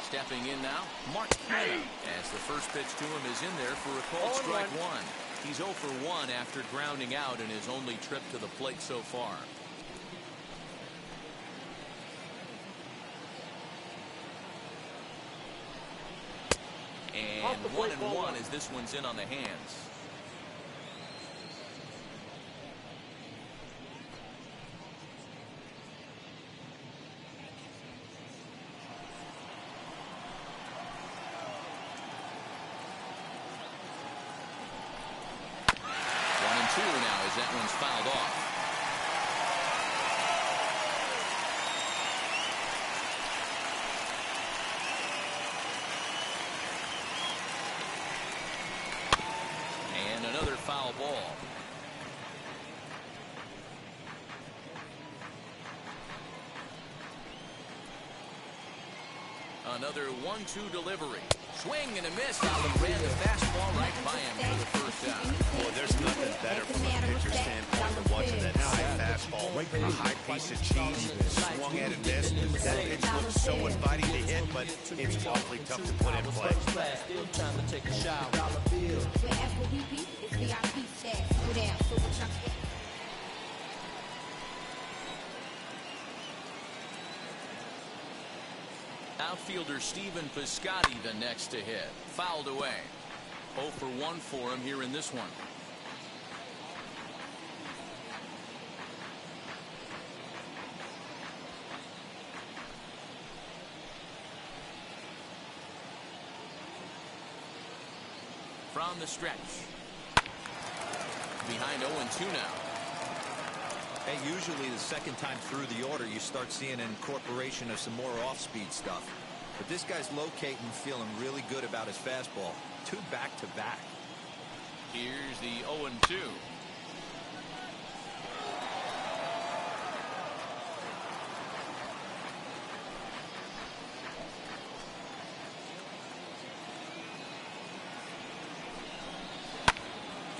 Stepping in now, Mark Cannon, as the first pitch to him is in there for a called strike one. He's 0 for 1 after grounding out in his only trip to the plate so far. And 1-1 as this one's in on the hands. Now as that one's fouled off. And another foul ball. Another 1-2 delivery. Swing and a miss. He ran the fastball right by him for the first down. Boy, there's nothing better from a pitcher's standpoint than watching that high fastball, a high piece of cheese, swung at and missed. That pitch looks so inviting to hit, but it's awfully tough to put in play. Still trying to take a shower. Outfielder Stephen Piscotty the next to hit. Fouled away. 0 for 1 for him here in this one. From the stretch. Behind 0-2 now. Hey, usually the second time through the order, you start seeing an incorporation of some more off-speed stuff. But this guy's locating, feeling really good about his fastball. 2 back-to-back. Here's the 0-2.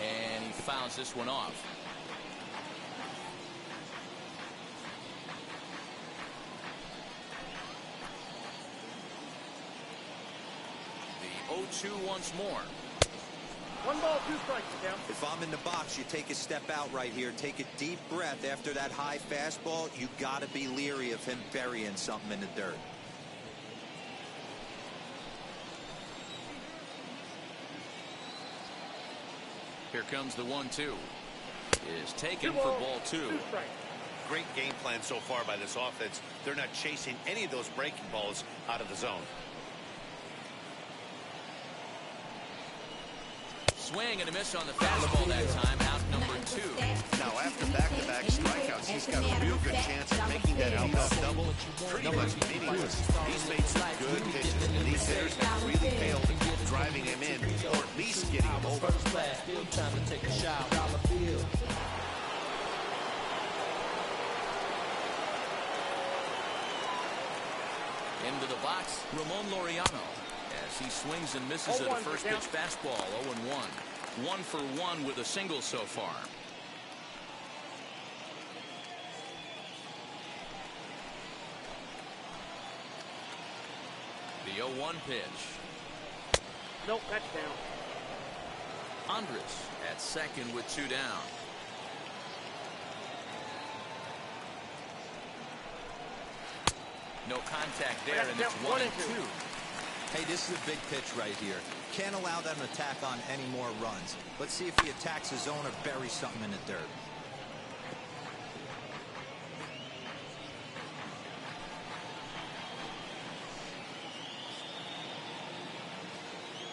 And he fouls this one off. The 0-2 once more. 1 ball, 2 strikes, Cam. If I'm in the box, you take a step out right here. Take a deep breath after that high fastball. You got to be leery of him burying something in the dirt. Here comes the 1-2. Is taken for ball 2. Great game plan so far by this offense. They're not chasing any of those breaking balls out of the zone. Swing and a miss on the fastball that time. Out number 2. Now after back-to-back strikeouts, he's He's got a real good chance of making that outfield double pretty much meaningless. He's made some good pitches, and these hitters have really failed driving him in, or at least getting him over. Into the box, Ramon Laureano, as he swings and misses at a first pitch fastball, 0-1. 1 for 1 with a single so far. The 0-1 pitch. Nope, that's down. Andres at second with 2 down. No contact there, and it's 1-2. Hey, this is a big pitch right here. Can't allow them to attack on any more runs. Let's see if he attacks his zone or buries something in the dirt.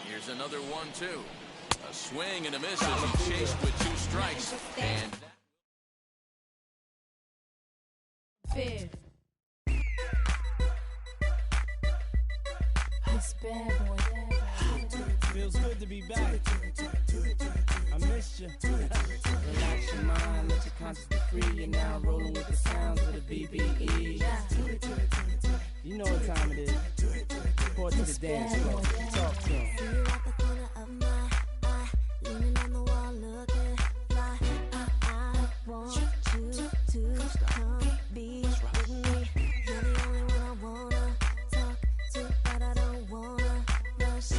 Here's another 1-2. A swing and a miss as he chased with 2 strikes. And Feels good to be back. I missed you. Relax your mind, let your conscience be free. You're now rolling with the sounds of the BBE. You know what time it is. Report to the dance floor. Talk to him. Leaning on the wall, looking fly. I want you to come be with me. You're the only one I wanna talk to, but I don't wanna rush.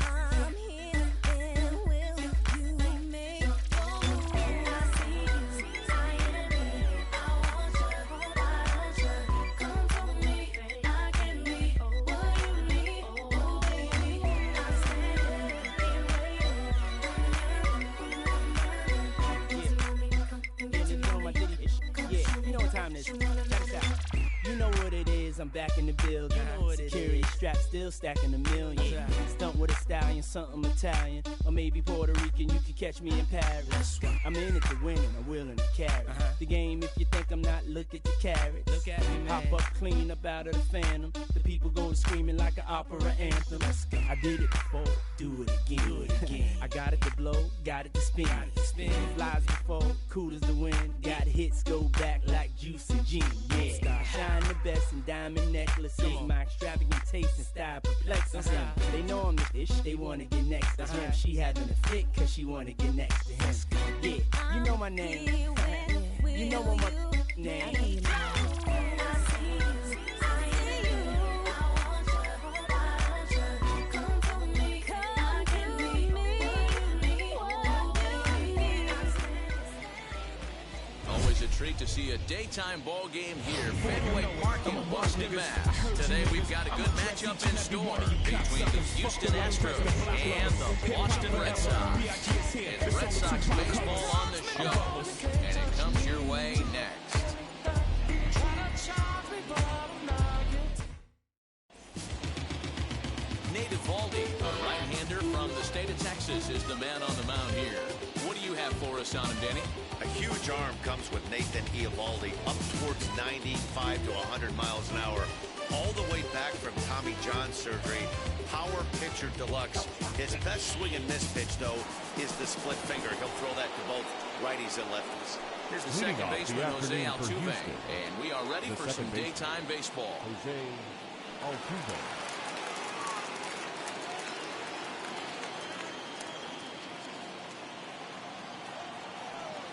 I'm here, and will you make move? I see you, I me. I want you, why don't you come for me? I can be what you need, oh baby. I stand and wait. Yeah, you know what time it is. Check this out. You know what it is, I'm back in the building. Security strap still stacking a million. Stunt with a stallion, something Italian. Or maybe Puerto Rican, you can catch me in Paris. I'm in it to win and I'm willing to carry the game. If you think I'm not, look at the carrots. Look at me, man. Hop up clean up out of the phantom. The people go screaming like an opera anthem. I did it before, do it again. I got it to blow, got it to spin. Flies before, cool as the wind. Got hits, go back like juice and gin. Yeah, shine the best in diamond necklaces. My extravagant taste and style perplexes them. They know I'm the fish, they wanna get next to him. She having a fit cause she wanna get next to him. Yeah, you know my name. You know what my name. always a treat to see a daytime ball game here. Fenway Park in Boston, Mass. Today we've got a good matchup in store between the Houston Astros and the Boston Red Sox. It's Red Sox baseball on the show, and it comes your way next. Nate Eovaldi, a right-hander from the state of Texas, is the man on the mound here. What do you have for us on him, Danny? A huge arm comes with Nathan Eovaldi, up towards 95 to 100 miles an hour, all the way back from Tommy John surgery. Power pitcher deluxe. His best swing and miss pitch, though, is the split finger. He'll throw that to both righties and lefties. Here's the second baseman, Jose Altuve, and we are ready for some daytime baseball. Jose Altuve.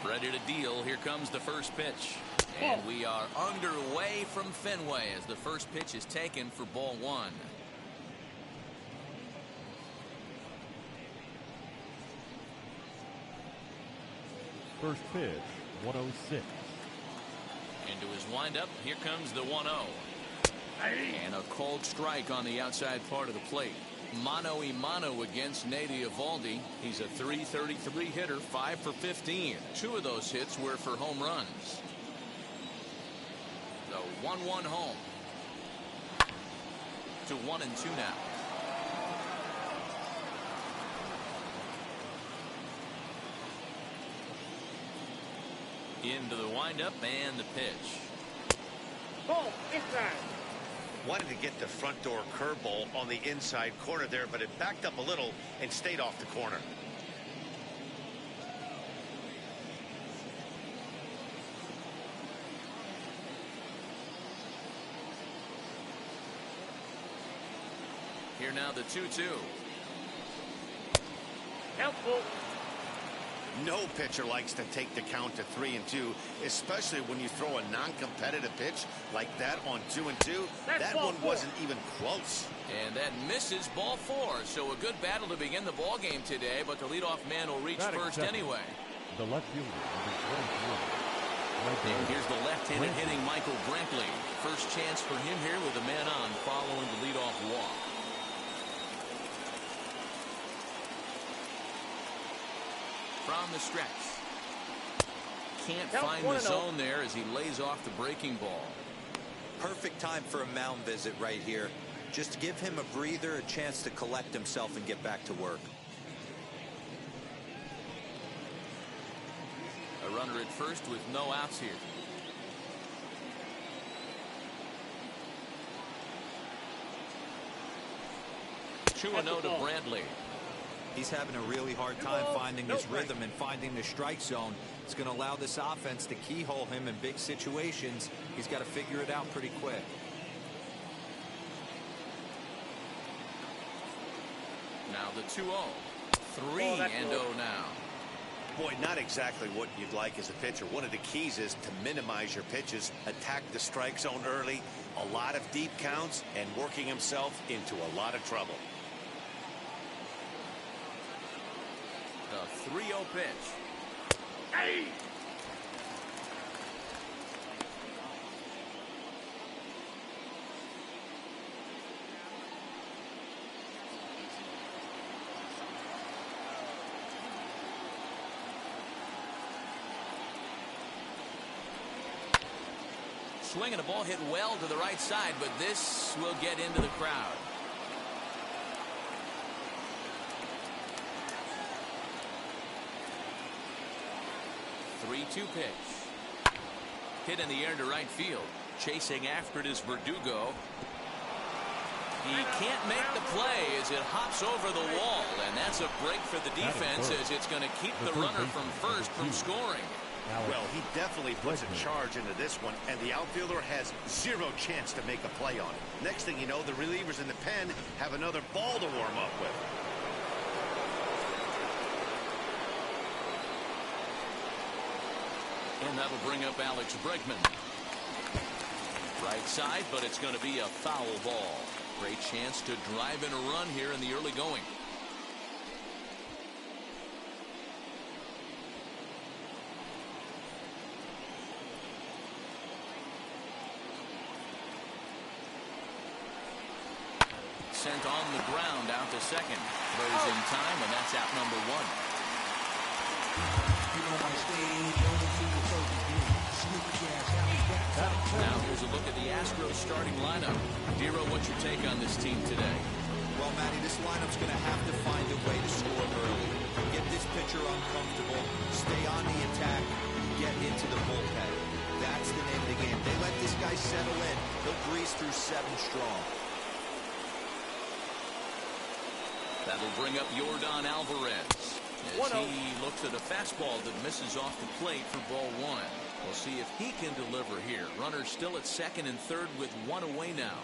Ready to deal. Here comes the first pitch. And we are underway from Fenway as the first pitch is taken for ball one. First pitch, 106. Into his windup, here comes the 1-0. And a cold strike on the outside part of the plate. Mano-a-mano against Nate Eovaldi. He's a .333 hitter, 5 for 15. 2 of those hits were for home runs. The 1-1 home. To 1-2 now. Into the windup and the pitch. Ball inside. Wanted to get the front door curveball on the inside corner there, but it backed up a little and stayed off the corner. Here now the 2-2. Helpful. No pitcher likes to take the count to 3-2, especially when you throw a non-competitive pitch like that on 2-2. That one wasn't even close. And that misses, ball 4. So a good battle to begin the ball game today, but the leadoff man will reach first anyway. The left fielder, number 23. And here's the left-handed hitting Michael Brinkley. First chance for him here with a man on following the leadoff walk. From the stretch. Can't find the zone there as he lays off the breaking ball. Perfect time for a mound visit right here. Just give him a breather, a chance to collect himself and get back to work. A runner at first with no outs here. Two-0 to Bradley. He's having a really hard time finding his rhythm and finding the strike zone. It's going to allow this offense to keyhole him in big situations. He's got to figure it out pretty quick. Now the 2-0. 3-0 now. Boy, not exactly what you'd like as a pitcher. One of the keys is to minimize your pitches, attack the strike zone early, a lot of deep counts, and working himself into a lot of trouble. The 3-0 pitch. Hey! Swinging a ball hit well to the right side, but this will get into the crowd. Three-two pitch. Hit in the air to right field. Chasing after it is Verdugo. He can't make the play as it hops over the wall, and that's a break for the defense as it's going to keep the runner from first from scoring. Well, he definitely puts a charge into this one, and the outfielder has zero chance to make a play on it. Next thing you know, the relievers in the pen have another ball to warm up with. And that'll bring up Alex Bregman. Right side, but it's going to be a foul ball. Great chance to drive in a run here in the early going. Sent on the ground out to second. Throws in time, and that's out number 1. Now here's a look at the Astros starting lineup. Dero, what's your take on this team today? Well, Matty, this lineup's going to have to find a way to score early. Get this pitcher uncomfortable, stay on the attack, get into the bullpen. That's the name of the game. They let this guy settle in. He'll breeze through 7 strong. That'll bring up Yordan Alvarez as he looks at a fastball that misses off the plate for ball 1. We'll see if he can deliver here. Runner still at second and third with 1 away now.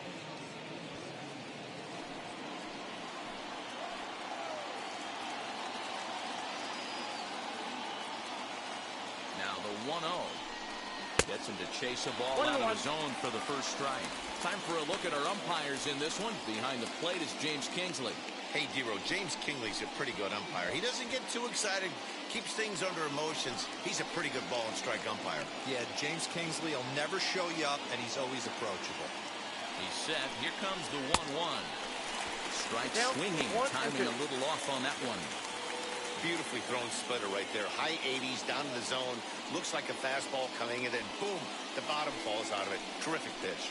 Now the 1-0. Gets him to chase a ball out of the zone for the first strike. Time for a look at our umpires in this one. Behind the plate is James Kingsley. Hey, Dero, James Kingley's a pretty good umpire. He doesn't get too excited, keeps things under emotions. He's a pretty good ball and strike umpire. Yeah, James Kingsley will never show you up, and he's always approachable. He's set. Here comes the 1-1. Strike swinging, timing a little off on that one. Beautifully thrown splitter right there. High 80s, down to the zone. Looks like a fastball coming, and then boom, the bottom falls out of it. Terrific pitch.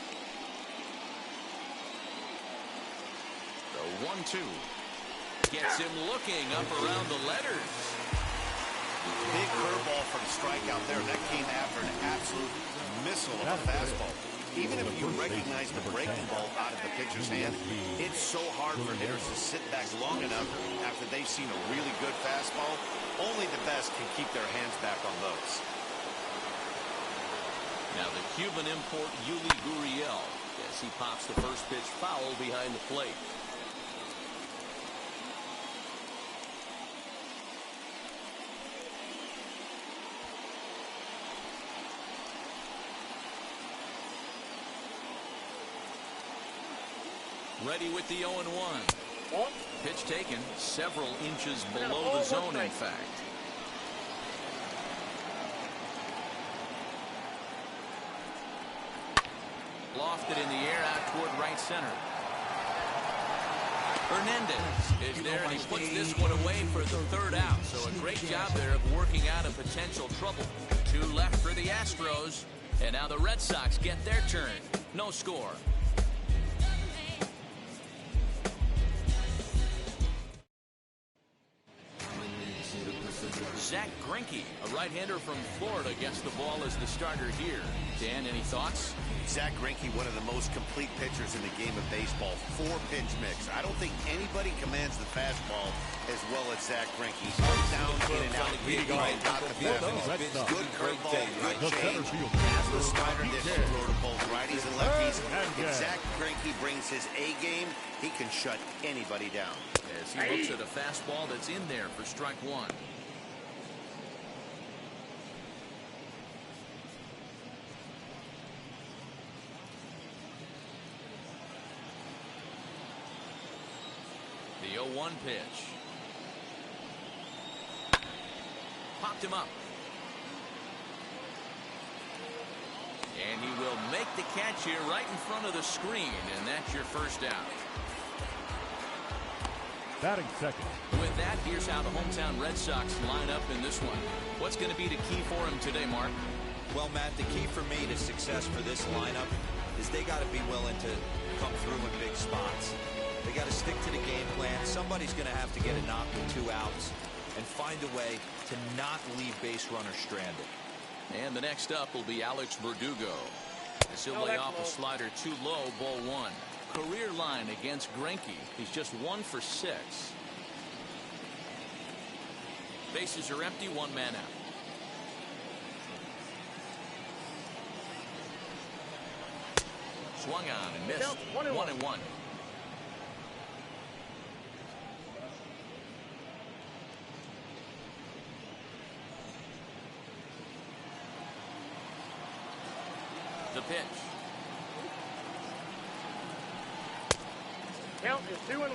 The 1-2. Gets him looking up around the letters. Big curveball for the strikeout there. That came after an absolute missile of a fastball. Even if you recognize the breaking ball out of the pitcher's hand, it's so hard for hitters to sit back long enough after they've seen a really good fastball. Only the best can keep their hands back on those. Now the Cuban import Yuli Gurriel, as he pops the first pitch foul behind the plate. Ready with the 0-1. Pitch taken several inches below the zone, in fact. Lofted in the air out toward right center. Hernandez is there, and he puts this one away for the third out. So a great job there of working out of potential trouble. 2 left for the Astros, and now the Red Sox get their turn. No score. Zach Greinke, a right-hander from Florida, gets the ball as the starter here. Dan, any thoughts? Zach Greinke, one of the most complete pitchers in the game of baseball. 4-pitch mix. I don't think anybody commands the fastball as well as Zach Greinke. Down, in and out, really right, not the fastball. Good curveball, good change. Has the slider that can throw to both righties and lefties. If Zach Greinke brings his A game, he can shut anybody down. As he looks at a fastball that's in there for strike 1. The 0-1 pitch. Popped him up. And he will make the catch here right in front of the screen, and that's your first out. Batting second. With that, here's how the hometown Red Sox line up in this one. What's going to be the key for him today, Mark? Well, Matt, the key for me to success for this lineup is they got to be willing to come through in big spots. They got to stick to the game plan. Somebody's going to have to get a knock with 2 outs and find a way to not leave base runners stranded. And the next up will be Alex Verdugo. As he'll lay off a slider too low, ball 1. Career line against Greinke. He's just 1 for 6. Bases are empty, 1 man out. Swung on and missed. 1-1. The pitch. Count is 2-1.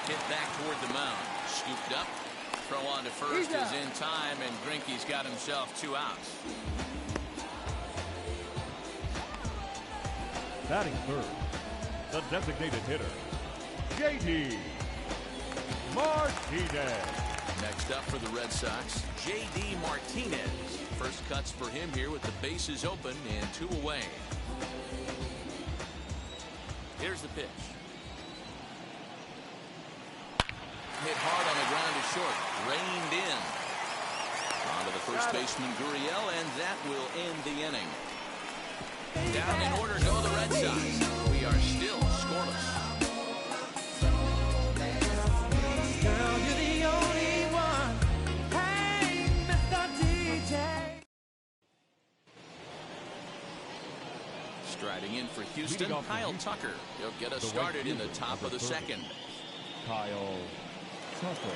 Hit back toward the mound. Scooped up. Throw on to first is in time, and Greinke's got himself 2 outs. Batting third, the designated hitter, J.D. Martinez. Next up for the Red Sox, J.D. Martinez. First cuts for him here with the bases open and 2 away. Here's the pitch. Hit hard on the ground to short. Reined in. On to the first baseman, Gurriel, and that will end the inning. Down in order go the Red Sox. We are still scoreless. Girl, you're the only one. Hey, Mr. DJ. Striding in for Houston, Kyle Tucker. He'll get us started in the top of the second. Kyle Tucker.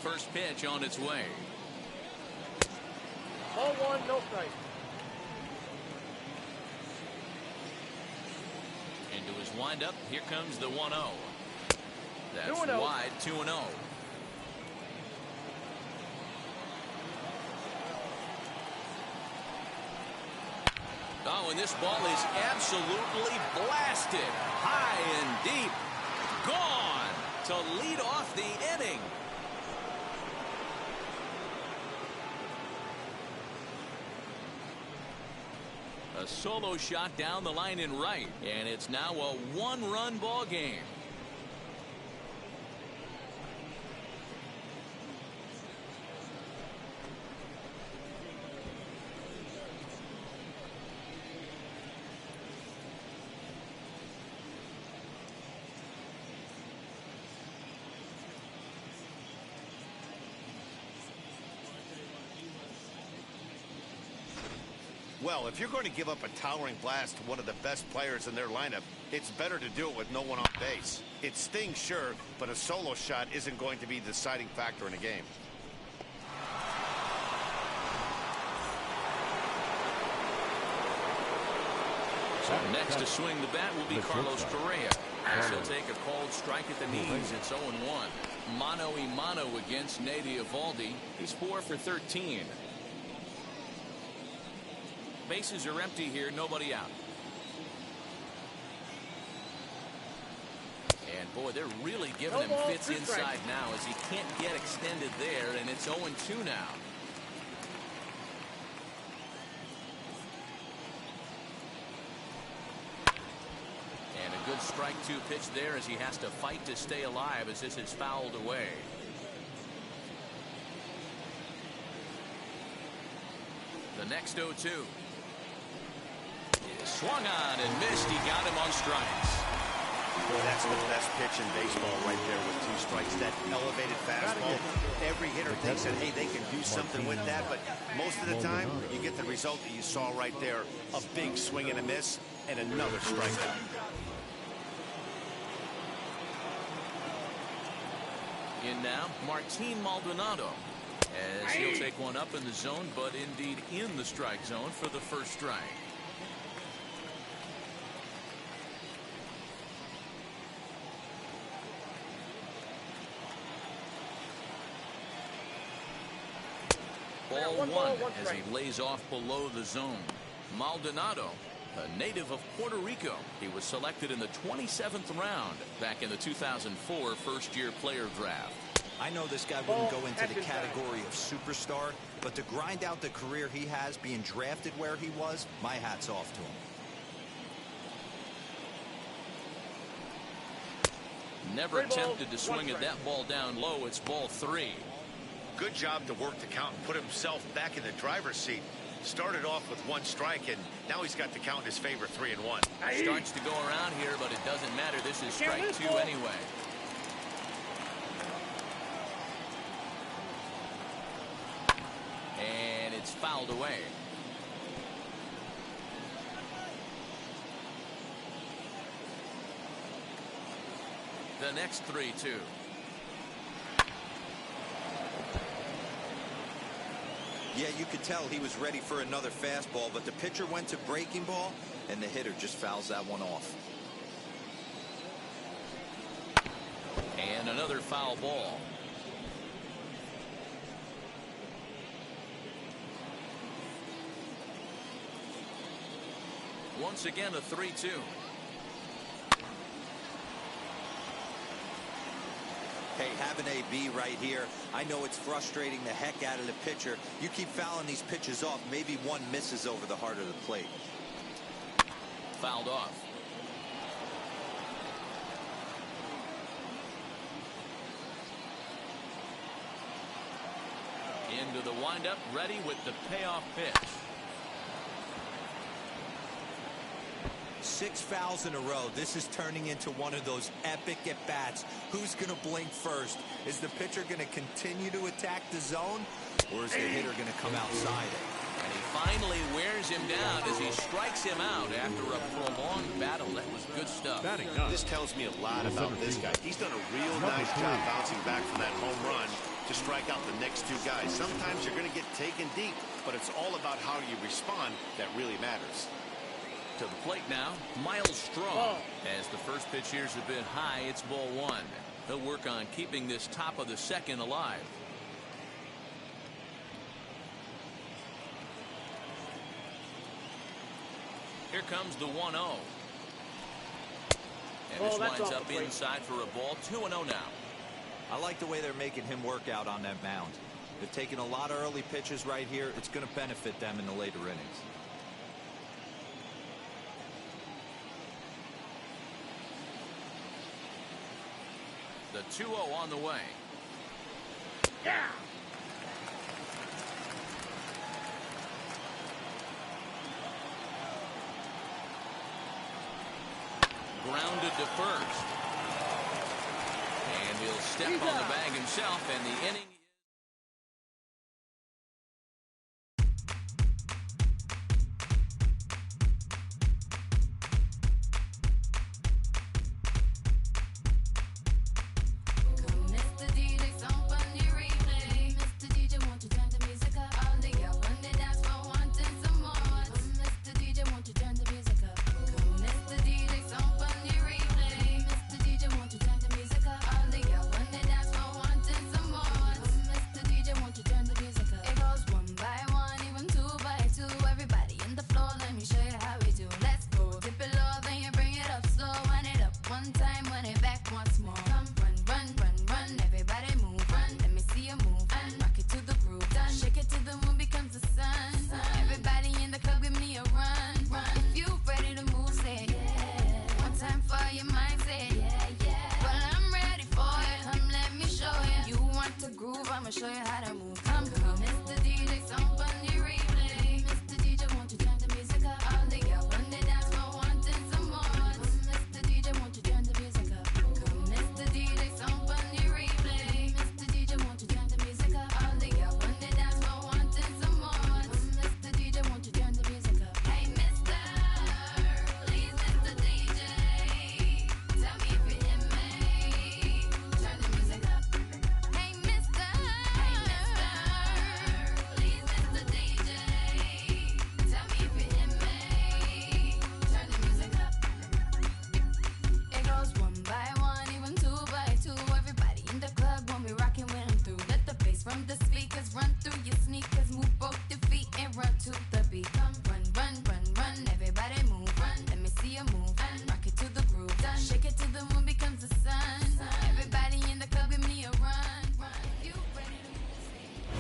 First pitch on its way. Ball 1, no strike. Into his windup, here comes the 1-0. That's 2-0. wide, 2-0. Oh, and this ball is absolutely blasted. High and deep. Gone to lead off the inning. A solo shot down the line in right, and it's now a one-run ball game. Well, if you're going to give up a towering blast to one of the best players in their lineup, it's better to do it with no one on base. It stings, sure, but a solo shot isn't going to be the deciding factor in a game. So next to swing the bat will be Carlos Correa. As he'll take a cold strike at the knees. It's 0-1. Mano y mano against Nady Eovaldi. He's 4 for 13. Bases are empty here, nobody out. And boy, they're really giving him fits inside now as he can't get extended there, and it's 0-2 now. And a good strike two pitch there as he has to fight to stay alive as this is fouled away. The next 0-2. Swung on and missed. He got him on strikes. Boy, that's the best pitch in baseball right there with 2 strikes. That elevated fastball. Every hitter thinks that, hey, they can do something with that, but most of the time, you get the result that you saw right there. A big swing and a miss, and another strikeout. In now, Martin Maldonado. As he'll take one up in the zone, but indeed in the strike zone for the first strike. Ball one as he lays off below the zone. Maldonado, a native of Puerto Rico. He was selected in the 27th round back in the 2004 first-year player draft. I know this guy wouldn't go into the category of superstar, but to grind out the career he has being drafted where he was, my hat's off to him. Never tempted to swing at that ball down low. It's ball 3. Good job to work the count and put himself back in the driver's seat. Started off with 1 strike, and now he's got the count in his favor, 3-1. Starts to go around here, but it doesn't matter. This is strike 2 anyway. And it's fouled away. The next 3-2. Yeah, you could tell he was ready for another fastball, but the pitcher went to breaking ball, and the hitter just fouls that one off. And another foul ball. Once again, a 3-2. Hey, have an AB right here. I know it's frustrating the heck out of the pitcher. You keep fouling these pitches off, maybe one misses over the heart of the plate. Fouled off. Into the windup, ready with the payoff pitch. 6 fouls in a row. This is turning into one of those epic at-bats. Who's going to blink first? Is the pitcher going to continue to attack the zone, or is the hitter going to come outside it? And he finally wears him down as he strikes him out after a prolonged battle. That was good stuff. This tells me a lot about this guy. He's done a real nice job bouncing back from that home run to strike out the next 2 guys. Sometimes you're going to get taken deep, but it's all about how you respond that really matters. To the plate now, Miles Strong. As the first pitch here's a bit high, it's ball 1. He'll work on keeping this top of the second alive. Here comes the 1-0. And this winds up inside for a ball. 2-0 now. I like the way they're making him work out on that mound. They're taking a lot of early pitches right here. It's going to benefit them in the later innings. The 2-0 on the way. Yeah. Grounded to first. And he'll step on the bag himself, and the inning.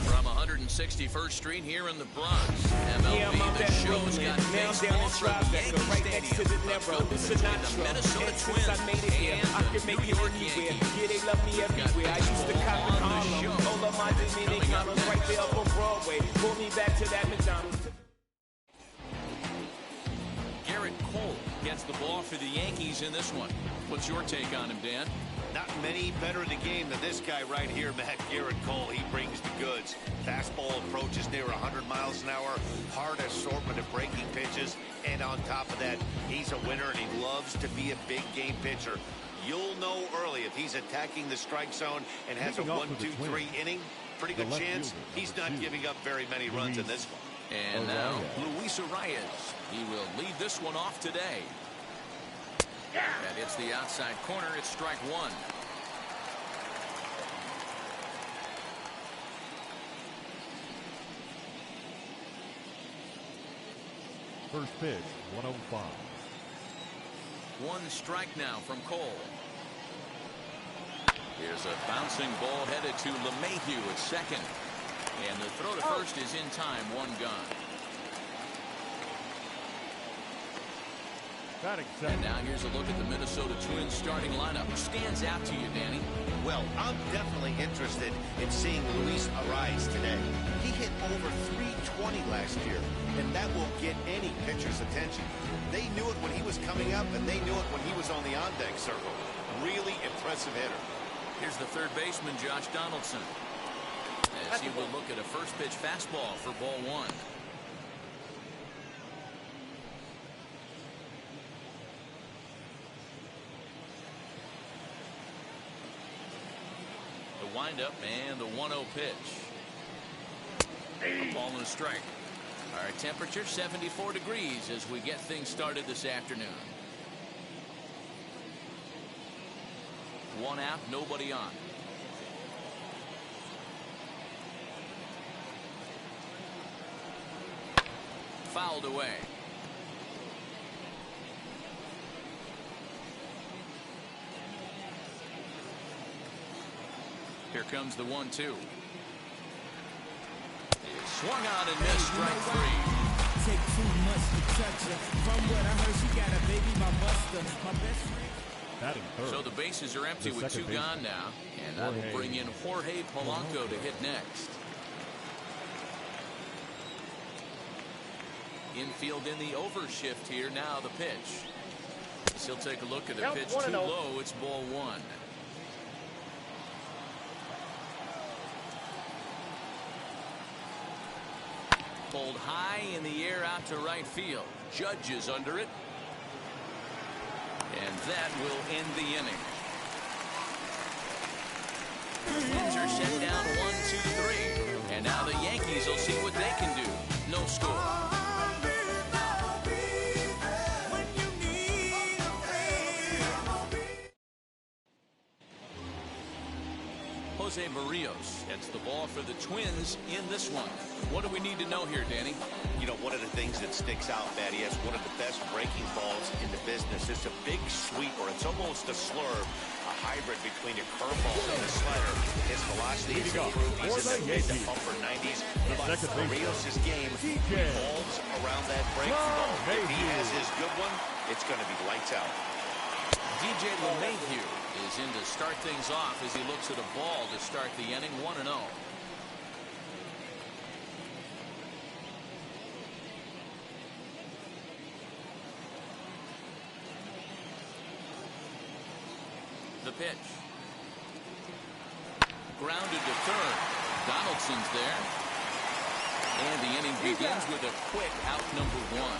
From 161st Street here in the Bronx, MLB the Show's got baseball from Yankee Stadium. Let's go between the Minnesota Twins and the New York Yankees. We've got baseball on the show. Coming up next. Right there up on Broadway. Pull me back to that McDonald's. Garrett Cole gets the ball for the Yankees in this one. What's your take on him, Dan? Not many better in the game than this guy right here, Matt. Garrett Cole. He brings the goods. Fastball approaches near 100 miles an hour. Hard assortment of breaking pitches. And on top of that, he's a winner, and he loves to be a big game pitcher. You'll know early if he's attacking the strike zone and has a 1-2-3 inning. Pretty good chance he's not giving up very many runs in this one. And now, Luis Arias. He will lead this one off today. And it's the outside corner. It's strike one. First pitch, 105. One strike now from Cole. Here's a bouncing ball headed to LeMahieu at second. And the throw to first is in time. One gone. And now here's a look at the Minnesota Twins starting lineup. Who stands out to you, Danny? Well, I'm definitely interested in seeing Luis Arias today. He hit over 320 last year, and that will get any pitcher's attention. They knew it when he was coming up, and they knew it when he was on the on-deck circle. Really impressive hitter. Here's the third baseman, Josh Donaldson, as he will look at a first pitch fastball for ball one. The windup and the 1-0 pitch. A ball and a strike. Our temperature 74 degrees as we get things started this afternoon. One out, nobody on. Fouled away. Here comes the 1-2. Swung on and missed, strike 3. Take too much to touch her. From what I heard, she got a baby, my buster. My best friend. Batting third. So the bases are empty with 2 gone now. And that will bring in Jorge Polanco to hit next. Infield in the overshift here. Now the pitch. He'll take a look at the pitch. Too low. It's ball 1. Pulled high in the air out to right field. Judge is under it. And that will end the inning. Twins are set down 1-2-3. And now the Yankees will see what they can do. No score. Jose Barrios gets the ball for the Twins in this one. What do we need to know here, Danny? You know, one of the things that sticks out, that he has one of the best breaking balls in the business. It's a big sweeper. It's almost a slurve, a hybrid between a curveball and a slider. His velocity is improved. He's in the mid to upper 90s. But Barrios' game revolves around that breaking ball. If he has his good one, it's going to be lights out. DJ LeMahieu is in to start things off as he looks at a ball to start the inning. 1-0. The pitch. Grounded to third. Donaldson's there. And the inning begins with a quick out number 1.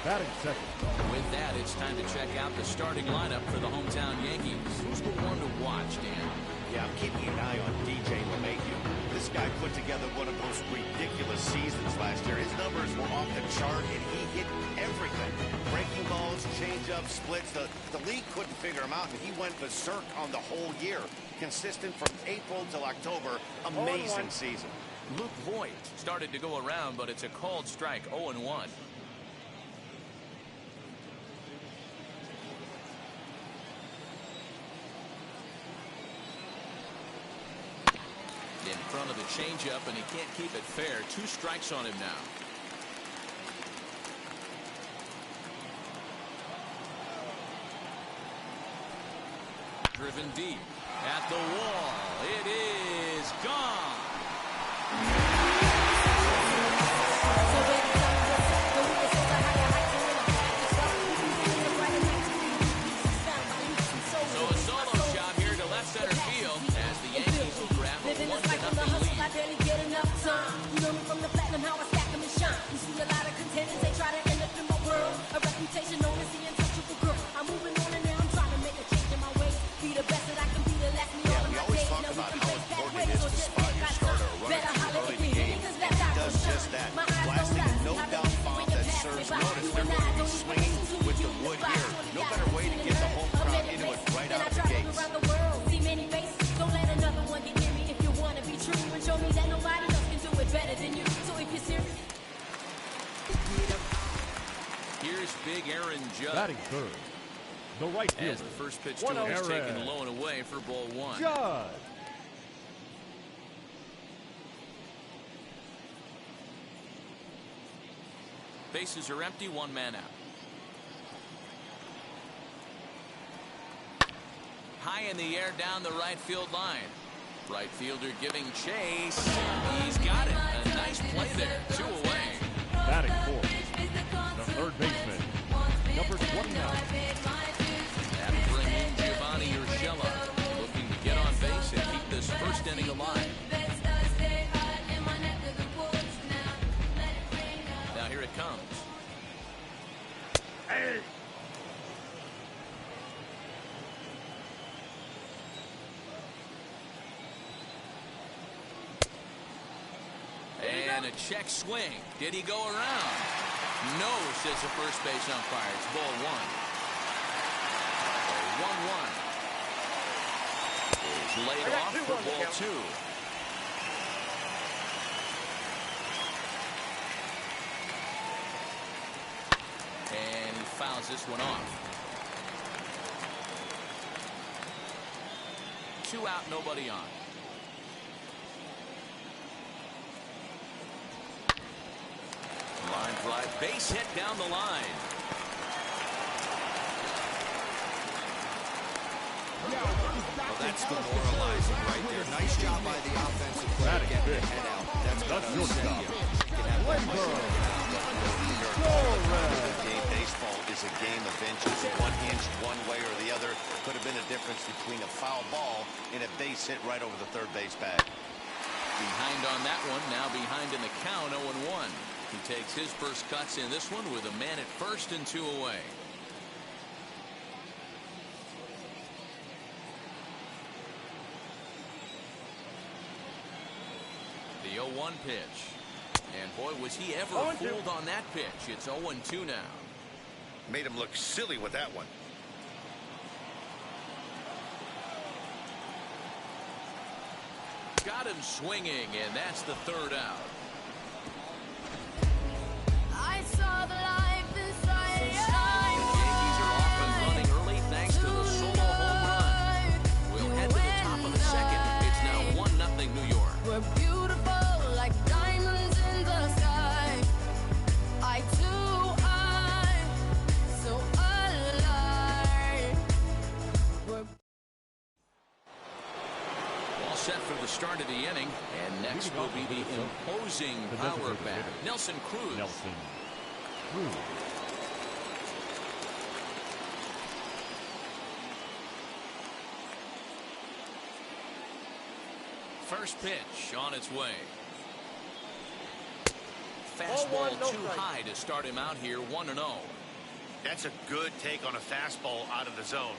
Batting second. With that, it's time to check out the starting lineup for the hometown Yankees. Who's the one to watch, Dan? Yeah, I'm keeping an eye on DJ LeMahieu. This guy put together one of those ridiculous seasons last year. His numbers were off the chart, and he hit everything. Breaking balls, changeups, splits. The league couldn't figure him out, and he went berserk on the whole year. Consistent from April till October. Amazing season. Luke Voigt started to go around, but it's a called strike. 0-1. In front of the changeup, and he can't keep it fair. 2 strikes on him now. Driven deep at the wall. It is gone. So a solo job here to left center field as the Yankees will grab a 1-0 lead. I barely get enough time. You know me from the platinum, how I stack them and shine. You see a lot of contenders, they try to end up in my world. A reputation known as the untouchable girl. I'm moving on and now I'm trying to make a change in my ways. Be the best that I can be to last me all of my days. Now we can face that way, so just take my time. Better holler at me, niggas left out Does just that. Blasting a no-down bomb that serves notice. They're going to be swinging with the wood here. No better way to get the home crowd into it right out of the gates. See many faces, don't let another one get near me. If you want to be true and show me that nobody else can do it better than you. So if you're serious, Here's big Aaron Judge. Batting third. The right fielder. As the first pitch to him is taken low and away for ball 1. Judge. Bases are empty, 1 man out. High in the air down the right field line. Right fielder giving chase. He's got it. A nice play there. 2 away. Batting fourth. The third baseman. Number 29. That will bring in Giovanni Urshela, looking to get on base and keep this first inning alive. Now here it comes. Hey. And a check swing. Did he go around? No, says the first base umpire. It's ball 1. 1-1. Is laid off for ball 2. And he fouls this one off. 2 out, nobody on. Line drive, base hit down the line. Well, that's demoralizing right there. Nice job by the offensive player to get the head out. That's got to upset you. Game baseball is a game of inches. 1 inch one way or the other could have been a difference between a foul ball and a base hit right over the third base bag. Behind on that one, now behind in the count, 0-1. He takes his first cuts in this one with a man at first and 2 away. The 0-1 pitch. And boy, was he ever fooled on that pitch. It's 0-2 now. Made him look silly with that one. Got him swinging, and that's the 3rd out. I saw the life inside your Yankees are off and running early thanks to the solo home run. We'll head to the top of the 2nd. It's now 1-0 New York. We're beautiful like diamonds in the sky. I do, I'm so alive. All set for the start of the inning, and next will be the imposing power bat, Nelson Cruz. First pitch on its way. Fastball too high to start him out here, 1-0. That's a good take on a fastball out of the zone.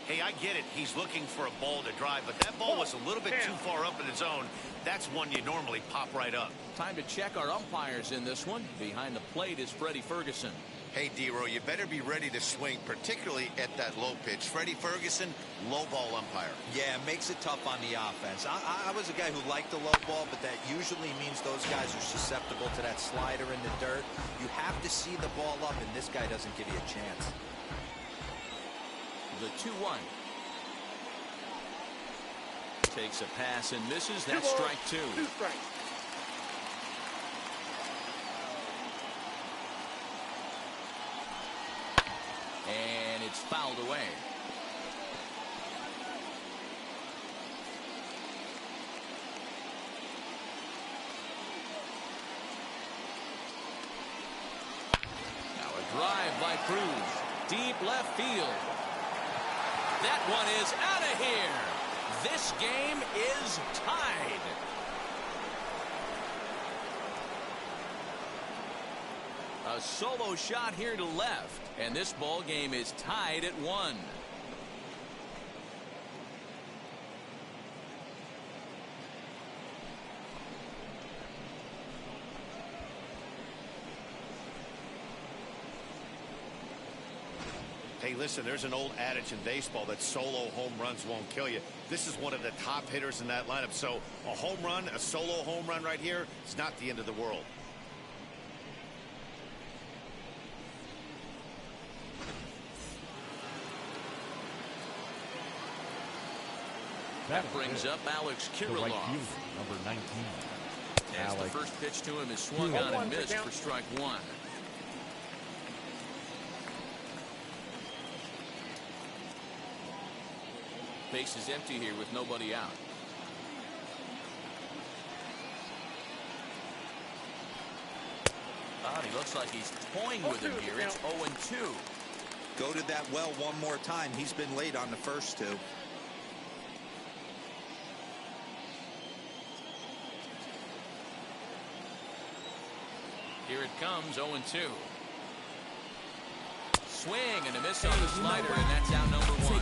Hey, I get it. He's looking for a ball to drive, but that ball was a little bit too far up in the zone. That's one you normally pop right up. Time to check our umpires in this one. Behind the plate is Freddie Ferguson. Hey, D-Row, you better be ready to swing, particularly at that low pitch. Freddie Ferguson, low ball umpire. Yeah, makes it tough on the offense. I was a guy who liked the low ball, but that usually means those guys are susceptible to that slider in the dirt. You have to see the ball up, and this guy doesn't give you a chance. The 2-1. Takes a pass and misses. That's strike 2. And it's fouled away. Now a drive by Cruz. Deep left field. That one is out of here. This game is tied. A solo shot here to left, and this ball game is tied at 1. Hey, listen, there's an old adage in baseball that solo home runs won't kill you. This is one of the top hitters in that lineup. So a home run, a solo home run right here, it's not the end of the world. That brings up Alex Kirilloff. Number 19. As the first pitch to him is swung on and missed for strike 1. Base is empty here with nobody out. He looks like he's toying with him here. It's 0-2. Go to that well one more time. He's been late on the first 2. Here it comes, 0-2. Swing and a miss on the slider, and that's out number 1.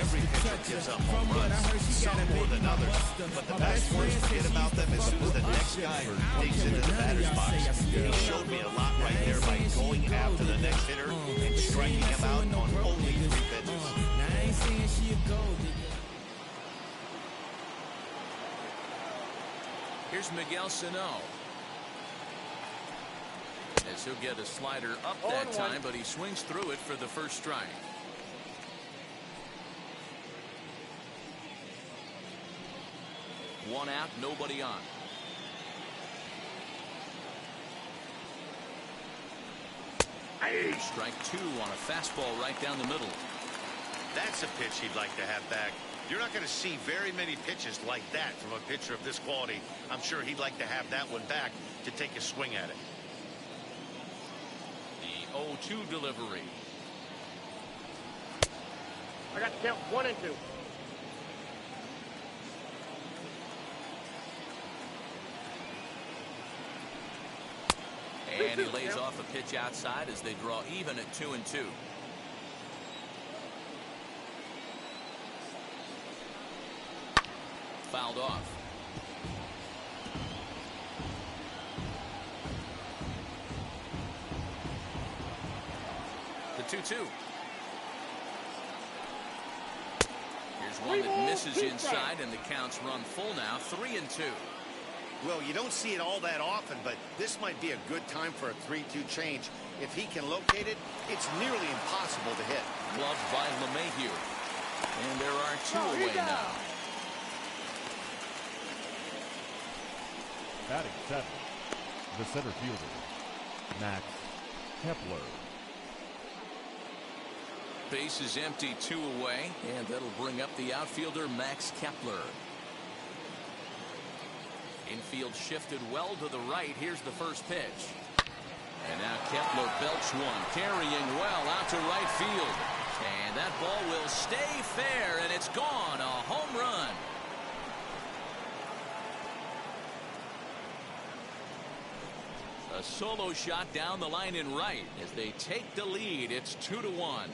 Every pitcher gives up home runs, some more than others. But the best ones forget about them as soon as the next guy digs into the batter's box. He showed me a lot right there by going after the next hitter and striking him out on only 3 pitches. Here's Miguel Sano. As he'll get a slider up that time, but he swings through it for the first strike. One out, nobody on. Strike two on a fastball right down the middle. That's a pitch he'd like to have back. You're not going to see very many pitches like that from a pitcher of this quality. I'm sure he'd like to have that one back to take a swing at it. The 0-2 delivery. I got to count 1 and 2. And he lays off a pitch outside as they draw even at 2-2. Fouled off. The 2-2. Here's one that misses inside, and the count's run full now, 3-2. Well, you don't see it all that often, but this might be a good time for a 3-2 change. If he can locate it, it's nearly impossible to hit. Gloved by LeMahieu. And there are two away now. Batting seventh, the center fielder, Max Kepler. Base is empty, 2 away, and that'll bring up the outfielder Max Kepler. Infield shifted well to the right. Here's the first pitch. And now Kepler belts one, carrying well out to right field. And that ball will stay fair, and it's gone. A home run. A solo shot down the line in right as they take the lead. It's 2-1.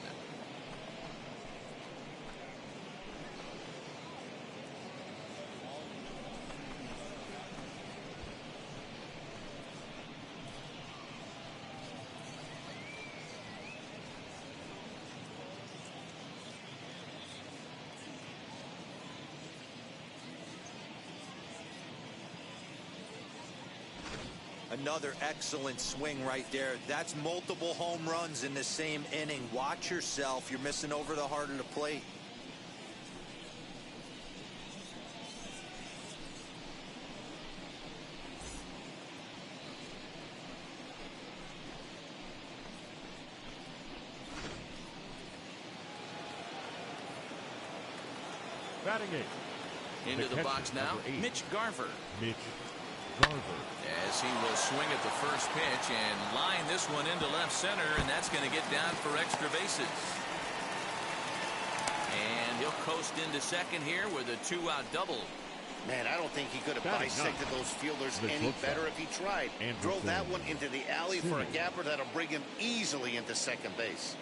Another excellent swing right there. That's multiple home runs in the same inning. Watch yourself. You're missing over the heart of the plate. Batting eighth. Into the box now, Mitch Garver. Mitch Garver. As he will swing at the first pitch and line this one into left center, and that's going to get down for extra bases. And he'll coast into second here with a 2-out double. Man, I don't think he could have bisected those fielders any better if he tried. Drove that one into the alley for a gapper that'll bring him easily into second base.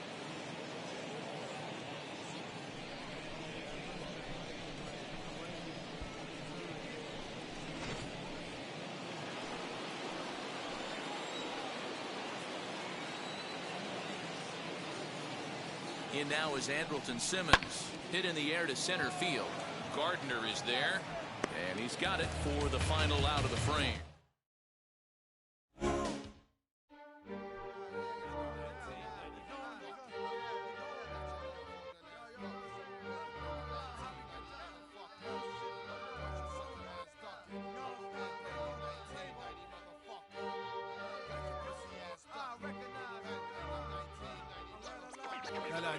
In now is Andrelton Simmons. Hit in the air to center field. Gardner is there, and he's got it for the final out of the frame.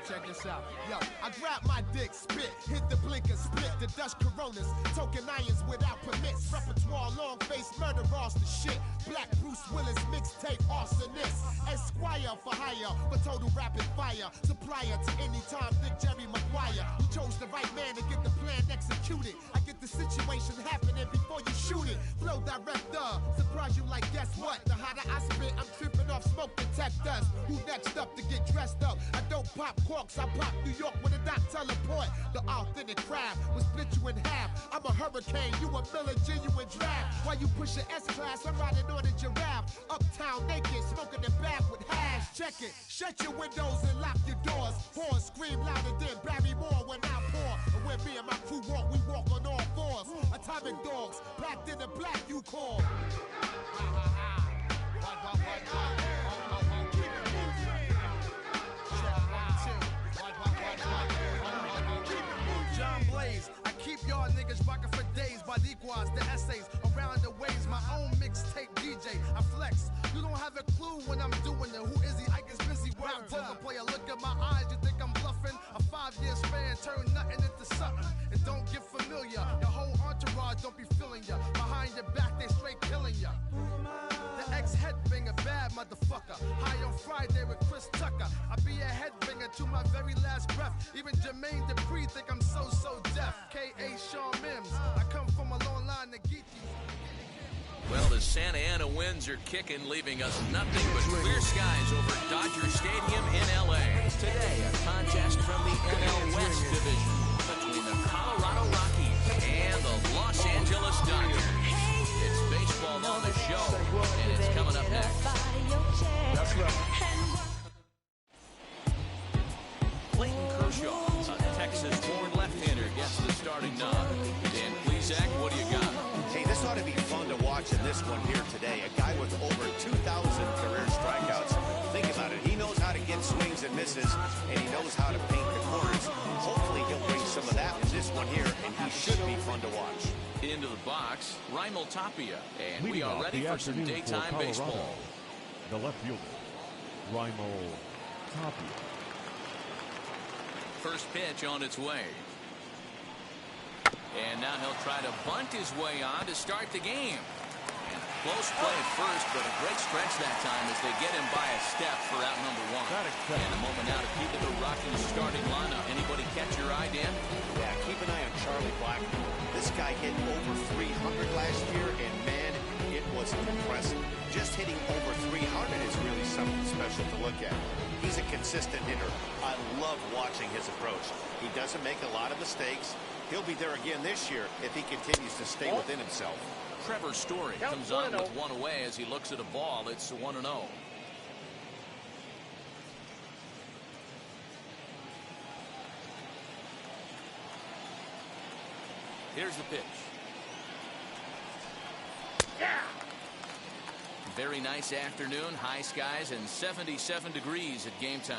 Check this out. Yo, I grab my dick, spit, hit the blinker, split the Dutch Coronas, token irons without permits, repertoire, long face, murder, the shit. Black Bruce Willis, mixtape, arsonist, Esquire for hire, for total rapid fire, supplier to any time, Dick Jerry Maguire. You chose the right man to get the plan executed. I get the situation happening before you shoot it. Flow director, surprise you like guess what? The hotter I spit, I'm tripping off smoke detectors. Who next up to get dressed up? I don't pop corks, I pop New York with a dot teleport. The authentic crab will split you in half. I'm a hurricane, you a Miller genuine draft. While you push your S-Class, I'm riding on a giraffe. Uptown naked, smoking the back with hash. Check it, shut your windows and lock your doors. Pause, scream louder than Barry Moore when I pour. And when me and my crew walk, we walk on all fours. Atomic dogs, packed in the black you call. keep y'all niggas rocking for days. By equals the essays around the ways. My own mixtape DJ, I flex. You don't have a clue when I'm doing it. Who is he? I get busy. Rap poker player. Look at my eyes. You think I'm bluffing? A 5-year span turn nothing into something. And don't get familiar. Your whole entourage don't be feeling ya. Behind your back they straight killing ya. The ex-headbanger, bad motherfucker. High on Friday with Chris Tucker. I be a headbanger to my very last breath. Even Jermaine Dupri think I'm so deaf. K.A. Shawn Mims. I come from a long line to get you. Well, the Santa Ana winds are kicking, leaving us nothing but clear skies over Dodger Stadium in L.A. Today, a contest from the NL West Division between the Colorado Rockies and the Los Angeles Dodgers. It's baseball on the show, and it's coming up next. That's right. Clayton Kershaw, a Texas-born left-hander, gets the starting nod. Dan Plesac, what do you got? Hey, this ought to be fun to watch in this one here today. A guy with over 2,000 career strikeouts. Think about it. He knows how to get swings and misses, and he knows how to paint the corners. Hopefully he'll bring some of that in this one here, and he should be fun to watch. Into the box, Raimel Tapia, and Leading we are off ready the for some afternoon daytime for Colorado, baseball. the left fielder, Raimel Tapia. First pitch on its way. And now he'll try to bunt his way on to start the game. And a close play at first, but a great stretch that time as they get him by a step for out number one. And a moment now to keep it the Rockies starting lineup. Anybody catch your eye, Dan? Yeah, keep an eye on Charlie Blackmon. This guy hit over 300 last year, and man, it was impressive. Just hitting over 300 is really something special to look at. He's a consistent hitter. I love watching his approach. He doesn't make a lot of mistakes. He'll be there again this year if he continues to stay within himself. Trevor Story comes on with one away as he looks at a ball. It's 1-0. Here's the pitch. Yeah. Very nice afternoon, high skies and 77 degrees at game time.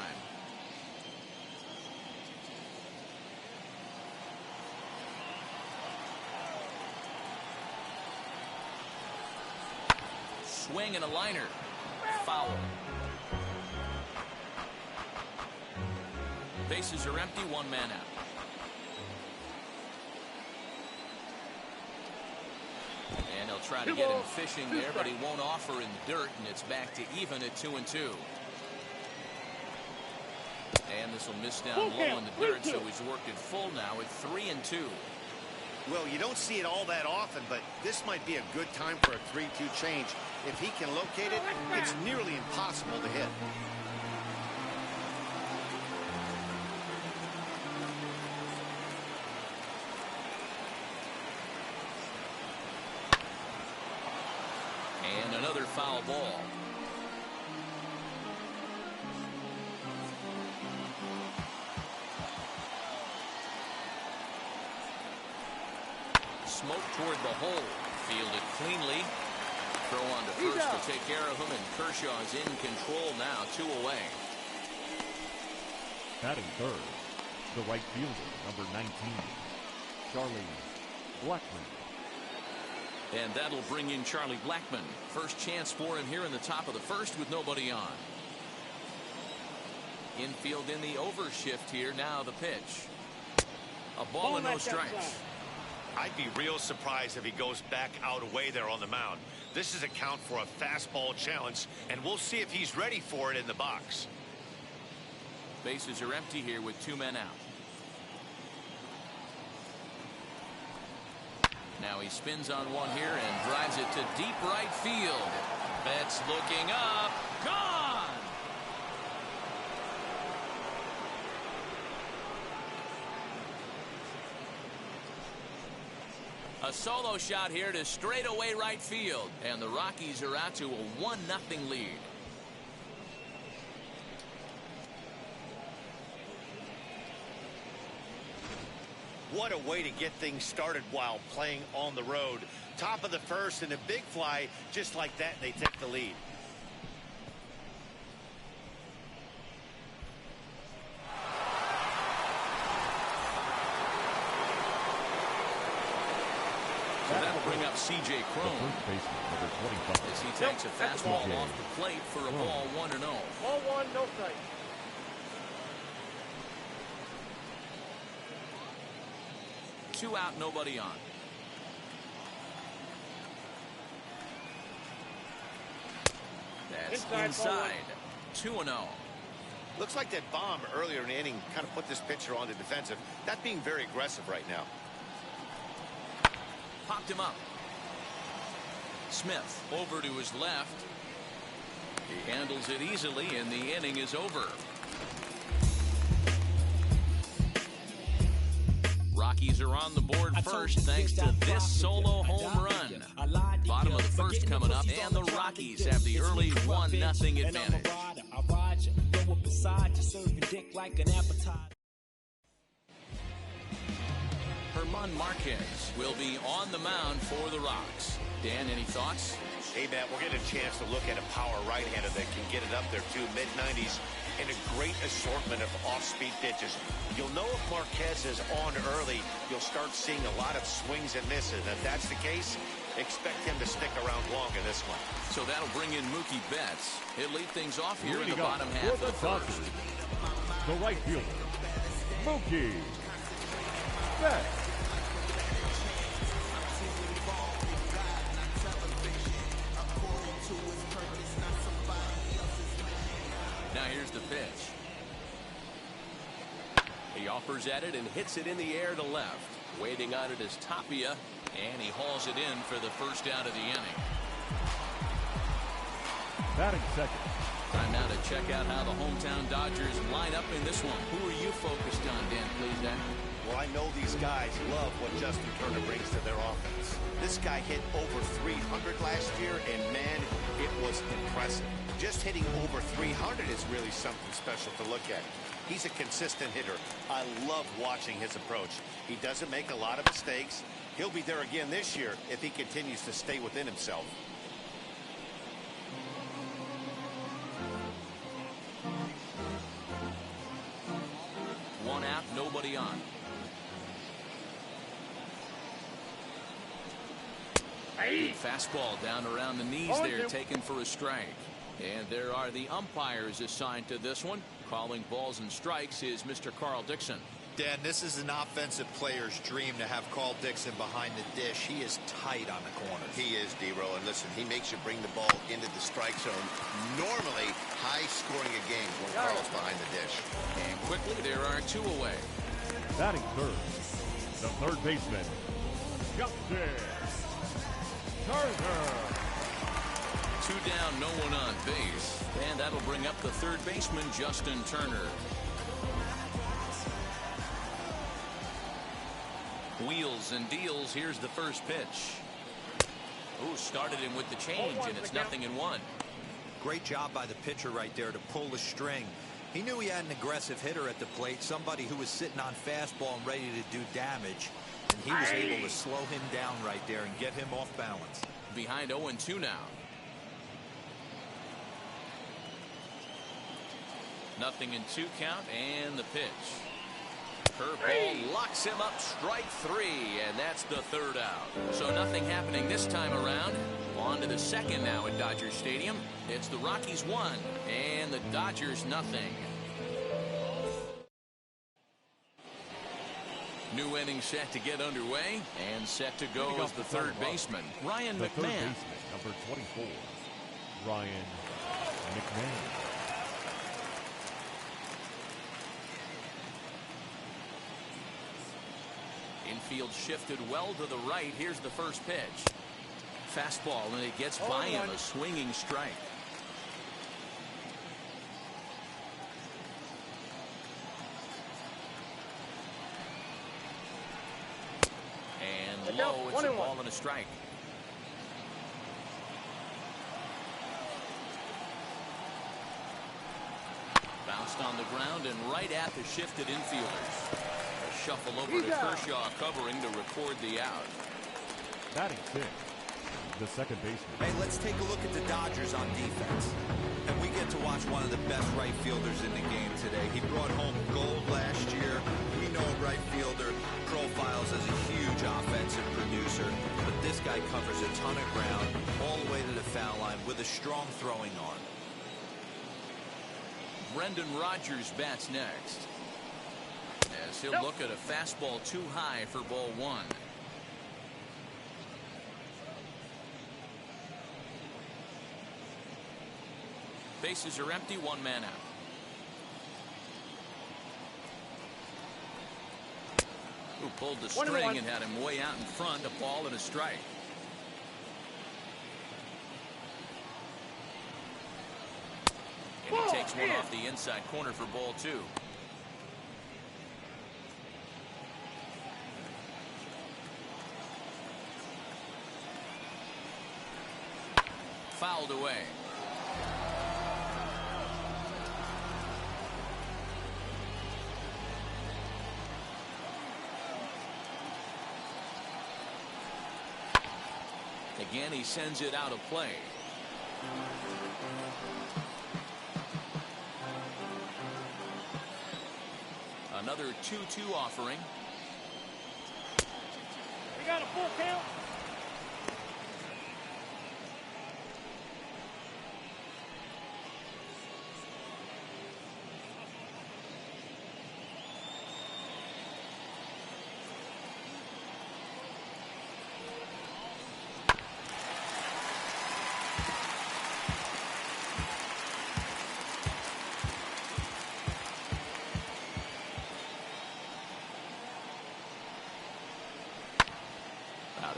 Swing and a liner. Foul. Bases are empty, one man out. And he'll try to get him fishing there, but he won't offer in the dirt, and it's back to even at 2-2. And this will miss down low in the dirt, so he's worked it full now at 3-2. Well, you don't see it all that often, but this might be a good time for a 3-2 change. If he can locate it, it's nearly impossible to hit. And another foul ball. Smoke toward the hole. Fielded cleanly. Throw on to first to take care of him, and Kershaw is in control now, 2 away. Batting third, the right fielder, number 19, Charlie Blackmon. And that'll bring in Charlie Blackmon. First chance for him here in the top of the first with nobody on. Infield in the overshift here. Now the pitch. A ball and no strikes. I'd be real surprised if he goes back out away there on the mound. This is a count for a fastball challenge, and we'll see if he's ready for it in the box. Bases are empty here with 2 men out. Now he spins on one here and drives it to deep right field. Betts looking up. Gone! A solo shot here to straightaway right field. And the Rockies are out to a 1-0 lead. What a way to get things started while playing on the road. Top of the first and a big fly just like that, and they take the lead. bring up C.J. Crone. As he takes a fastball off the plate for a ball 1-0. Ball 1, no strike. Two out, nobody on. That's inside. 2-0. Looks like that bomb earlier in the inning kind of put this pitcher on the defensive. Not being very aggressive right now. Popped him up. Smith over to his left. He handles it easily, and the inning is over. Rockies are on the board first thanks to this solo home run. Bottom of the first coming up, and the Rockies have the early 1-0 advantage. Herman Marquez will be on the mound for the Rocks. Dan, any thoughts? Hey, Matt, we're getting a chance to look at a power right-hander that can get it up there, too. Mid-90s and a great assortment of off-speed pitches. You'll know if Marquez is on early, you'll start seeing a lot of swings and misses. And if that's the case, expect him to stick around long in this one. So that'll bring in Mookie Betts. He'll lead things off here in the bottom half of the first. The right fielder, Mookie Betts. Now here's the pitch. He offers at it and hits it in the air to left. Waiting on it is Tapia, and he hauls it in for the first out of the inning. Batting second. Time now to check out how the hometown Dodgers line up in this one. Who are you focused on, Dan? Please, Dan. Well, I know these guys love what Justin Turner brings to their offense. This guy hit over 300 last year, and man, it was impressive. Just hitting over 300 is really something special to look at. He's a consistent hitter. I love watching his approach. He doesn't make a lot of mistakes. He'll be there again this year if he continues to stay within himself. One out, nobody on. Fastball down around the knees there, taken for a strike. And there are the umpires assigned to this one. Calling balls and strikes is Mr. Carl Dixon. Dan, this is an offensive player's dream to have Carl Dixon behind the dish. He is tight on the corner. He is, D-Row. And listen, he makes you bring the ball into the strike zone. Normally, high-scoring a game when Carl's behind the dish. And quickly, there are two away. Batting third, the third baseman, Justin Turner. Two down, no one on base. And that'll bring up the third baseman, Justin Turner. Wheels and deals. Here's the first pitch. Ooh, started him with the change, and it's 0-1. Great job by the pitcher right there to pull the string. He knew he had an aggressive hitter at the plate, somebody who was sitting on fastball and ready to do damage. And he was able to slow him down right there and get him off balance. Behind 0-2 now. 0-2 count, and the pitch. Curveball locks him up, strike three, and that's the third out. So nothing happening this time around. On to the second now at Dodger Stadium. It's the Rockies 1 and the Dodgers 0. New inning set to get underway, and set to go is the third baseman, Ryan the McMahon. Third baseman, number 24, Ryan McMahon. Infield shifted well to the right. Here's the first pitch. Fastball, and it gets by him, a swinging strike. And low, it's a ball and a strike. Bounced on the ground and right at the shifted infielders. Shuffle over to Kershaw covering to record the out. Batting fifth, the second baseman. Hey, let's take a look at the Dodgers on defense. And we get to watch one of the best right fielders in the game today. He brought home gold last year. We know a right fielder profiles as a huge offensive producer, but this guy guy covers a ton of ground all the way to the foul line with a strong throwing arm. Brendan Rodgers bats next, as he'll look at a fastball too high for ball one. Bases are empty, one man out. Who pulled the string and had him way out in front, a ball and a strike. And he takes one off the inside corner for ball two. Fouled away. Again, he sends it out of play. Another 2-2 offering. We got a full count.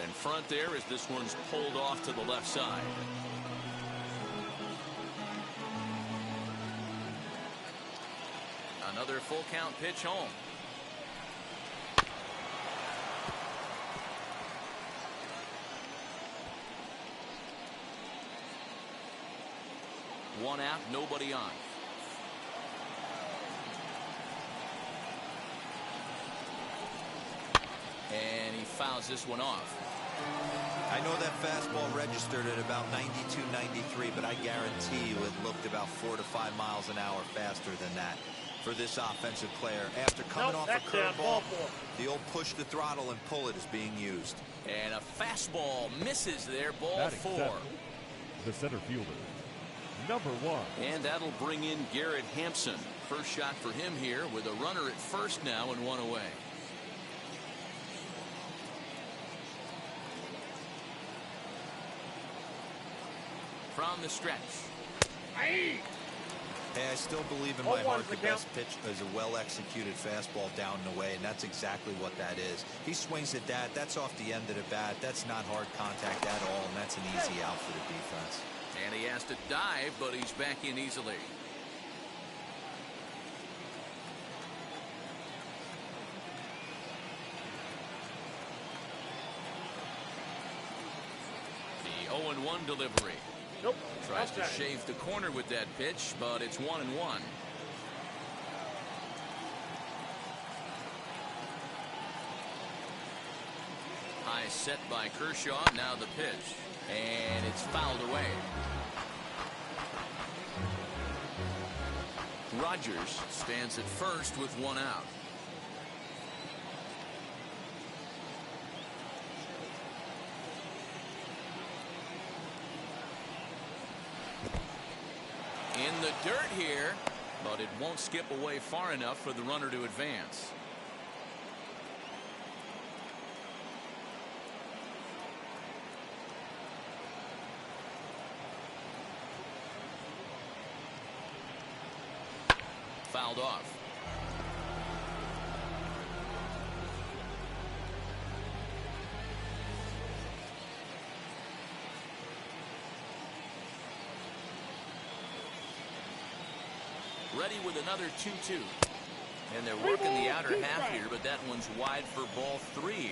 In front there as this one's pulled off to the left side. Another full count pitch home. One out, nobody on. And he fouls this one off. I know that fastball registered at about 92, 93, but I guarantee you it looked about 4 to 5 miles an hour faster than that for this offensive player. After coming off a curveball, the old push the throttle and pull it is being used. And a fastball misses there, ball Batting 4. seven, the center fielder, number 1. And that'll bring in Garrett Hampson. First shot for him here with a runner at first now and one away. From the stretch. Hey, I still believe in my heart the best pitch is a well-executed fastball down and away, and that's exactly what that is. He swings at that. That's off the end of the bat. That's not hard contact at all, and that's an easy out for the defense. And he has to dive, but he's back in easily. The 0-1 delivery. Nope. Tries to shave the corner with that pitch, but it's 1-1. High set by Kershaw. Now the pitch. And it's fouled away. Rodgers stands at first with one out. In the dirt here, but it won't skip away far enough for the runner to advance. Fouled off. Ready with another 2-2. And they're working the outer half here, but that one's wide for ball 3.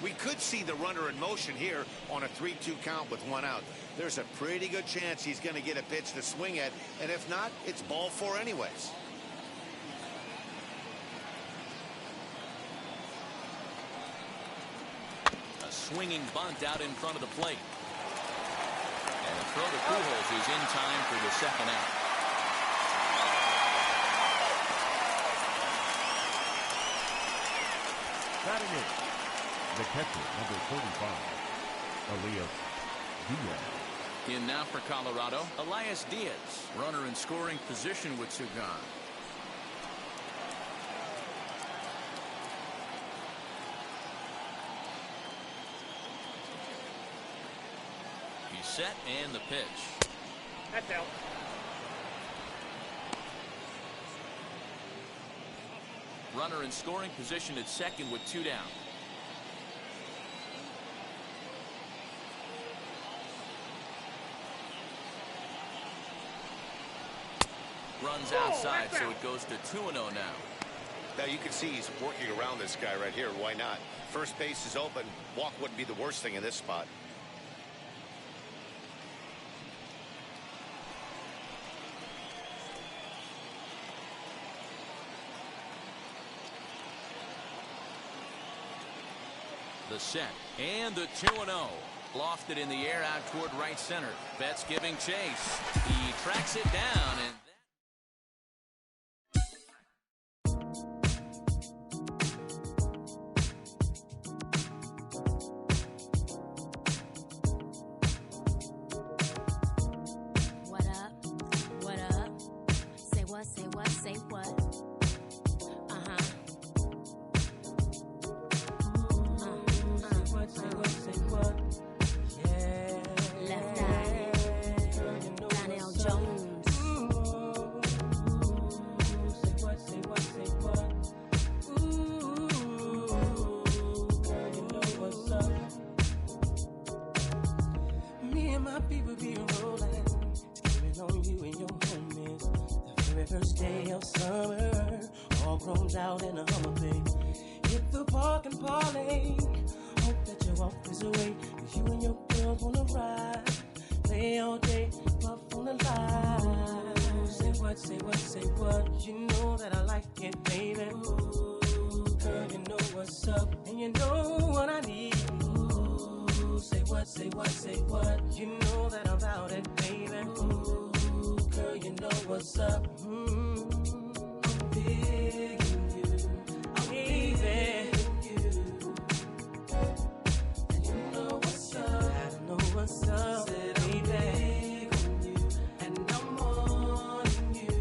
We could see the runner in motion here on a 3-2 count with one out. There's a pretty good chance he's going to get a pitch to swing at, and if not, it's ball 4 anyways. A swinging bunt out in front of the plate. And a throw to Pujols is in time for the second out. Batting it, the catcher, number 35, Elias Diaz. In now for Colorado, Elias Diaz, runner in scoring position with two gone. He's set and the pitch. That's out. Runner in scoring position at second with two down. Runs outside, so it goes to 2-0 now. Now you can see he's working around this guy right here. Why not? First base is open. Walk wouldn't be the worst thing in this spot. The set and the 2-0. Lofted in the air out toward right center. Betts giving chase. He tracks it down and What up? What up? Say what, say what, say what? Say what? Yeah. Left eye. Donnell Jones. Say what? Ooh, girl, you know what's up. Me and my people be rolling, scheming on you and your homies. The very first day of summer, all grown out in a Hummer Bay. Hit the park and parlay. Hope that your walk is away, 'cause you and your girls wanna ride. Play all day, puff on the line. Say what? You know that I like it, baby. Ooh, girl, you know what's up, and you know what I need. Ooh, say what? You know that I'm about it, baby. Ooh, girl, you know what's up. I'm digging you, baby. What's up, baby? And I'm on you.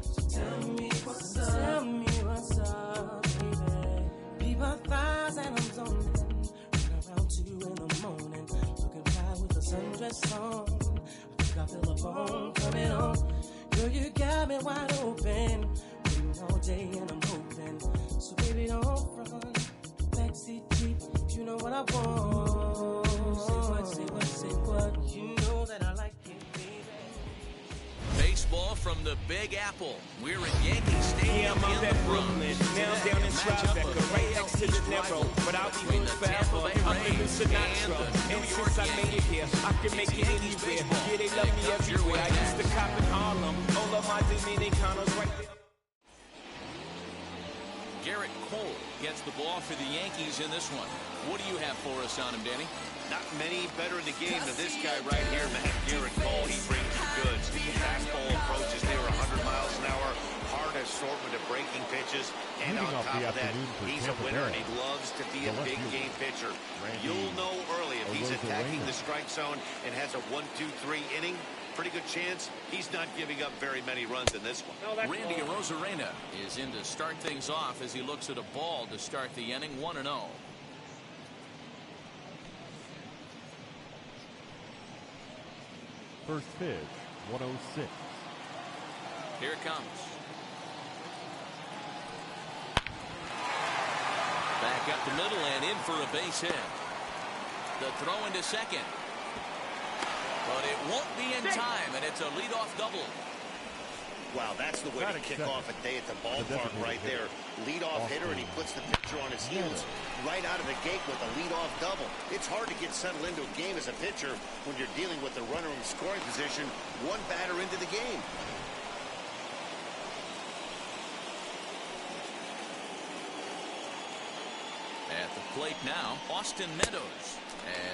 So tell me what's up, baby. Be my thighs and I'm zoning. Run around 2 in the morning, looking fly with a sundress on. I think I feel a bone coming on. Girl, you got me wide open. Waiting all day and I'm hoping. So baby, don't run. Backseat Jeep, you know what I want. Say what? You know that I like it, baby. baseball from the Big Apple. We're at Yankee Stadium I'm in at the Brooklyn, now down in Tribeca, right next to the narrow. But I'll be good forever. I'm living Sinatra, and since I made it here, I can make it anywhere. Yeah, they love me everywhere. I used to cop in Harlem, all of my Dominicanos right there. Garrett Cole gets the ball for the Yankees in this one. What do you have for us on him, Danny? Not many better in the game than this guy right here, man. Garrett Cole, he brings the goods. Fastball approaches near 100 miles an hour. Hard assortment of breaking pitches. And on top of that, he's a winner and he loves to be a big game pitcher. You'll know early if he's attacking the strike zone and has a 1-2-3 inning. Pretty good chance he's not giving up very many runs in this one. Randy Arozarena is in to start things off as he looks at a ball to start the inning, 1-0. First pitch, 106. Here it comes. Back up the middle and in for a base hit. The throw into second. But it won't be in time, and it's a leadoff double. Wow, that's the way to kick off a day at the ballpark right there. Leadoff hitter, and he puts the pitcher on his heels right out of the gate with a leadoff double. It's hard to get settled into a game as a pitcher when you're dealing with the runner in scoring position, one batter into the game. At the plate now, Austin Meadows.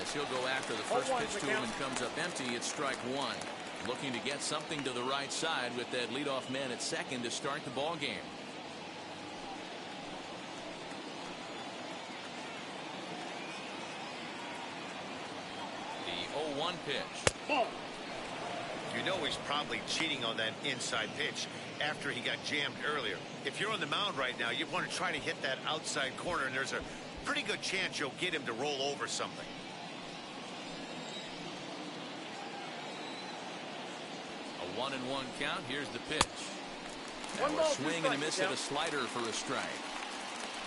As he'll go after the first pitch to him and comes up empty, it's strike one. Looking to get something to the right side with that leadoff man at second to start the ball game. 0-1 pitch. You know he's probably cheating on that inside pitch after he got jammed earlier. If you're on the mound right now, you want to try to hit that outside corner, and there's a pretty good chance you'll get him to roll over something. A 1-1 count. Here's the pitch. And a swing and a miss at a slider for a strike.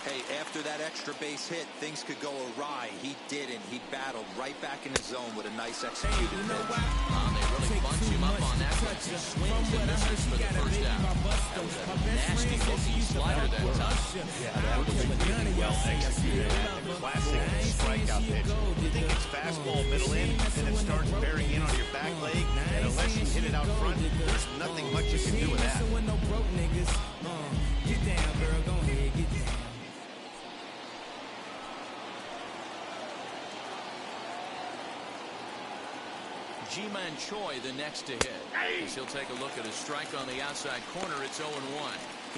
Hey, after that extra base hit, things could go awry. He didn't. He battled right back in his zone with a nice executed pitch. They really bunch him up on that one. He swings and misses for the first out. That was a nasty looking slider that time. Yeah, that was really well executed. Classic strikeout pitch. You think it's fastball middle in, and it starts bearing in on your back leg, and unless you hit it out front, there's nothing much you can do with that. Get down, girl. Go ahead, get down. G-Man Choi the next to hit. As he'll take a look at a strike on the outside corner. It's 0-1.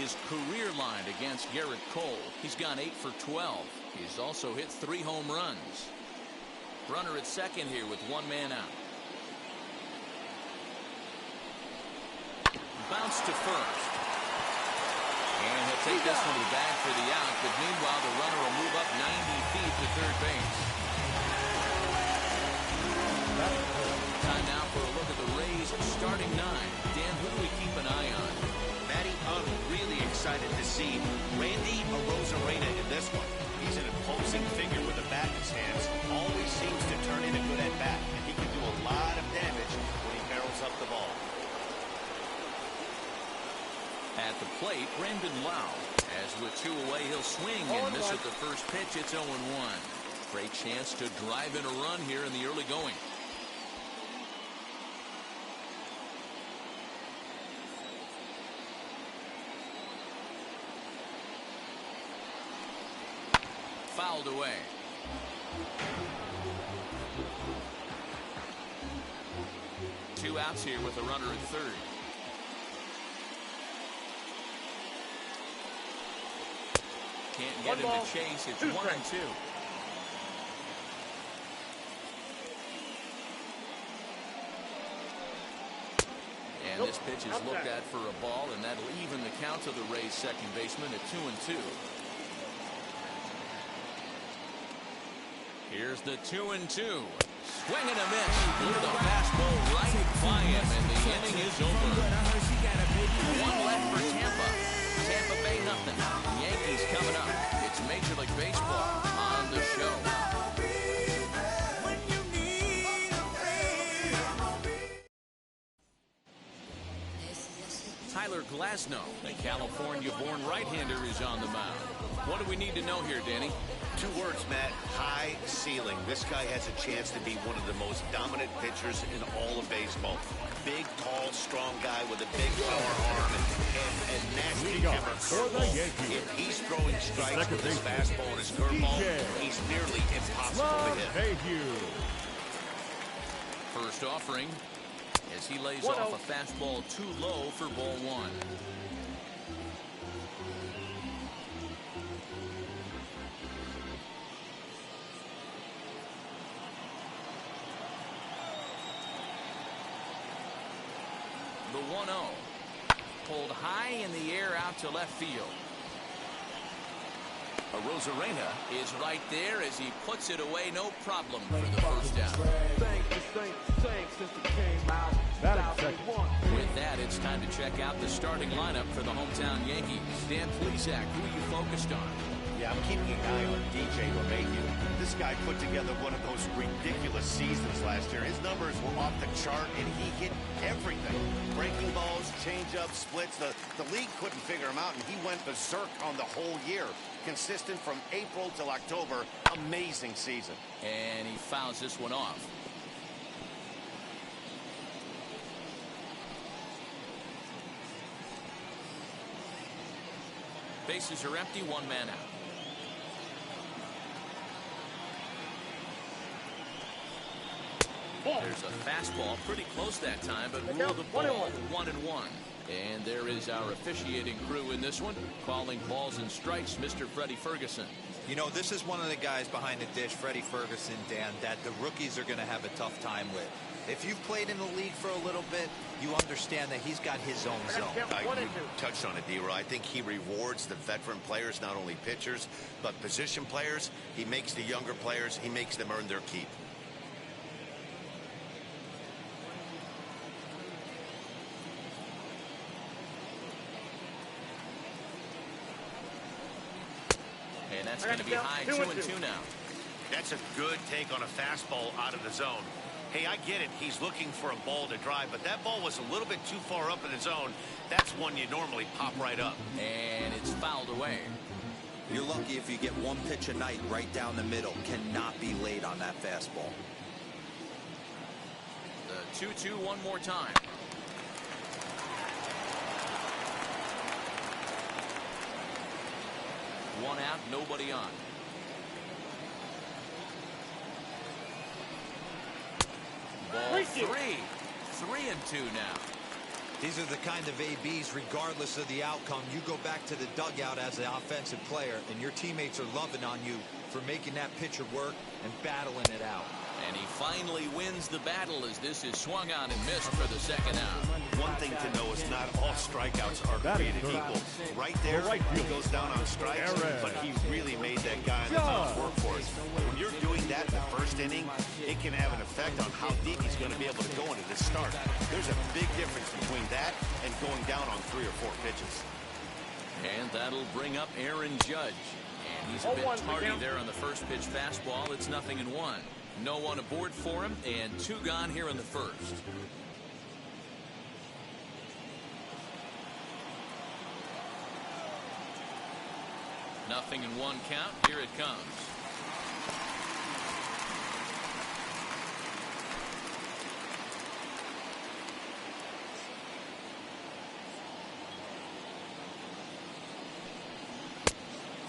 His career line against Garrett Cole. He's gone 8 for 12. He's also hit 3 home runs. Runner at second here with 1 man out. Bounce to first. And he'll take this one to the bag for the out. But meanwhile, the runner will move up 90 feet to third base. Time now for a look at the Rays starting 9. Dan, who do we keep an eye on? Matty, I'm really excited to see Randy Arozarena in this one. He's an imposing figure with a bat in his hands. Always seems to turn in a good at-bat, and he can do a lot of damage when he barrels up the ball. At the plate, Brandon Lau. As with 2 away, he'll swing and miss at the first pitch. It's 0-1. Great chance to drive in a run here in the early going. Fouled away. Two outs here with a runner at third. Can't get him to chase. It's 1-2. And this pitch is looked at for a ball, and that'll even the count to the Rays second baseman at 2-2. Here's the 2-2. Swing and a miss. Blew the fastball right by him, and the inning is over. 1 left for Tampa. Tampa Bay nothing. Yankees coming up. It's Major League Baseball on the show. Tyler Glasnow, the California-born right-hander, is on the mound. What do we need to know here, Danny? 2 words, Matt. High ceiling. This guy has a chance to be one of the most dominant pitchers in all of baseball. Big, tall, strong guy with a big power arm and nasty hammer curveball. If he's throwing strikes with his fastball and his curveball, he's nearly impossible to hit. First offering as he lays off a fastball too low for ball 1. The 1-0. Pulled high in the air out to left field. Arozarena is right there as he puts it away, no problem for the first out. With that, it's time to check out the starting lineup for the hometown Yankees. Dan Plesac, who are you focused on? Yeah, I'm keeping an eye on DJ LeMahieu. This guy put together one of those ridiculous seasons last year. His numbers were off the chart, and he hit everything. Breaking balls, changeups, splits. The league couldn't figure him out, and he went berserk on the whole year. Consistent from April till October. Amazing season. And he fouls this one off. Bases are empty, 1 man out. There's a fastball pretty close that time, but ruled the ball 1-1. And there is our officiating crew in this one, calling balls and strikes, Mr. Freddie Ferguson. You know, this is one of the guys behind the dish, Freddie Ferguson, Dan, that the rookies are going to have a tough time with. If you've played in the league for a little bit, you understand that he's got his own zone. You touched on it, D-Roy. I think he rewards the veteran players, not only pitchers, but position players. He makes the younger players, he makes them earn their keep. And that's going to be high, 2-2 now. That's a good take on a fastball out of the zone. Hey, I get it. He's looking for a ball to drive, but that ball was a little bit too far up in the zone. That's one you normally pop right up. And it's fouled away. You're lucky if you get one pitch a night right down the middle. Cannot be late on that fastball. The 2-2 one more time. One out, nobody on. Ball 3. 3-2 now. These are the kind of ABs, regardless of the outcome. You go back to the dugout as an offensive player, and your teammates are loving on you for making that pitcher work and battling it out. And he finally wins the battle as this is swung on and missed for the second out. One thing to know is not all strikeouts are created equal. Right there, he goes down on strikes, but he really made that guy in the mound work for it. When you're doing that in the first inning, it can have an effect on how deep he's going to be able to go into this start. There's a big difference between that and going down on 3 or 4 pitches. And that'll bring up Aaron Judge. And he's a bit tardy there on the first pitch fastball. It's 0-1. No one aboard for him, and 2 gone here in the first. Nothing in 1 count. Here it comes.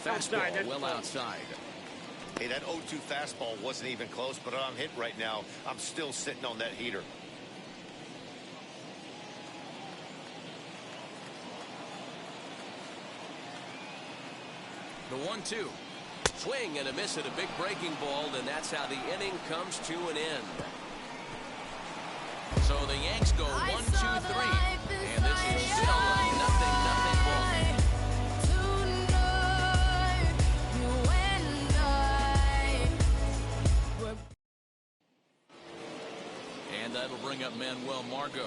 Fastball well outside. Hey, that 0-2 fastball wasn't even close, but I'm hit right now. I'm still sitting on that heater. The 1-2. Swing and a miss at a big breaking ball, and that's how the inning comes to an end. So the Yanks go 1-2-3, and this is still a 0-0 ball. And that'll bring up Manuel Margot,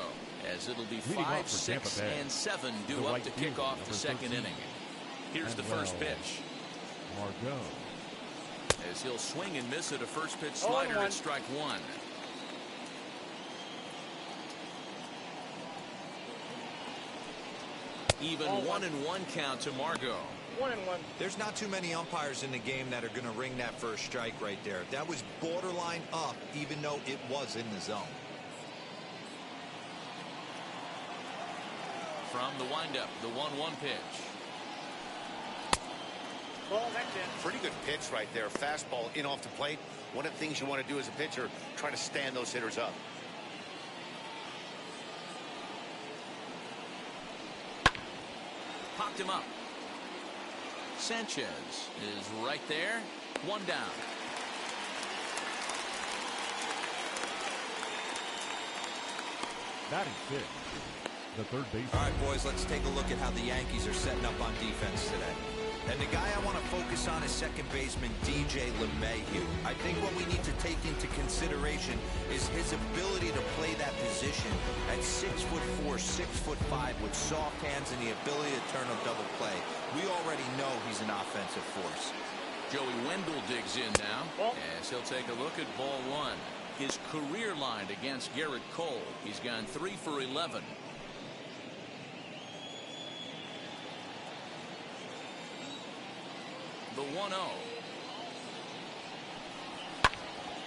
as it'll be 5, 6, and 7 due up to kick off the second inning. Here's the first pitch. Margot. As he'll swing and miss at a first pitch slider at strike 1. Even 1-1 count to Margot. 1-1. There's not too many umpires in the game that are going to ring that first strike right there. That was borderline up, even though it was in the zone. From the windup, the 1-1 pitch. Ball, that's it. Pretty good pitch right there. Fastball in off the plate. One of the things you want to do as a pitcher, try to stand those hitters up. Popped him up. Sanchez is right there. 1 down. Batting 6. The third base. All right, boys, let's take a look at how the Yankees are setting up on defense today. And the guy I want to focus on is second baseman DJ LeMahieu. I think what we need to take into consideration is his ability to play that position at 6'4", 6'5", with soft hands and the ability to turn a double play. We already know he's an offensive force. Joey Wendell digs in now, as he'll take a look at ball 1. His career line against Garrett Cole. He's gone 3 for 11. The 1-0.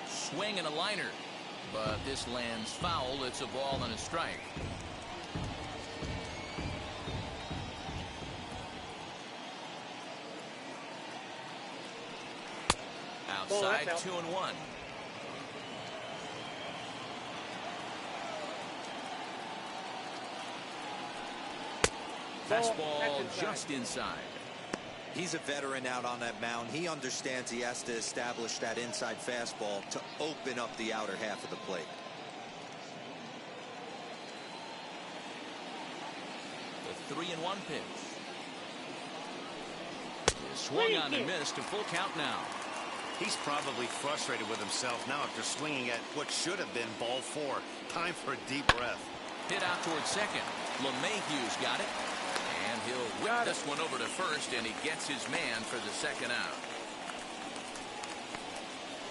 Swing and a liner, but this lands foul. It's a ball and a strike. Outside, 2-1. Fastball just inside. He's a veteran out on that mound. He understands he has to establish that inside fastball to open up the outer half of the plate. The 3-1 pitch. Swung on and missed. A full count now. He's probably frustrated with himself now after swinging at what should have been ball 4. Time for a deep breath. Hit out towards second. LeMahieu's got it. And he'll whip this one over to first, and he gets his man for the second out.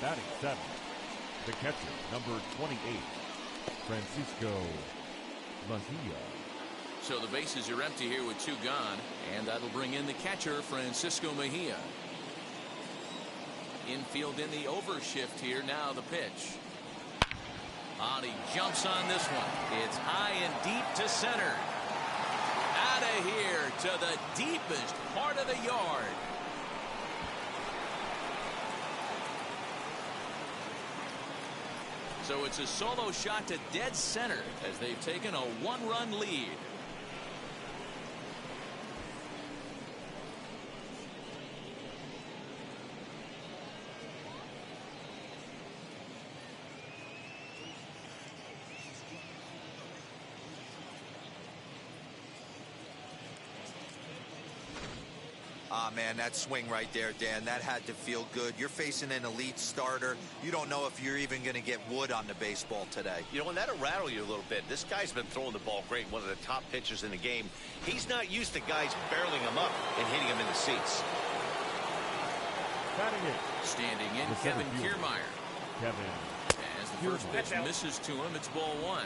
Batting 7, the catcher, number 28, Francisco Mejia. So the bases are empty here with 2 gone, and that'll bring in the catcher, Francisco Mejia. Infield in the overshift here. Now the pitch. He jumps on this one. It's high and deep to center. Out of here to the deepest part of the yard. So it's a solo shot to dead center as they've taken a 1-run lead. Man, that swing right there, Dan, that had to feel good. You're facing an elite starter. You don't know if you're even going to get wood on the baseball today. You know, and that'll rattle you a little bit. This guy's been throwing the ball great, one of the top pitchers in the game. He's not used to guys barreling him up and hitting him in the seats. Standing in, Kevin Kiermaier. As the first pitch misses to him, it's ball 1.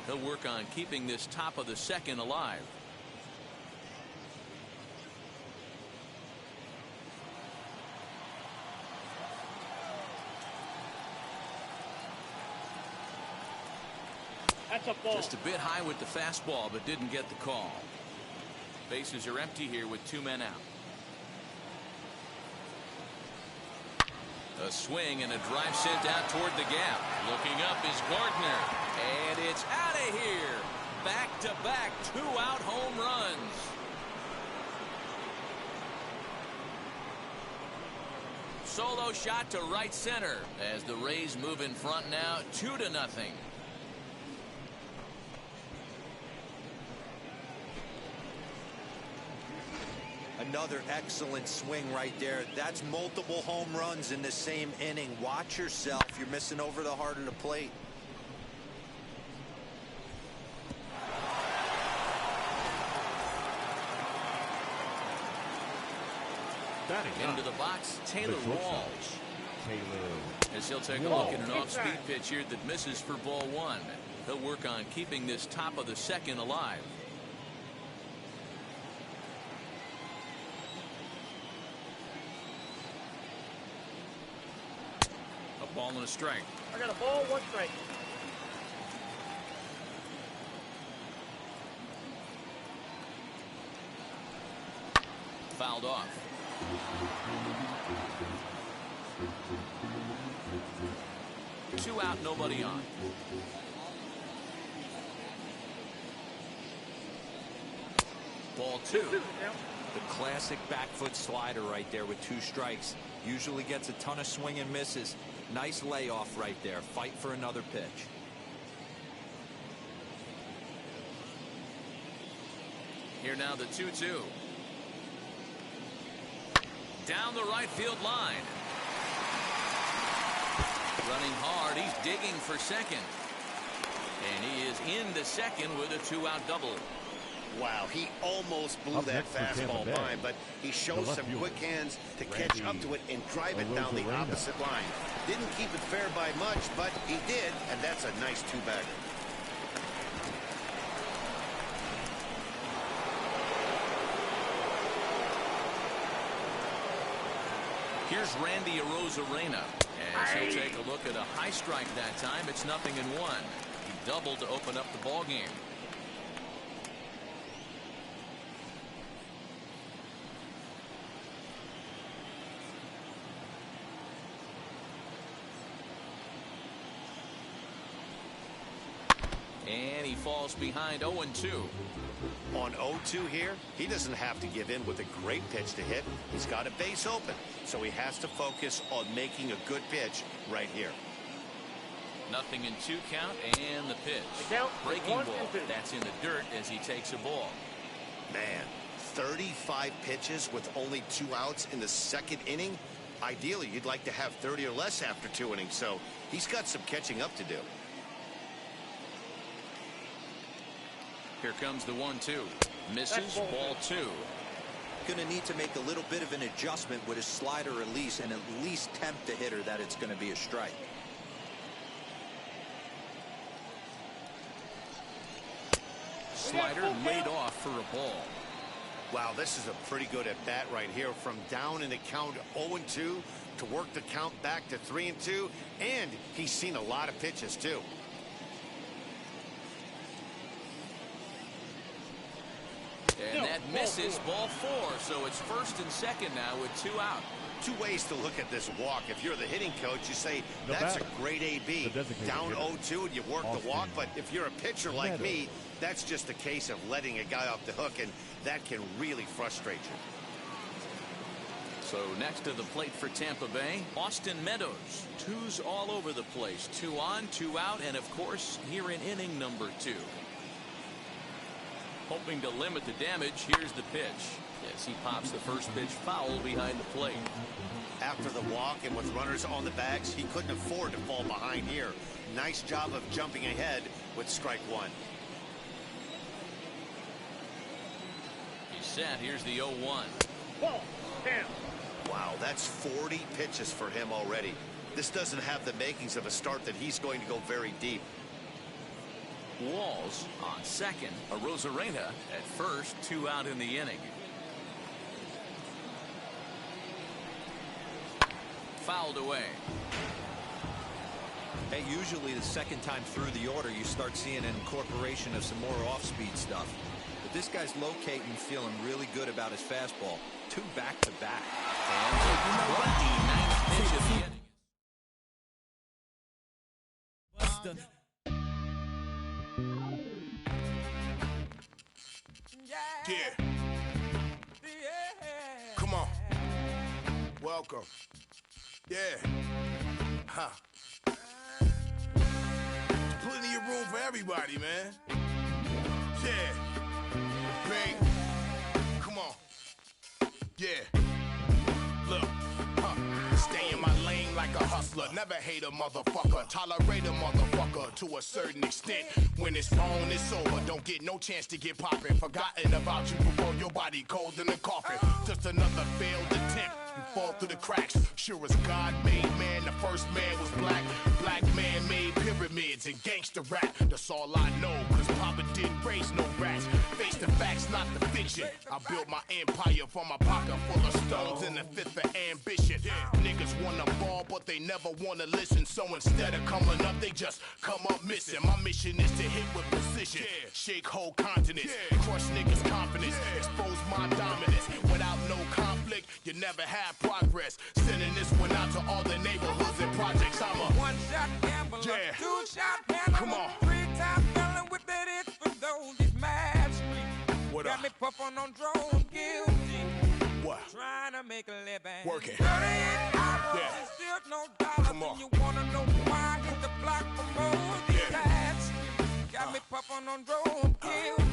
He'll work on keeping this top of the second alive. Just a bit high with the fastball, but didn't get the call. Bases are empty here with 2 men out. A swing and a drive sent out toward the gap. Looking up is Gardner. And it's out of here. Back-to-back 2-out home runs. Solo shot to right center as the Rays move in front now 2-0. Another excellent swing right there. That's multiple home runs in the same inning. Watch yourself. You're missing over the heart of the plate. Into the box, Taylor Walsh. As he'll take a look at an off-speed pitch here that misses for ball 1. He'll work on keeping this top of the second alive. Ball and a strike. I got a ball, 1 strike. Fouled off. Two out, nobody on. Ball 2. The classic back foot slider right there with 2 strikes. Usually gets a ton of swing and misses. Nice layoff right there. Fight for another pitch. Here now the 2-2. Down the right field line. Running hard. He's digging for second. And he is into second with a 2-out double. Wow, he almost blew that fastball by, but he shows some quick hands to catch up to it and drive it down the opposite line. Didn't keep it fair by much, but he did, and that's a nice 2-bagger. Here's Randy Arozarena as he'll take a look at a high strike that time. It's 0-1. He doubled to open up the ball game. And he falls behind 0-2. On 0-2 here, he doesn't have to give in with a great pitch to hit. He's got a base open, so he has to focus on making a good pitch right here. Nothing in 2 count, and the pitch. Breaking ball. That's in the dirt as he takes a ball. Man, 35 pitches with only 2 outs in the 2nd inning. Ideally, you'd like to have 30 or less after 2 innings, so he's got some catching up to do. Here comes the 1-2. Misses, ball 2. Going to need to make a little bit of an adjustment with his slider release and at least tempt the hitter that it's going to be a strike. Slider laid off for a ball. Wow, this is a pretty good at bat right here. From down in the count 0-2 to work the count back to 3-2, and he's seen a lot of pitches too. And that misses, ball 4, so it's 1st and 2nd now with 2 out. 2 ways to look at this walk. If you're the hitting coach, you say, that's a great AB. Down 0-2 and you work the walk, but if you're a pitcher like me, that's just a case of letting a guy off the hook, and that can really frustrate you. So next to the plate for Tampa Bay, Austin Meadows. 2s all over the place. 2 on, 2 out, and of course, here in inning number 2. Hoping to limit the damage, here's the pitch. As he pops the first pitch foul behind the plate. After the walk and with runners on the bags, he couldn't afford to fall behind here. Nice job of jumping ahead with strike 1. He's set. Here's the 0-1. Ball, down. Wow, that's 40 pitches for him already. This doesn't have the makings of a start that he's going to go very deep. Walls on second. Arozarena at first. 2 out in the inning. Fouled away. Hey, usually the 2nd time through the order, you start seeing an incorporation of some more off-speed stuff. But this guy's locating, feeling really good about his fastball. 2 back-to-back. And the 29th pitch of the inning. Yeah. Come on. Welcome. Yeah. Huh. Plenty of room for everybody, man. Yeah. Big. Come on. Yeah. Look. Stay in my lane like a hustler. Never hate a motherfucker. Tolerate a motherfucker to a certain extent. When it's on, it's over. Don't get no chance to get poppin'. Forgotten about you before your body cold in the coffin. Just another failed attempt. You fall through the cracks. Sure as God made man, the first man was black. Black man made pyramids and gangster rap. That's all I know, cause Papa didn't raise no rats. Face the facts, not the fiction. I built my empire from a pocket full of stones and a fifth of ambition. Niggas wanna ball, but they never wanna listen. So instead of coming up, they just come up missing. My mission is to hit with precision. Shake whole continents, crush niggas' confidence, expose my dominance. Without no conflict, you never have progress. Sending this one out to all the neighborhoods and projects. I'm a one-shot gambler, two-shot handler, come on. 3-time felon with that itch for those is mad street. What Got up? me puffin' on drone guilty. What? Trying to make a living. Working. 38 hours and still no dollars. Come on. And you wanna know why I hit the block for more? These bad streets got me puffin' on drone guilty.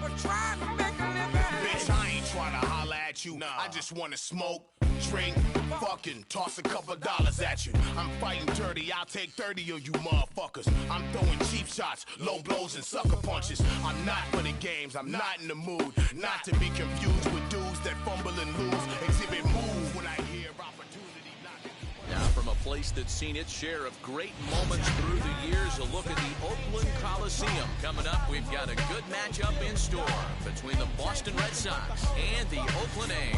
But trying to make a living. Bitch, I ain't trying to holler at you. I just wanna smoke, drink, fucking toss a couple dollars at you. I'm fighting dirty, I'll take 30 of you motherfuckers. I'm throwing cheap shots, low blows and sucker punches. I'm not for the games, I'm not in the mood. Not to be confused with dudes that fumble and lose. Exhibit move when I hear opportunity knocking. Now from a place that's seen its share of great moments through the years, a look at the Oakland Coliseum. Coming up, we've got a good matchup in store between the Boston Red Sox and the Oakland A's.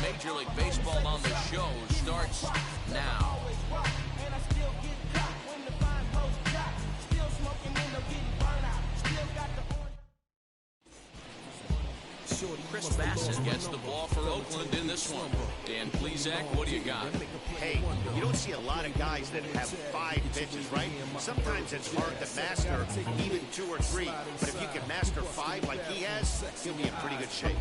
Major League Baseball on the show starts now. Chris Bassett gets the ball for Oakland in this one. Dan Plesac, what do you got? Hey, you don't see a lot of guys that have 5 pitches, right? Sometimes it's hard to master even 2 or 3. But if you can master 5 like he has, he'll be in pretty good shape.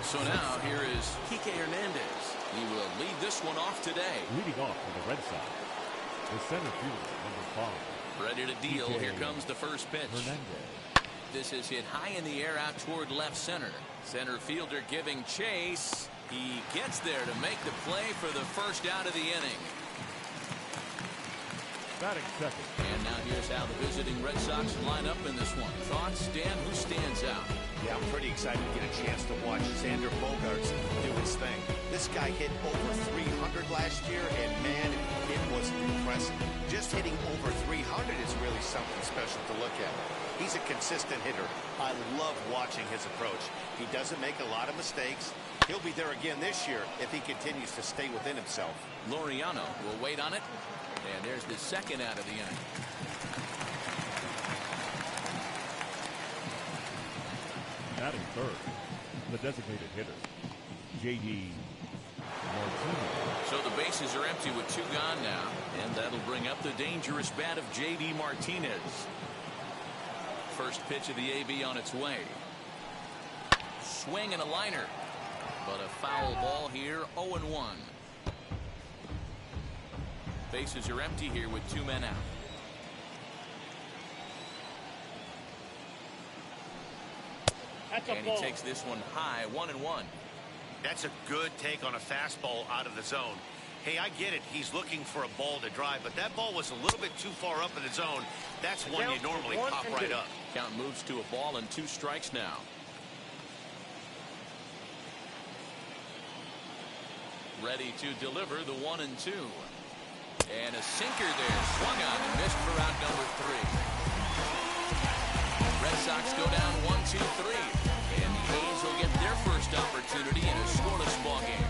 So now here is Kike Hernandez. He will lead this one off today. Leading off for the Red Sox, the center fielder, number 5. Ready to deal. Here comes the first pitch. Hernandez. This is hit high in the air out toward left center. Center fielder giving chase. He gets there to make the play for the first out of the inning. Batting second. And now here's how the visiting Red Sox line up in this one. Thoughts, Dan? Who stands out? Yeah, I'm pretty excited to get a chance to watch Xander Bogaerts do his thing. This guy hit over 300 last year, and man, it was impressive. Just hitting over 300 is really something special to look at. He's a consistent hitter. I love watching his approach. He doesn't make a lot of mistakes. He'll be there again this year if he continues to stay within himself. Laureano will wait on it. And there's the second out of the inning. Batting third, the designated hitter, J.D. Martinez. So the bases are empty with 2 gone now. And that'll bring up the dangerous bat of J.D. Martinez. First pitch of the AB on its way. Swing and a liner. But a foul ball here, 0-1. Bases are empty here with 2 men out. And he takes this one high, 1-1. That's a good take on a fastball out of the zone. Hey, I get it. He's looking for a ball to drive, but that ball was a little bit too far up in the zone. That's one you normally pop right up. Count moves to a ball and 2 strikes now. Ready to deliver the 1-2. And a sinker there. Swung on and missed for out number 3. Red Sox go down 1-2-3. And the A's will get their first opportunity in a scoreless ball game.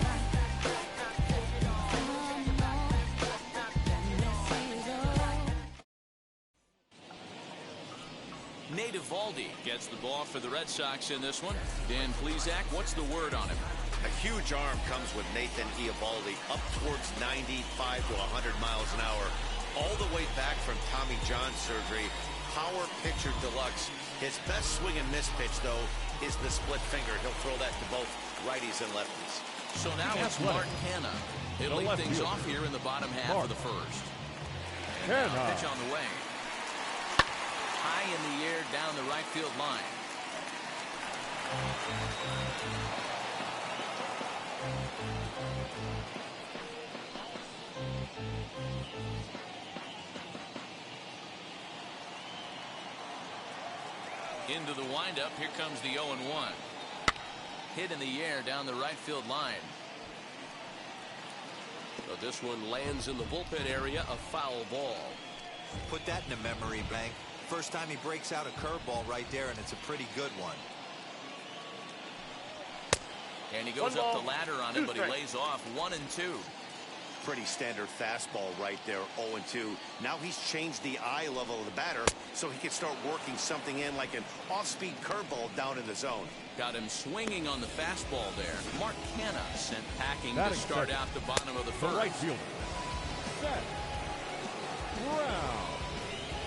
Nate Eovaldi gets the ball for the Red Sox in this one. Dan Plesac, what's the word on him? A huge arm comes with Nathan Eovaldi, up towards 95 to 100 miles an hour, all the way back from Tommy John surgery. Power pitcher deluxe. His best swing and miss pitch, though, is the split finger. He'll throw that to both righties and lefties. So now it's Mark Hanna. He'll lead things off here in the bottom half of the first. And now pitch on the way. High in the air down the right field line. Into the windup. Here comes the 0-1. Hit in the air down the right field line. So this one lands in the bullpen area, a foul ball. Put that in a memory bank. First time he breaks out a curveball right there, and it's a pretty good one. And he goes up the ladder on it, but he lays off 1-2. Pretty standard fastball right there, 0-2. Now he's changed the eye level of the batter so he can start working something in like an off-speed curveball down in the zone. Got him swinging on the fastball there. Mark Hanna sent packing to start out the bottom of the first. The right fielder, Seth Brown.